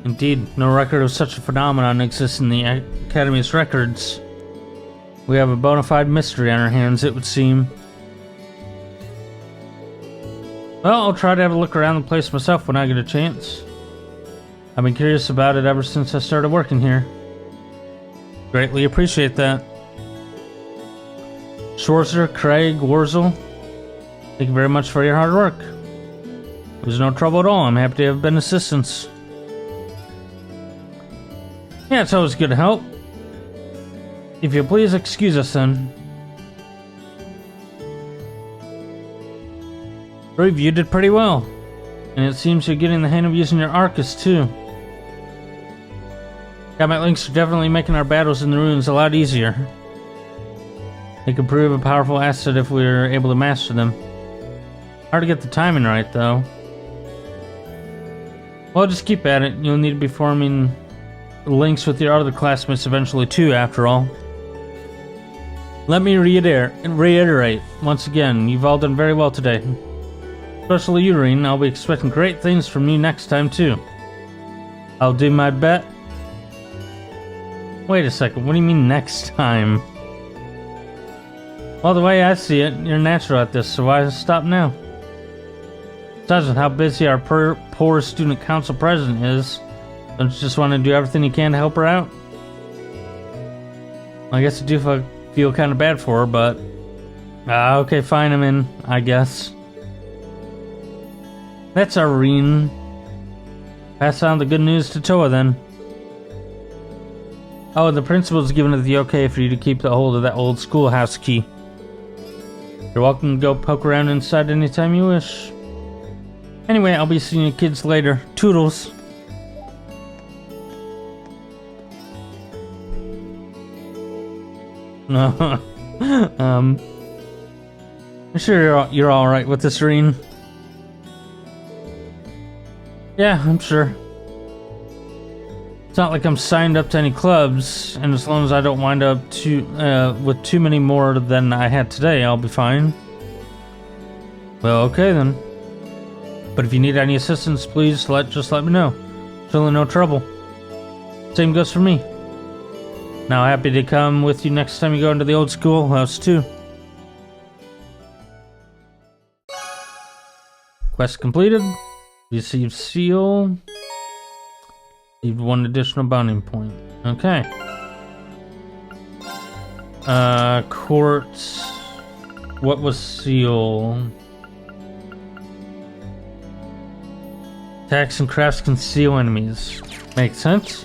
Indeed, no record of such a phenomenon exists in the Academy's records. We have a bona fide mystery on our hands, it would seem. Well, I'll try to have a look around the place myself when I get a chance. I've been curious about it ever since I started working here. Greatly appreciate that. Schwarzer, Craig, Wurzel, thank you very much for your hard work. It was no trouble at all. I'm happy to have been assistance. Yeah, it's always good to help. If you'll please excuse us then. Brave, you did pretty well. And it seems you're getting the hang of using your Arcus too. Combat links are definitely making our battles in the ruins a lot easier. They could prove a powerful asset if we were able to master them. Hard to get the timing right though. Well, just keep at it. You'll need to be forming links with your other classmates eventually too, after all. Let me reiterate once again, you've all done very well today. Especially you, Reen. I'll be expecting great things from you next time too. I'll do my bet. Wait a second, what do you mean next time? Well, the way I see it, you're natural at this, so why stop now? Besides with how busy our poor student council president is, don't you just want to do everything you can to help her out? I guess I do feel kind of bad for her, but... okay, fine, I'm in, I guess. That's our Reen. Pass on the good news to Toa, then. Oh, the principal's given it the okay for you to keep the hold of that old schoolhouse key. You're welcome to go poke around inside anytime you wish. Anyway, I'll be seeing you kids later. Toodles. I'm sure you're all right with this, Reen. Yeah, I'm sure. It's not like I'm signed up to any clubs, and as long as I don't wind up with too many more than I had today, I'll be fine. Well, okay then. But if you need any assistance, please just let me know. It's really no trouble. Same goes for me. Now, happy to come with you next time you go into the old schoolhouse too. Quest completed. Received seal. Received 1 additional bounding point. Okay. Quartz. What was seal? Attacks and crafts can seal enemies. Makes sense.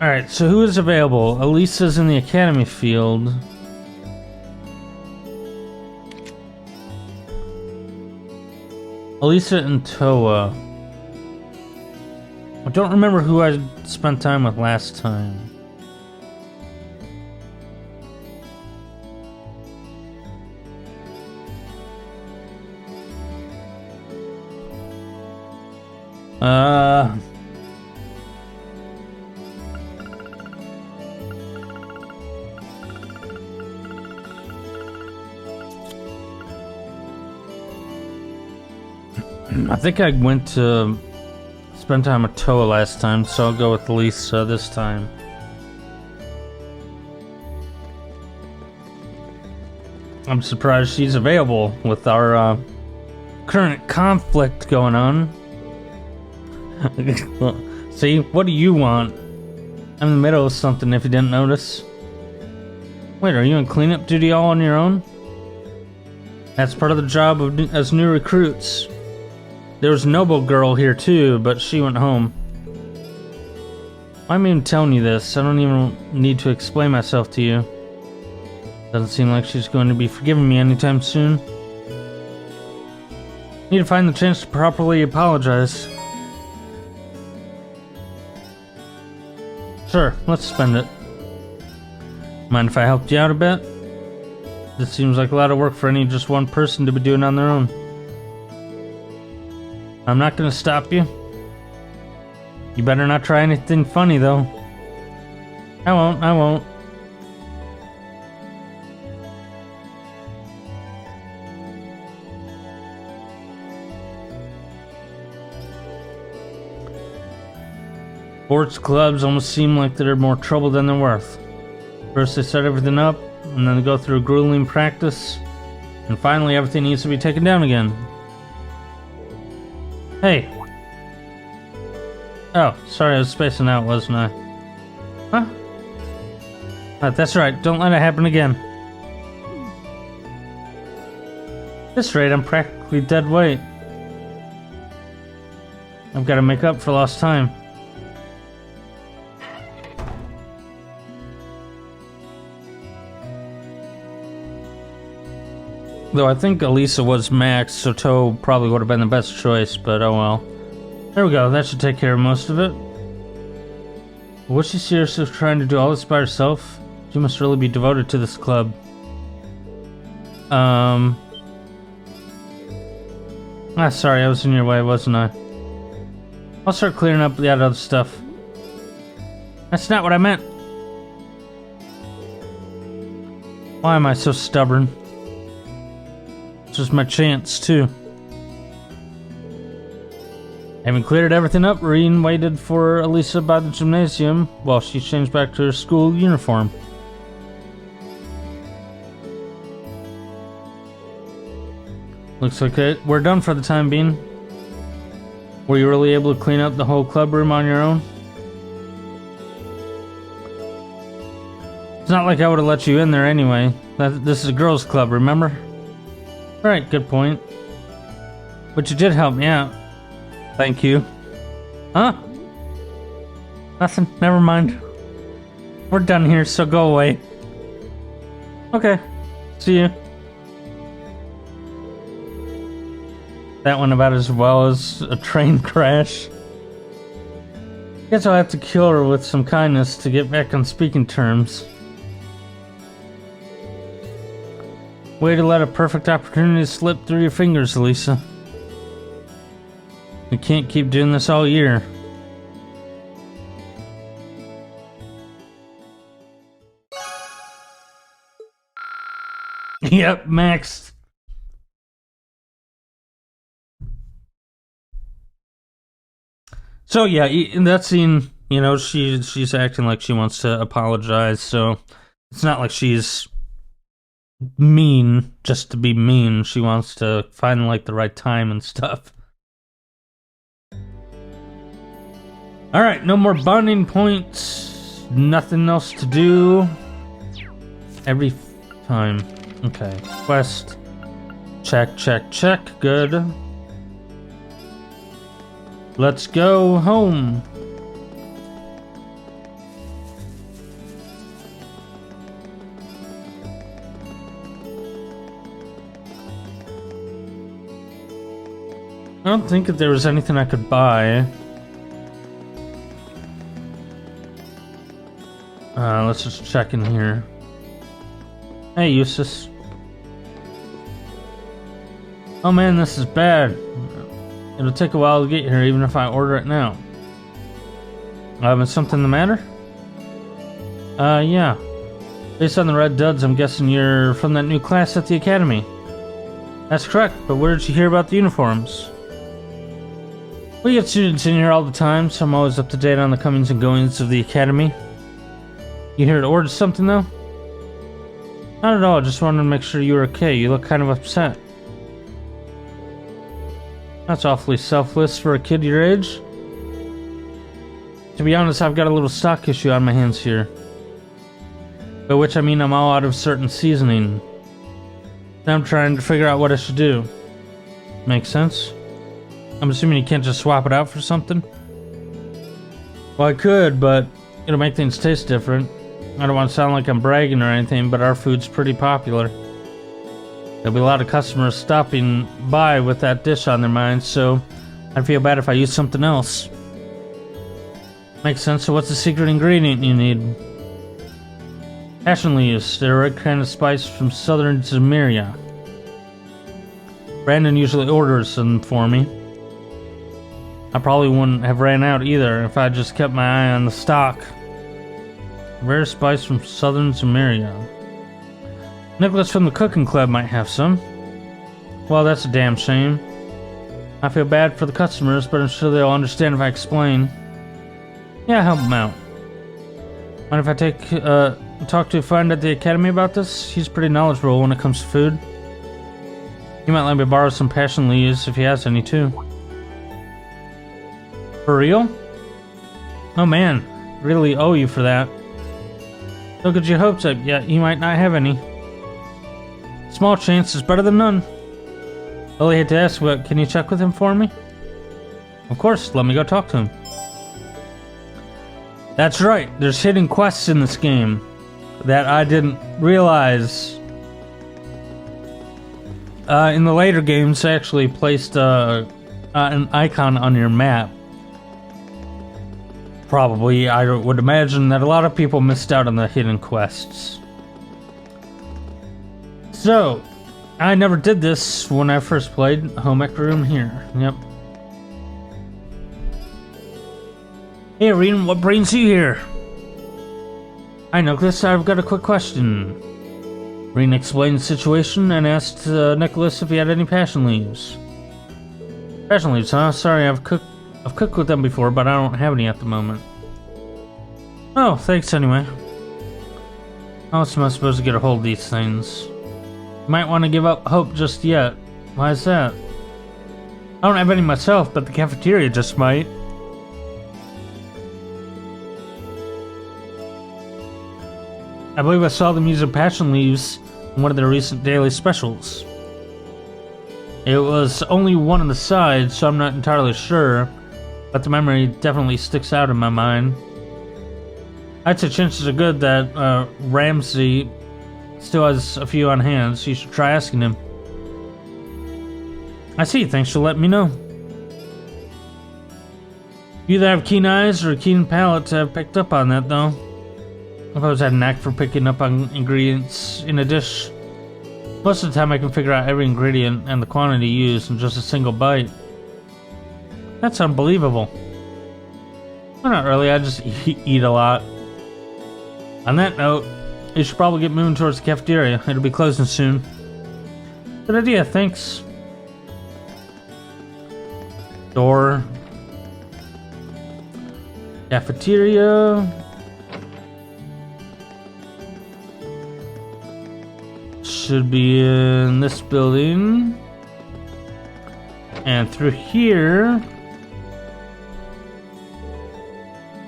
Alright, so who is available? Elisa's in the academy field. Elisa and Toa. I don't remember who I spent time with last time. I think I spent time with Toa last time, so I'll go with Lisa this time. I'm surprised she's available with our current conflict going on. See, what do you want? I'm in the middle of something if you didn't notice. Wait, are you in cleanup duty all on your own? That's part of the job of as new recruits. There was a noble girl here too, but she went home. I'm even telling you this. I don't even need to explain myself to you. Doesn't seem like she's going to be forgiving me anytime soon. Need to find the chance to properly apologize. Sure, let's spend it. Mind if I helped you out a bit? This seems like a lot of work for any just one person to be doing on their own. I'm not gonna stop you. You better not try anything funny though. I won't. Sports clubs almost seem like they're more trouble than they're worth. First they set everything up, and then they go through a grueling practice, and finally everything needs to be taken down again. Hey. Oh, sorry, I was spacing out, wasn't I? Huh? That's right, don't let it happen again. At this rate, I'm practically dead weight. I've got to make up for lost time. Though I think Elisa was max, so Toe probably would have been the best choice, but oh well. There we go, that should take care of most of it. Was she seriously trying to do all this by herself? She must really be devoted to this club. Sorry, I was in your way, wasn't I? I'll start clearing up that other stuff. That's not what I meant. Why am I so stubborn? This is my chance, too. Having cleared everything up, Reen waited for Elisa by the gymnasium while she changed back to her school uniform. Looks like we're done for the time being. Were you really able to clean up the whole club room on your own? It's not like I would have let you in there anyway. This is a girls' club, remember? Right, good point. But you did help me out. Thank you. Huh? Nothing, never mind. We're done here, so go away. Okay, see you. That went about as well as a train crash. Guess I'll have to kill her with some kindness to get back on speaking terms. Way to let a perfect opportunity slip through your fingers, Elisa. We can't keep doing this all year. Yep, Max. So yeah, in that scene, you know, she's acting like she wants to apologize, so it's not like she's mean just to be mean. She wants to find like the right time and stuff. Alright, no more bonding points. Nothing else to do. Every time. Okay. Quest. Check, check, check. Good. Let's go home. I don't think that there was anything I could buy. Let's just check in here. Hey, Eustace. Oh man, this is bad. It'll take a while to get here, even if I order it now. Is something the matter? Yeah. Based on the red duds, I'm guessing you're from that new class at the academy. That's correct, but where did you hear about the uniforms? We get students in here all the time, so I'm always up to date on the comings and goings of the academy. You here to order something, though? Not at all, just wanted to make sure you were okay. You look kind of upset. That's awfully selfless for a kid your age. To be honest, I've got a little stock issue on my hands here. By which I mean I'm all out of certain seasoning. Now I'm trying to figure out what I should do. Makes sense? I'm assuming you can't just swap it out for something? Well, I could, but it'll make things taste different. I don't want to sound like I'm bragging or anything, but our food's pretty popular. There'll be a lot of customers stopping by with that dish on their minds, so I'd feel bad if I used something else. Makes sense. So what's the secret ingredient you need? Passion leaves. They're a red kind of spice from southern Zemeria. Brandon usually orders them for me. I probably wouldn't have ran out either if I just kept my eye on the stock. Rare spice from southern Zemeria. Nicholas from the cooking club might have some. Well, that's a damn shame. I feel bad for the customers, but I'm sure they'll understand if I explain. Yeah, help them out. Mind if I talk to a friend at the academy about this? He's pretty knowledgeable when it comes to food. He might let me borrow some passion leaves if he has any too. For real? Oh man, really owe you for that. Don't get your hopes up yet, he might not have any. Small chance is better than none. I only hate to ask, but can you check with him for me? Of course, let me go talk to him. That's right, there's hidden quests in this game that I didn't realize. In the later games, I actually placed an icon on your map. Probably, I would imagine that a lot of people missed out on the hidden quests. So, I never did this when I first played. Home ec room here. Yep. Hey, Irene, what brings you here? Hi, Nicholas. I've got a quick question. Irene explained the situation and asked Nicholas if he had any passion leaves. Passion leaves, huh? Sorry, I've cooked with them before, but I don't have any at the moment. Oh, thanks anyway. How else am I supposed to get a hold of these things? You might want to give up hope just yet. Why is that? I don't have any myself, but the cafeteria just might. I believe I saw them using passion leaves in one of their recent daily specials. It was only one on the side, so I'm not entirely sure, but the memory definitely sticks out in my mind. I'd say chances are good that Ramsey still has a few on hand, so you should try asking him. I see, thanks for letting me know. You either have keen eyes or a keen palate to have picked up on that, though. I've always had a knack for picking up on ingredients in a dish. Most of the time I can figure out every ingredient and the quantity used in just a single bite. That's unbelievable. Well, not really, I just eat a lot. On that note, you should probably get moving towards the cafeteria. It'll be closing soon. Good idea, thanks. Door. Cafeteria. Should be in this building. And through here.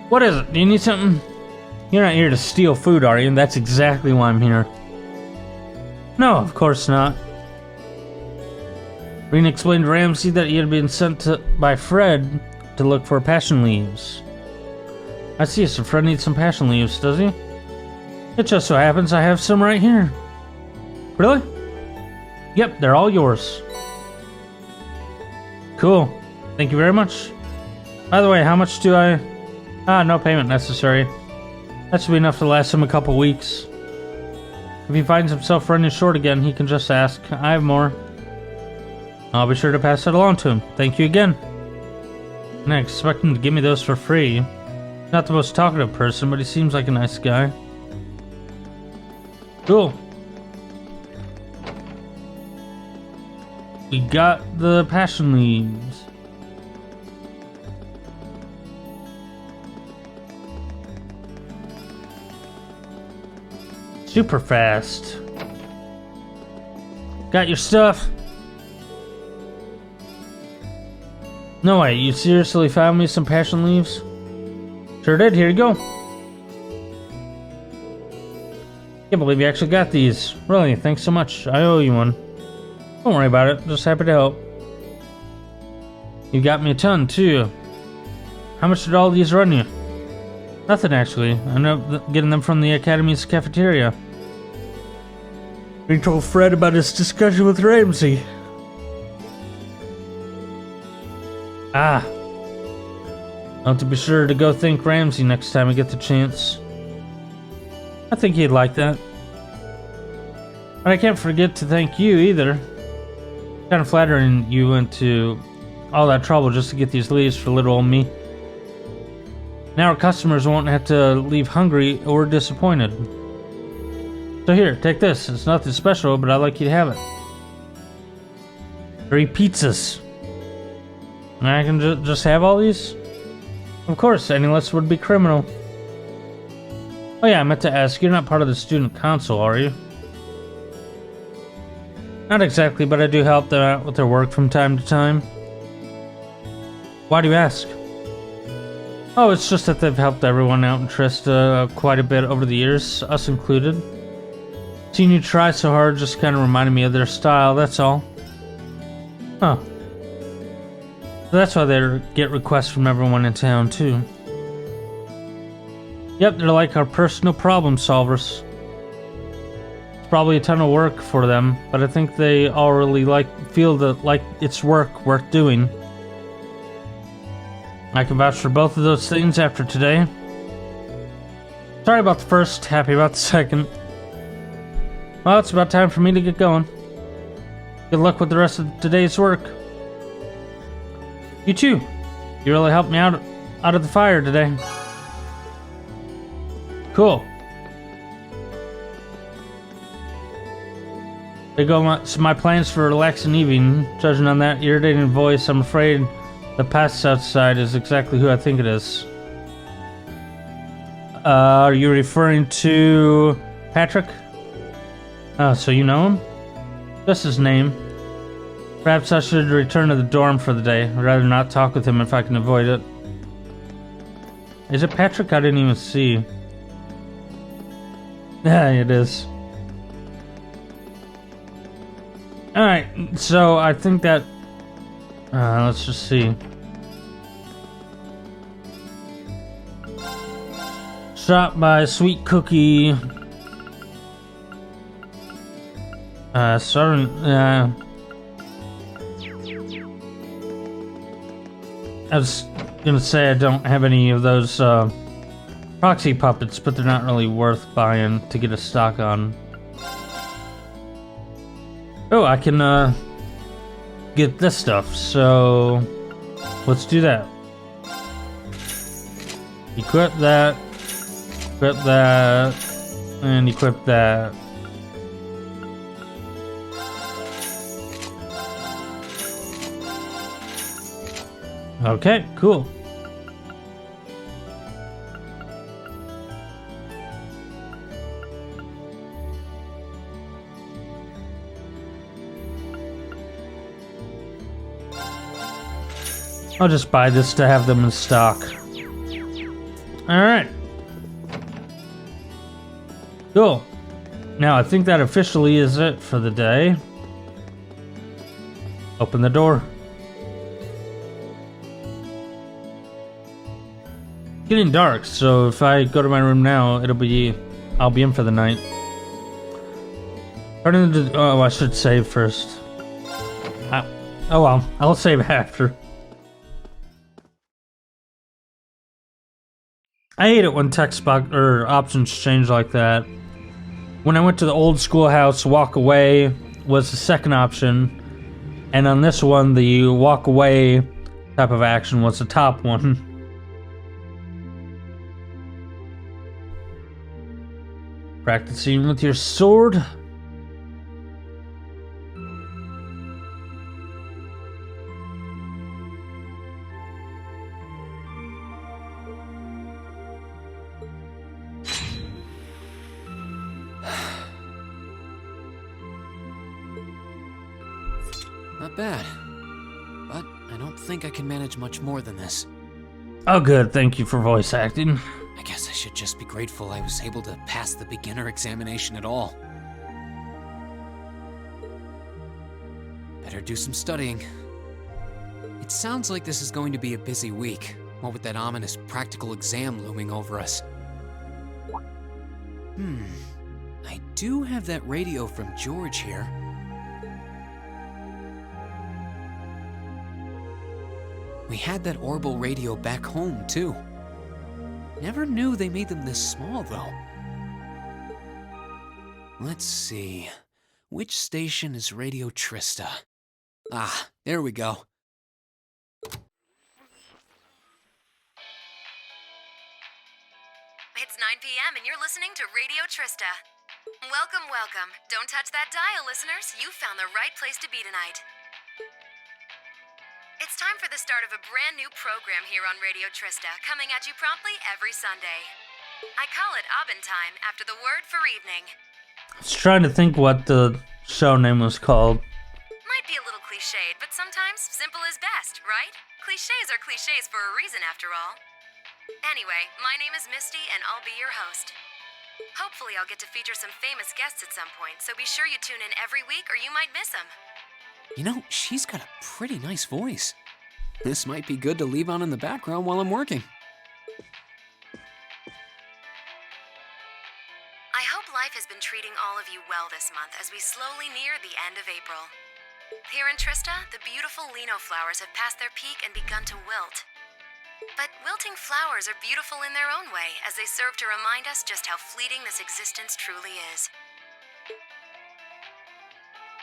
What is it? Do you need something? You're not here to steal food, are you? That's exactly why I'm here. No, of course not. Reen explained to Ramsey that he had been sent by Fred to look for passion leaves. I see, so Fred needs some passion leaves, does he? It just so happens I have some right here. Really? Yep, they're all yours. Cool. Thank you very much. By the way, how much do I... no payment necessary. That should be enough to last him a couple weeks. If he finds himself running short again, he can just ask. I have more. I'll be sure to pass that along to him. Thank you again. And I expect him to give me those for free. Not the most talkative person, but he seems like a nice guy. Cool. We got the passion leaves. Super fast. Got your stuff? No way, you seriously found me some passion leaves? Sure did, here you go. Can't believe you actually got these. Really, thanks so much. I owe you one. Don't worry about it, just happy to help. You got me a ton, too. How much did all these run you? Nothing, actually. I ended up getting them from the Academy's cafeteria. We told Fred about his discussion with Ramsey. Ah. I'll have to be sure to go thank Ramsey next time I get the chance. I think he'd like that. But I can't forget to thank you either. Kind of flattering you went to all that trouble just to get these leaves for little old me. Now our customers won't have to leave hungry or disappointed. So here, take this. It's nothing special, but I'd like you to have it. 3 pizzas. And I can just have all these? Of course, any less would be criminal. Oh yeah, I meant to ask, you're not part of the student council, are you? Not exactly, but I do help them out with their work from time to time. Why do you ask? Oh, it's just that they've helped everyone out in Trista quite a bit over the years, us included. Seeing you try so hard just kind of reminded me of their style, that's all. Huh. So that's why they get requests from everyone in town, too. Yep, they're like our personal problem solvers. It's probably a ton of work for them, but I think they all really feel that like it's work worth doing. I can vouch for both of those things after today. Sorry about the first, happy about the second. Well, it's about time for me to get going. Good luck with the rest of today's work. You too. You really helped me out of the fire today. Cool. There go my plans for a relaxing evening. Judging on that irritating voice, I'm afraid the past outside is exactly who I think it is. Are you referring to Patrick? Oh, so you know him? Just his name. Perhaps I should return to the dorm for the day. I'd rather not talk with him if I can avoid it. Is it Patrick? I didn't even see. Yeah, it is. Alright, so I think that... let's just see. Stop by Sweet Cookie. Sorry, I was gonna say I don't have any of those proxy puppets, but they're not really worth buying to get a stock on. Oh, I can get this stuff, so let's do that. Equip that, and equip that. Okay, cool. I'll just buy this to have them in stock. Alright. Cool. Now, I think that officially is it for the day. Open the door. Getting dark, so if I go to my room now, I'll be in for the night. Oh, I should save first. Oh well, I'll save after. I hate it when text box or options change like that. When I went to the old schoolhouse, walk away was the second option, and on this one, the walk away type of action was the top one. Practicing with your sword? not bad. But I don't think I can manage much more than this. Oh, good. Thank you for voice acting. I guess I should just be grateful I was able to pass the beginner examination at all. Better do some studying. It sounds like this is going to be a busy week, what with that ominous practical exam looming over us. I do have that radio from George here. We had that Orbital radio back home, too. Never knew they made them this small, though. Let's see. Which station is Radio Trista? Ah, there we go. It's 9 p.m. and you're listening to Radio Trista. Welcome, welcome. Don't touch that dial, listeners. You found the right place to be tonight. It's time for the start of a brand new program here on Radio Trista, coming at you promptly every Sunday. I call it Abend Time, after the word for evening. I was trying to think what the show name was called. Might be a little cliched, but sometimes simple is best, right? Cliches are cliches for a reason, after all. Anyway, my name is Misty, and I'll be your host. Hopefully I'll get to feature some famous guests at some point, so be sure you tune in every week or you might miss them. You know, she's got a pretty nice voice. This might be good to leave on in the background while I'm working. I hope life has been treating all of you well this month as we slowly near the end of April. Here in Trista, the beautiful lino flowers have passed their peak and begun to wilt. But wilting flowers are beautiful in their own way, as they serve to remind us just how fleeting this existence truly is.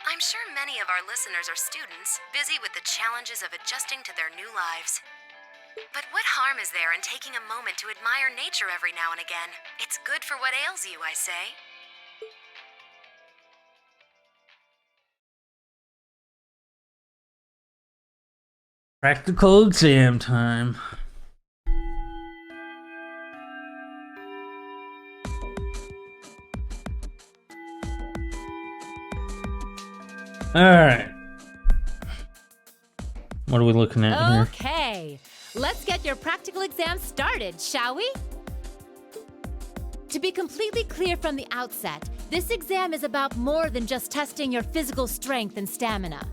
I'm sure many of our listeners are students, busy with the challenges of adjusting to their new lives. But what harm is there in taking a moment to admire nature every now and again? It's good for what ails you, I say. Practical exam time. Alright. What are we looking at here? Okay, let's get your practical exam started, shall we? To be completely clear from the outset, this exam is about more than just testing your physical strength and stamina.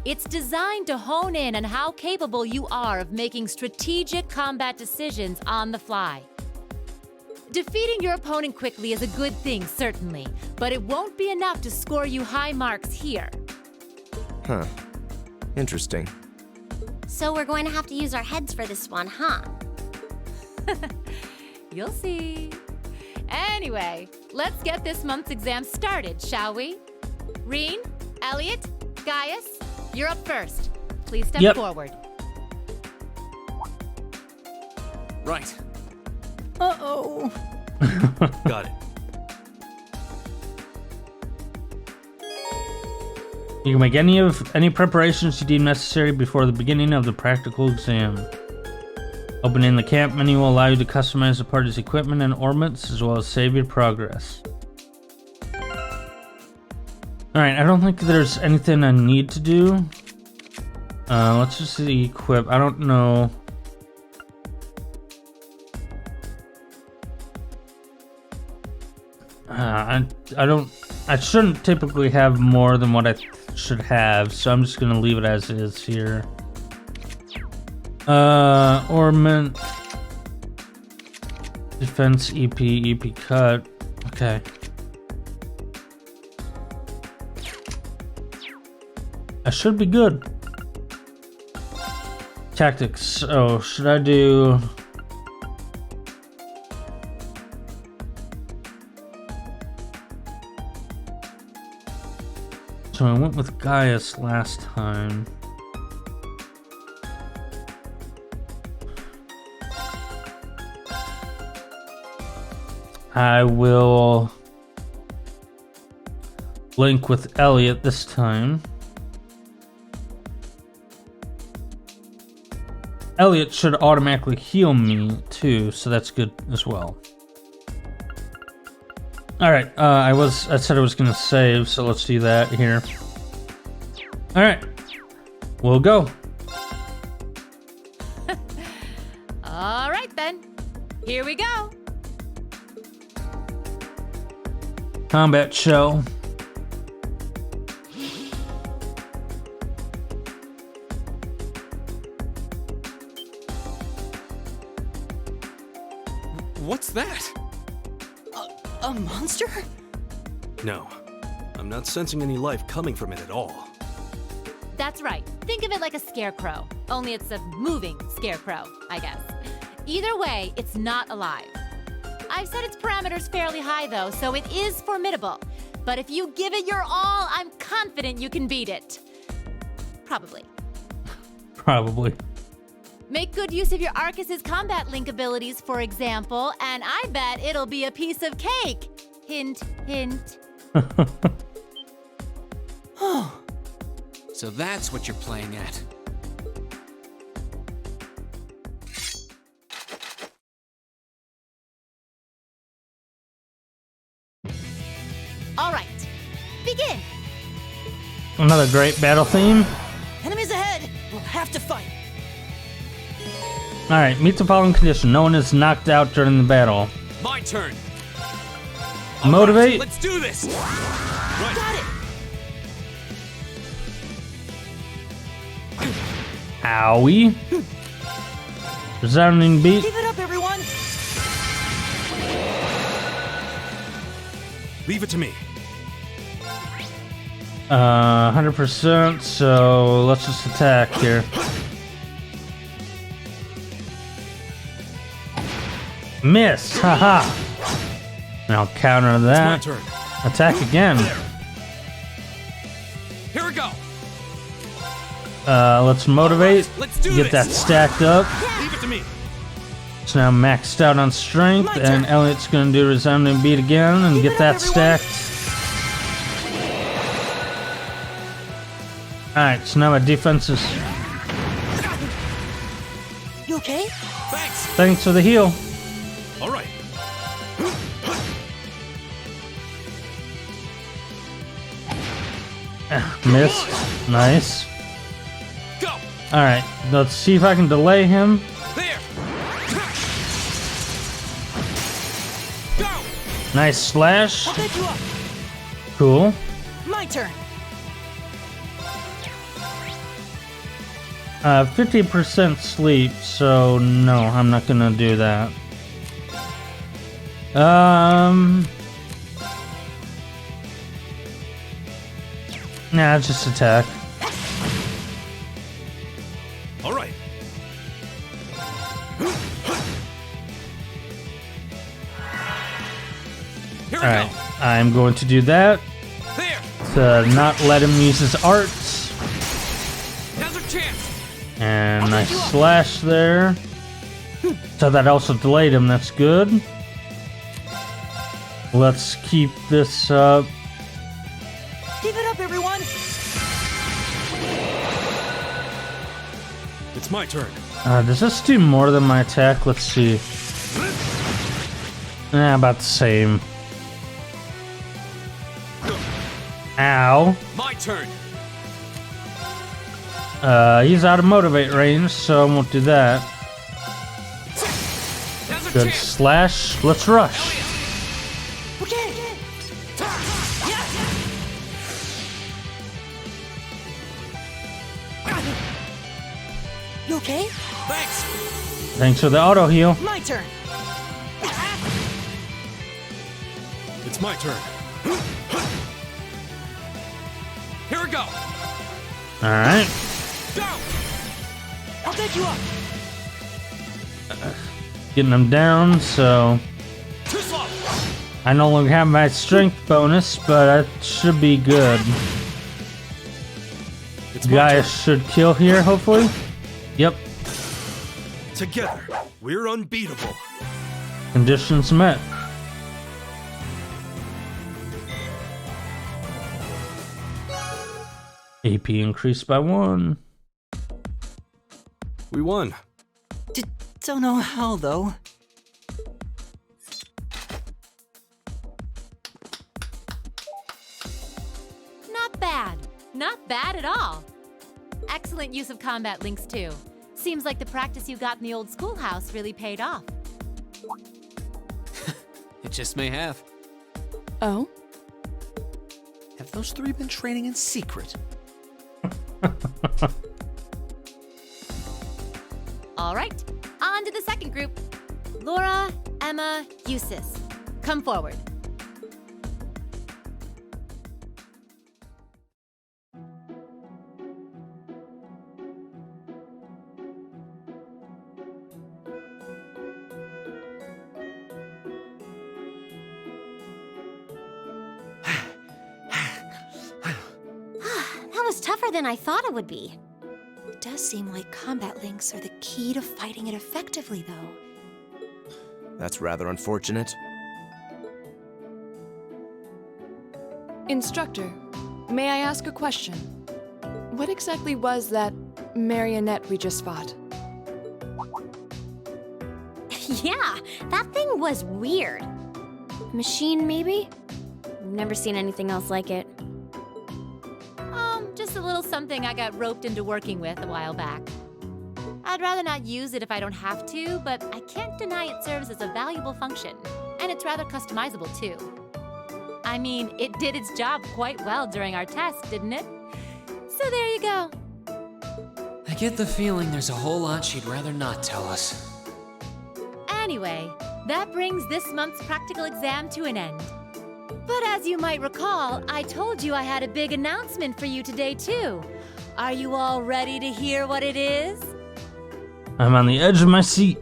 It's designed to hone in on how capable you are of making strategic combat decisions on the fly. Defeating your opponent quickly is a good thing, certainly, but it won't be enough to score you high marks here. Huh. Interesting. So we're going to have to use our heads for this one, huh? You'll see. Anyway, let's get this month's exam started, shall we? Reen, Elliot, Gaius, you're up first. Please step forward. Right. Uh-oh. Got it. You can make any preparations you deem necessary before the beginning of the practical exam. Opening the camp menu will allow you to customize the party's equipment and ornaments, as well as save your progress. Alright, I don't think there's anything I need to do. Let's just see equip. I don't know. I shouldn't typically have more than what I should have, so I'm just gonna leave it as is here. Ornament, defense, EP cut. Okay. I should be good. Tactics. Oh, should I do? So I went with Gaius last time. I will link with Elliot this time. Elliot should automatically heal me too, so that's good as well. Alright, I said I was gonna save, so let's do that here. Alright. We'll go. All right, then. Here we go. Combat show. What's that? A monster? No, I'm not sensing any life coming from it at all. That's right. Think of it like a scarecrow. Only it's a moving scarecrow, I guess. Either way, it's not alive. I've set its parameters fairly high, though, so it is formidable. But if you give it your all, I'm confident you can beat it. Probably. Probably. Make good use of your Arcus's combat link abilities, for example, and I bet it'll be a piece of cake. Hint, hint. So that's what you're playing at. All right, begin. Another great battle theme. Enemies ahead! We'll have to fight. Alright, meet the following condition. No one is knocked out during the battle. My turn. Motivate. Let's do this. Right. Got it! Owie. Resounding beat. Give it up, everyone! Leave it to me. 100%, so let's just attack here. Miss! Haha! And I'll counter that. It's my turn. Attack again. Here we go. Let's motivate. Let's do Get that this. stacked up. Leave it to me. It's now maxed out on strength, and Elliot's gonna do resounding beat again and get that stacked. Alright, so now my defense is. You okay? Thanks. Thanks for the heal. All right. Missed. Nice. Go. Alright, let's see if I can delay him. There. Go. Nice slash. I'll get you up. Cool. My turn. 50% sleep, so no, I'm not gonna do that. Nah, just attack. All right. Here we Alright, go. I'm going to do that There. to not let him use his arts. Now's our chance. And nice slash there. So that also delayed him, that's good. Let's keep this up. Give it up, everyone! It's my turn. Does this do more than my attack? Let's see. About the same. Ow. My turn. He's out of motivate range, so I won't do that. Now's our Good chance. slash. Let's rush. Okay! You okay? Thanks. Thanks for the auto heal. My turn! It's my turn. Here we go. Alright. Go. I'll get you up! Getting him down, so Too slow. I no longer have my strength bonus, but that should be good. It's my Guy turn. should kill here, hopefully. Yep. Together, we're unbeatable. Conditions met. AP increased by 1. We won. Don't know how, though. Not bad. Not bad at all. Excellent use of combat links, too. Seems like the practice you got in the old schoolhouse really paid off. It just may have. Oh? Have those three been training in secret? All right, on to the second group. Laura, Emma, Eustace. Come forward. That was tougher than I thought it would be. It does seem like combat links are the key to fighting it effectively, though. That's rather unfortunate. Instructor, may I ask a question? What exactly was that marionette we just fought? Yeah, that thing was weird. Machine, maybe? Never seen anything else like it. Just a little something I got roped into working with a while back. I'd rather not use it if I don't have to, but I can't deny it serves as a valuable function, and it's rather customizable too. I mean, it did its job quite well during our test, didn't it? So there you go. I get the feeling there's a whole lot she'd rather not tell us. Anyway, that brings this month's practical exam to an end. But as you might recall, I told you I had a big announcement for you today, too. Are you all ready to hear what it is? I'm on the edge of my seat.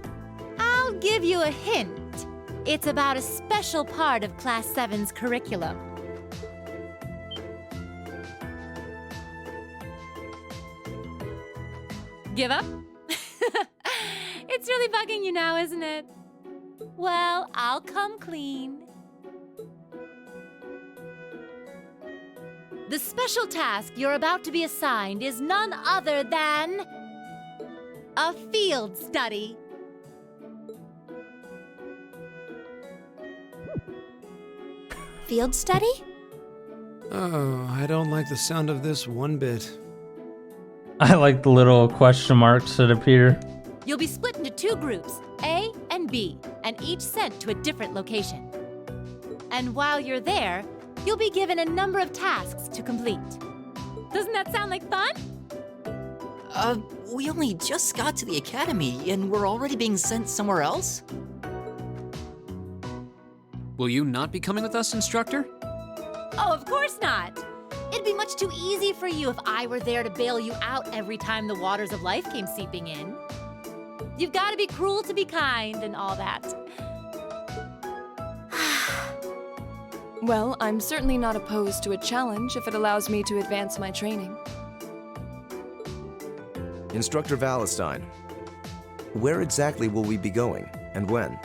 I'll give you a hint. It's about a special part of Class 7's curriculum. Give up? It's really bugging you now, isn't it? Well, I'll come clean. The special task you're about to be assigned is none other than a field study. Field study? Oh, I don't like the sound of this one bit. I like the little question marks that appear. You'll be split into two groups, A and B, and each sent to a different location. And while you're there, you'll be given a number of tasks to complete. Doesn't that sound like fun? We only just got to the academy and we're already being sent somewhere else? Will you not be coming with us, instructor? Oh, of course not. It'd be much too easy for you if I were there to bail you out every time the waters of life came seeping in. You've got to be cruel to be kind and all that. Well, I'm certainly not opposed to a challenge if it allows me to advance my training. Instructor Valentine, where exactly will we be going, and when?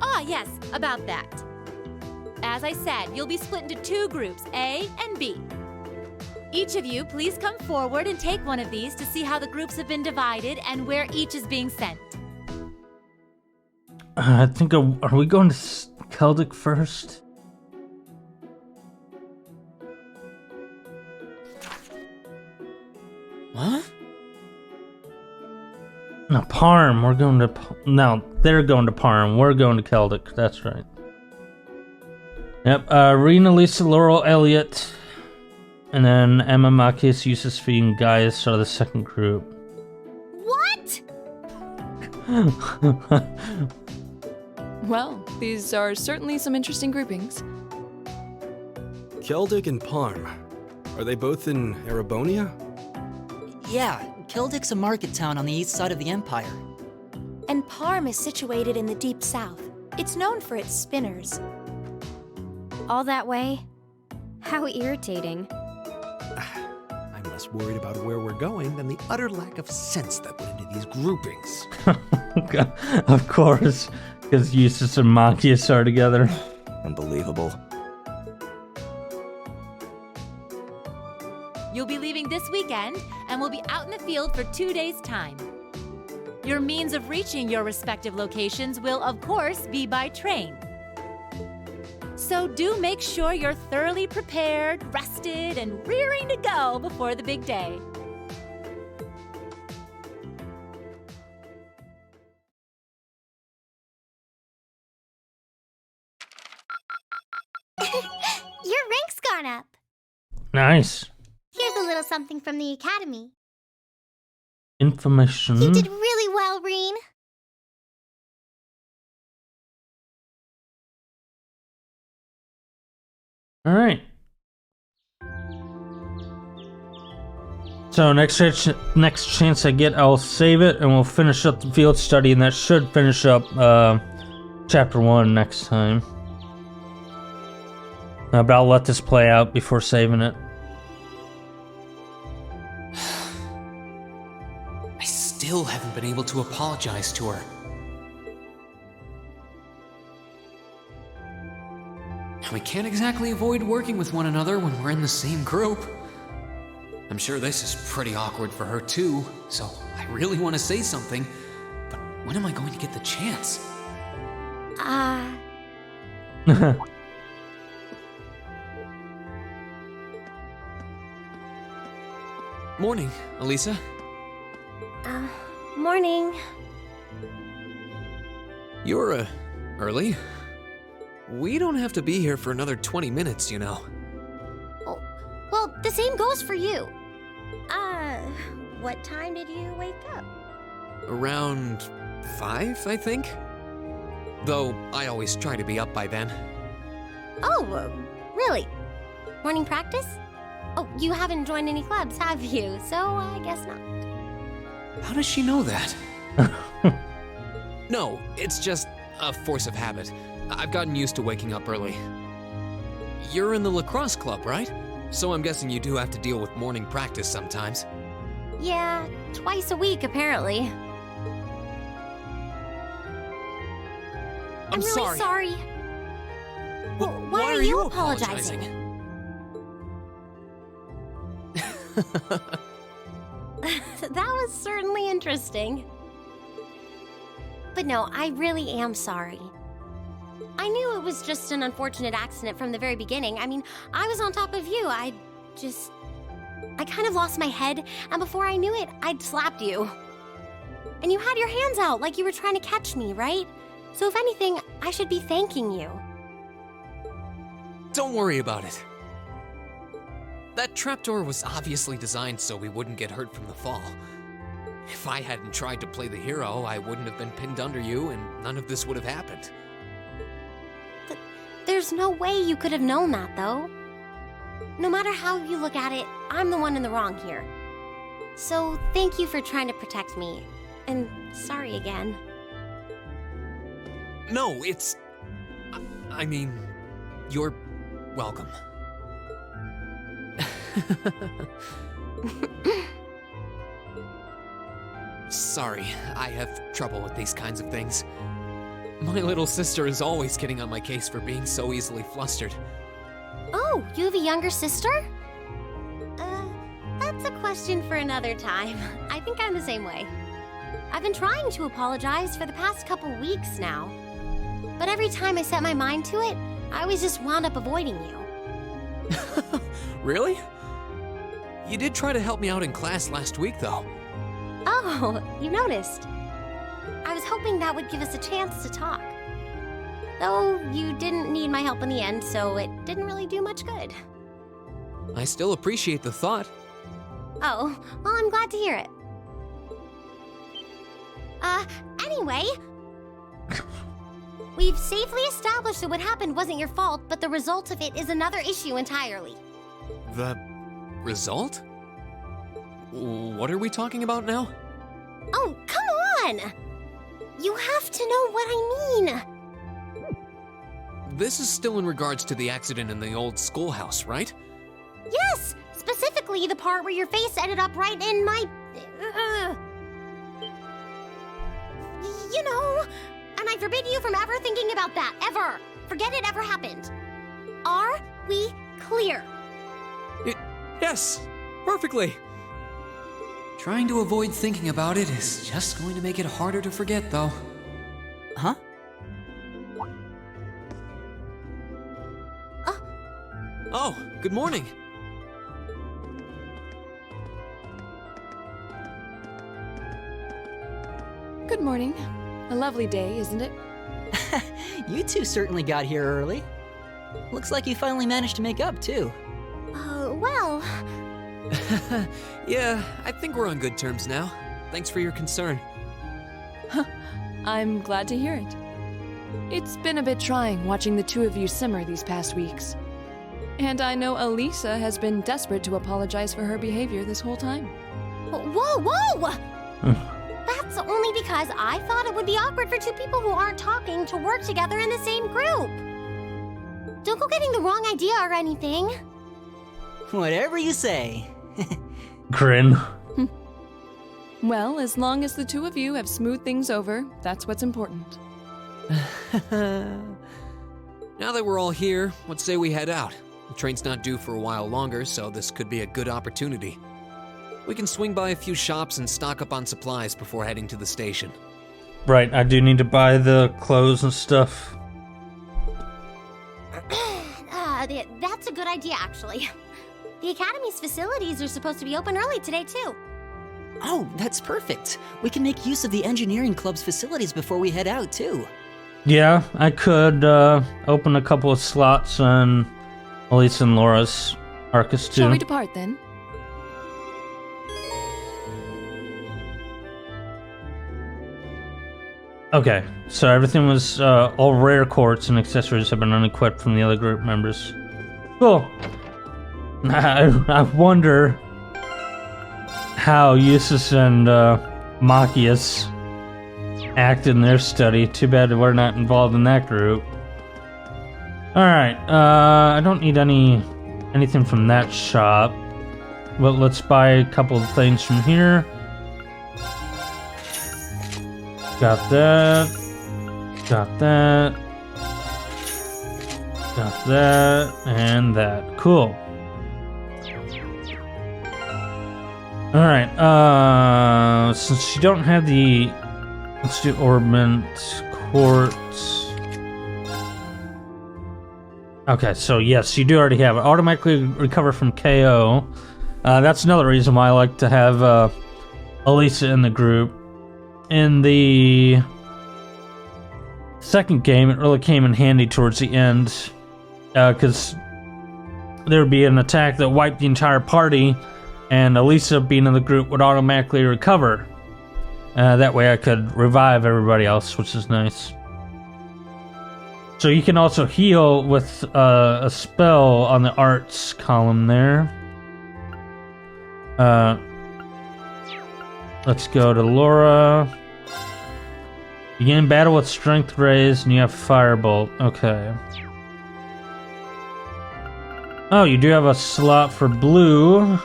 Ah, yes, about that. As I said, you'll be split into two groups, A and B. Each of you, please come forward and take one of these to see how the groups have been divided and where each is being sent. I think, are we going to Celtic first? What? No, Parm. We're going to... No, they're going to Parm. We're going to Celtic. That's right. Yep, Rena, Lisa, Laurel, Elliot, and then Emma, Marcus, Yusuf, and Gaius are the second group. What? Well, these are certainly some interesting groupings. Celtic and Parm. Are they both in Erebonia? Yeah, Keldik's a market town on the east side of the Empire. And Parm is situated in the deep south. It's known for its spinners. All that way? How irritating. I'm less worried about where we're going than the utter lack of sense that went into these groupings. Of course, because Eustace and Marcus are together. Unbelievable. You'll be leaving this weekend and will be out in the field for 2 days' time. Your means of reaching your respective locations will, of course, be by train. So do make sure you're thoroughly prepared, rested, and rearing to go before the big day. Your rank's gone up. Nice. Here's a little something from the Academy. Information. You did really well, Reen. All right. So next chance I get, I'll save it and we'll finish up the field study, and that should finish up chapter 1 next time. But I'll let this play out before saving it. I still haven't been able to apologize to her. And we can't exactly avoid working with one another when we're in the same group. I'm sure this is pretty awkward for her too, so I really want to say something, but when am I going to get the chance? Morning, Elisa. Morning. You're, early. We don't have to be here for another 20 minutes, you know. Oh, well, the same goes for you. What time did you wake up? Around 5, I think? Though I always try to be up by then. Oh, really? Morning practice? Oh, you haven't joined any clubs, have you? So I guess not. How does she know that? No, it's just a force of habit. I've gotten used to waking up early. You're in the lacrosse club, right? So I'm guessing you do have to deal with morning practice sometimes. Yeah, twice a week, apparently. I'm really sorry. Well, why are you apologizing? That was certainly interesting. But no, I really am sorry. I knew it was just an unfortunate accident from the very beginning. I mean, I was on top of you. I kind of lost my head, and before I knew it, I'd slapped you. And you had your hands out like you were trying to catch me, right? So if anything, I should be thanking you. Don't worry about it. That trapdoor was obviously designed so we wouldn't get hurt from the fall. If I hadn't tried to play the hero, I wouldn't have been pinned under you, and none of this would have happened. There's no way you could have known that, though. No matter how you look at it, I'm the one in the wrong here. So thank you for trying to protect me. And sorry again. No, it's... I mean, you're welcome. Sorry, I have trouble with these kinds of things. My little sister is always getting on my case for being so easily flustered. Oh, you have a younger sister? That's a question for another time. I think I'm the same way. I've been trying to apologize for the past couple weeks now. But every time I set my mind to it, I always just wound up avoiding you. Really? You did try to help me out in class last week, though. Oh, you noticed. I was hoping that would give us a chance to talk. Though you didn't need my help in the end, so it didn't really do much good. I still appreciate the thought. Oh, well, I'm glad to hear it. Anyway, we've safely established that what happened wasn't your fault, but the result of it is another issue entirely. The result? What are we talking about now? Oh, come on! You have to know what I mean. This is still in regards to the accident in the old schoolhouse, right? Yes, specifically the part where your face ended up right in my... You know, and I forbid you from ever thinking about that, ever. Forget it ever happened. Are we clear? Yes, perfectly. Trying to avoid thinking about it is just going to make it harder to forget, though. Huh? Oh, good morning. Good morning. A lovely day, isn't it? You two certainly got here early. Looks like you finally managed to make up, too. Well... Yeah, I think we're on good terms now. Thanks for your concern. I'm glad to hear it. It's been a bit trying watching the two of you simmer these past weeks. And I know Elisa has been desperate to apologize for her behavior this whole time. Whoa, whoa! That's only because I thought it would be awkward for two people who aren't talking to work together in the same group. Don't go getting the wrong idea or anything. Whatever you say. Grin. Well, as long as the two of you have smoothed things over, that's what's important. Now that we're all here, what say we head out? The train's not due for a while longer, so this could be a good opportunity. We can swing by a few shops and stock up on supplies before heading to the station. Right, I do need to buy the clothes and stuff. That's a good idea, actually. The Academy's facilities are supposed to be open early today, too. Oh, that's perfect. We can make use of the engineering club's facilities before we head out, too. Yeah, I could open a couple of slots on Elise and Laura's Arcus, too. Shall we depart, then? Okay, so everything was, all rare quartz and accessories have been unequipped from the other group members. Cool. I wonder how Eustace and Machias act in their study. Too bad we're not involved in that group. Alright, I don't need anything from that shop. Well, let's buy a couple of things from here. Got that. Got that. Got that. And that. Cool. Alright, since you don't have the... Let's do Orbment, Quartz. Okay, so yes, you do already have it. Automatically recover from KO. That's another reason why I like to have Elisa in the group. In the second game, it really came in handy towards the end, because there would be an attack that wiped the entire party, and Elisa being in the group would automatically recover. That way I could revive everybody else, which is nice. So you can also heal with a spell on the arts column there. Let's go to Laura. Begin battle with strength raised and you have firebolt. Okay. Oh, you do have a slot for blue.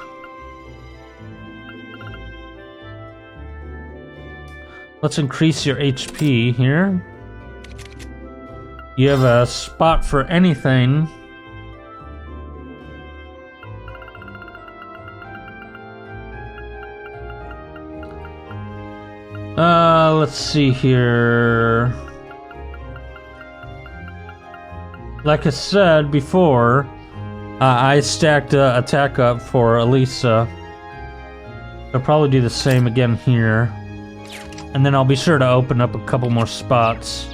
Let's increase your HP here. You have a spot for anything. Let's see here. Like I said before, I stacked attack up for Elisa. I'll probably do the same again here. And then I'll be sure to open up a couple more spots.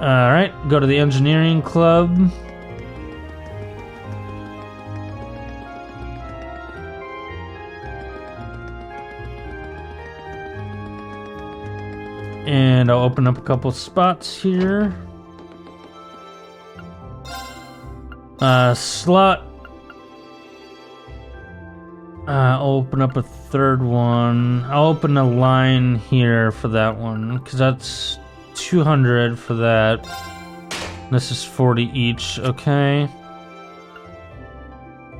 Alright, go to the engineering club. And I'll open up a couple spots here. Slot. I'll open up a third one. I'll open a line here for that one, because that's 200 for that. This is 40 each, okay.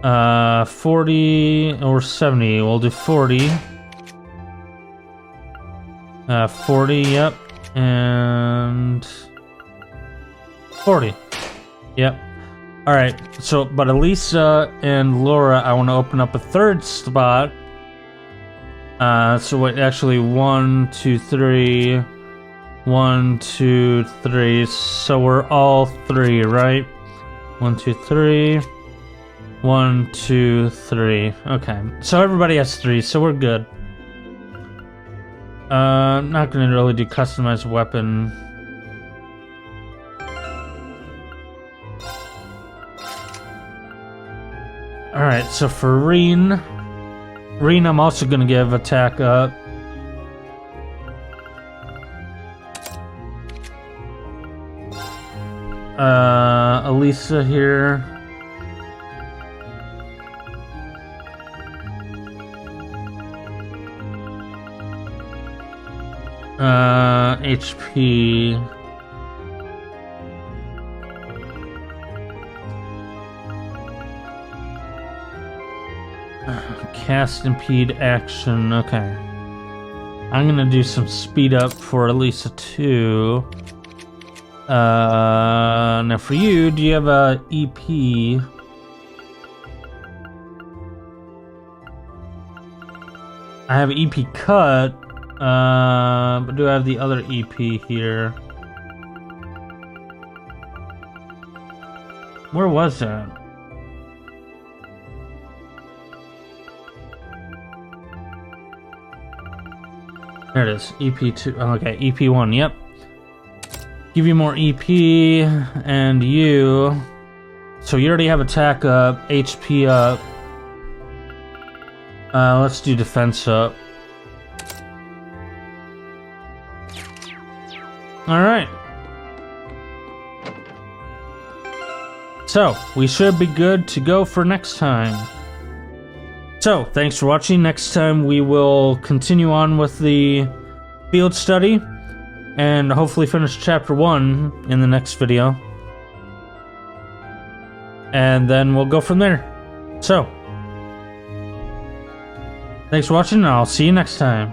40 or 70, we'll do 40. 40, yep, and 40, yep. Alright, so, but Elisa and Laura, I want to open up a third spot. So wait, actually 1, 2, 3, 1, 2, 3, so we're all 3, right? 1, 2, 3. 1, 2, 3. Okay, so everybody has 3, so we're good. I'm not gonna really do customized weapon. Alright, so for Reen, I'm also gonna give attack up. Elisa here. HP. Cast impede action. Okay. I'm gonna do some speed up for Elisa too. Now for you, do you have a EP? I have EP cut. But do I have the other EP here? Where was that? There it is. EP2. Okay, EP1. Yep. Give you more EP and you. So you already have attack up, HP up. Let's do defense up. Alright. So, we should be good to go for next time. So, thanks for watching. Next time we will continue on with the field study and hopefully finish chapter 1 in the next video. And then we'll go from there. So, thanks for watching and I'll see you next time.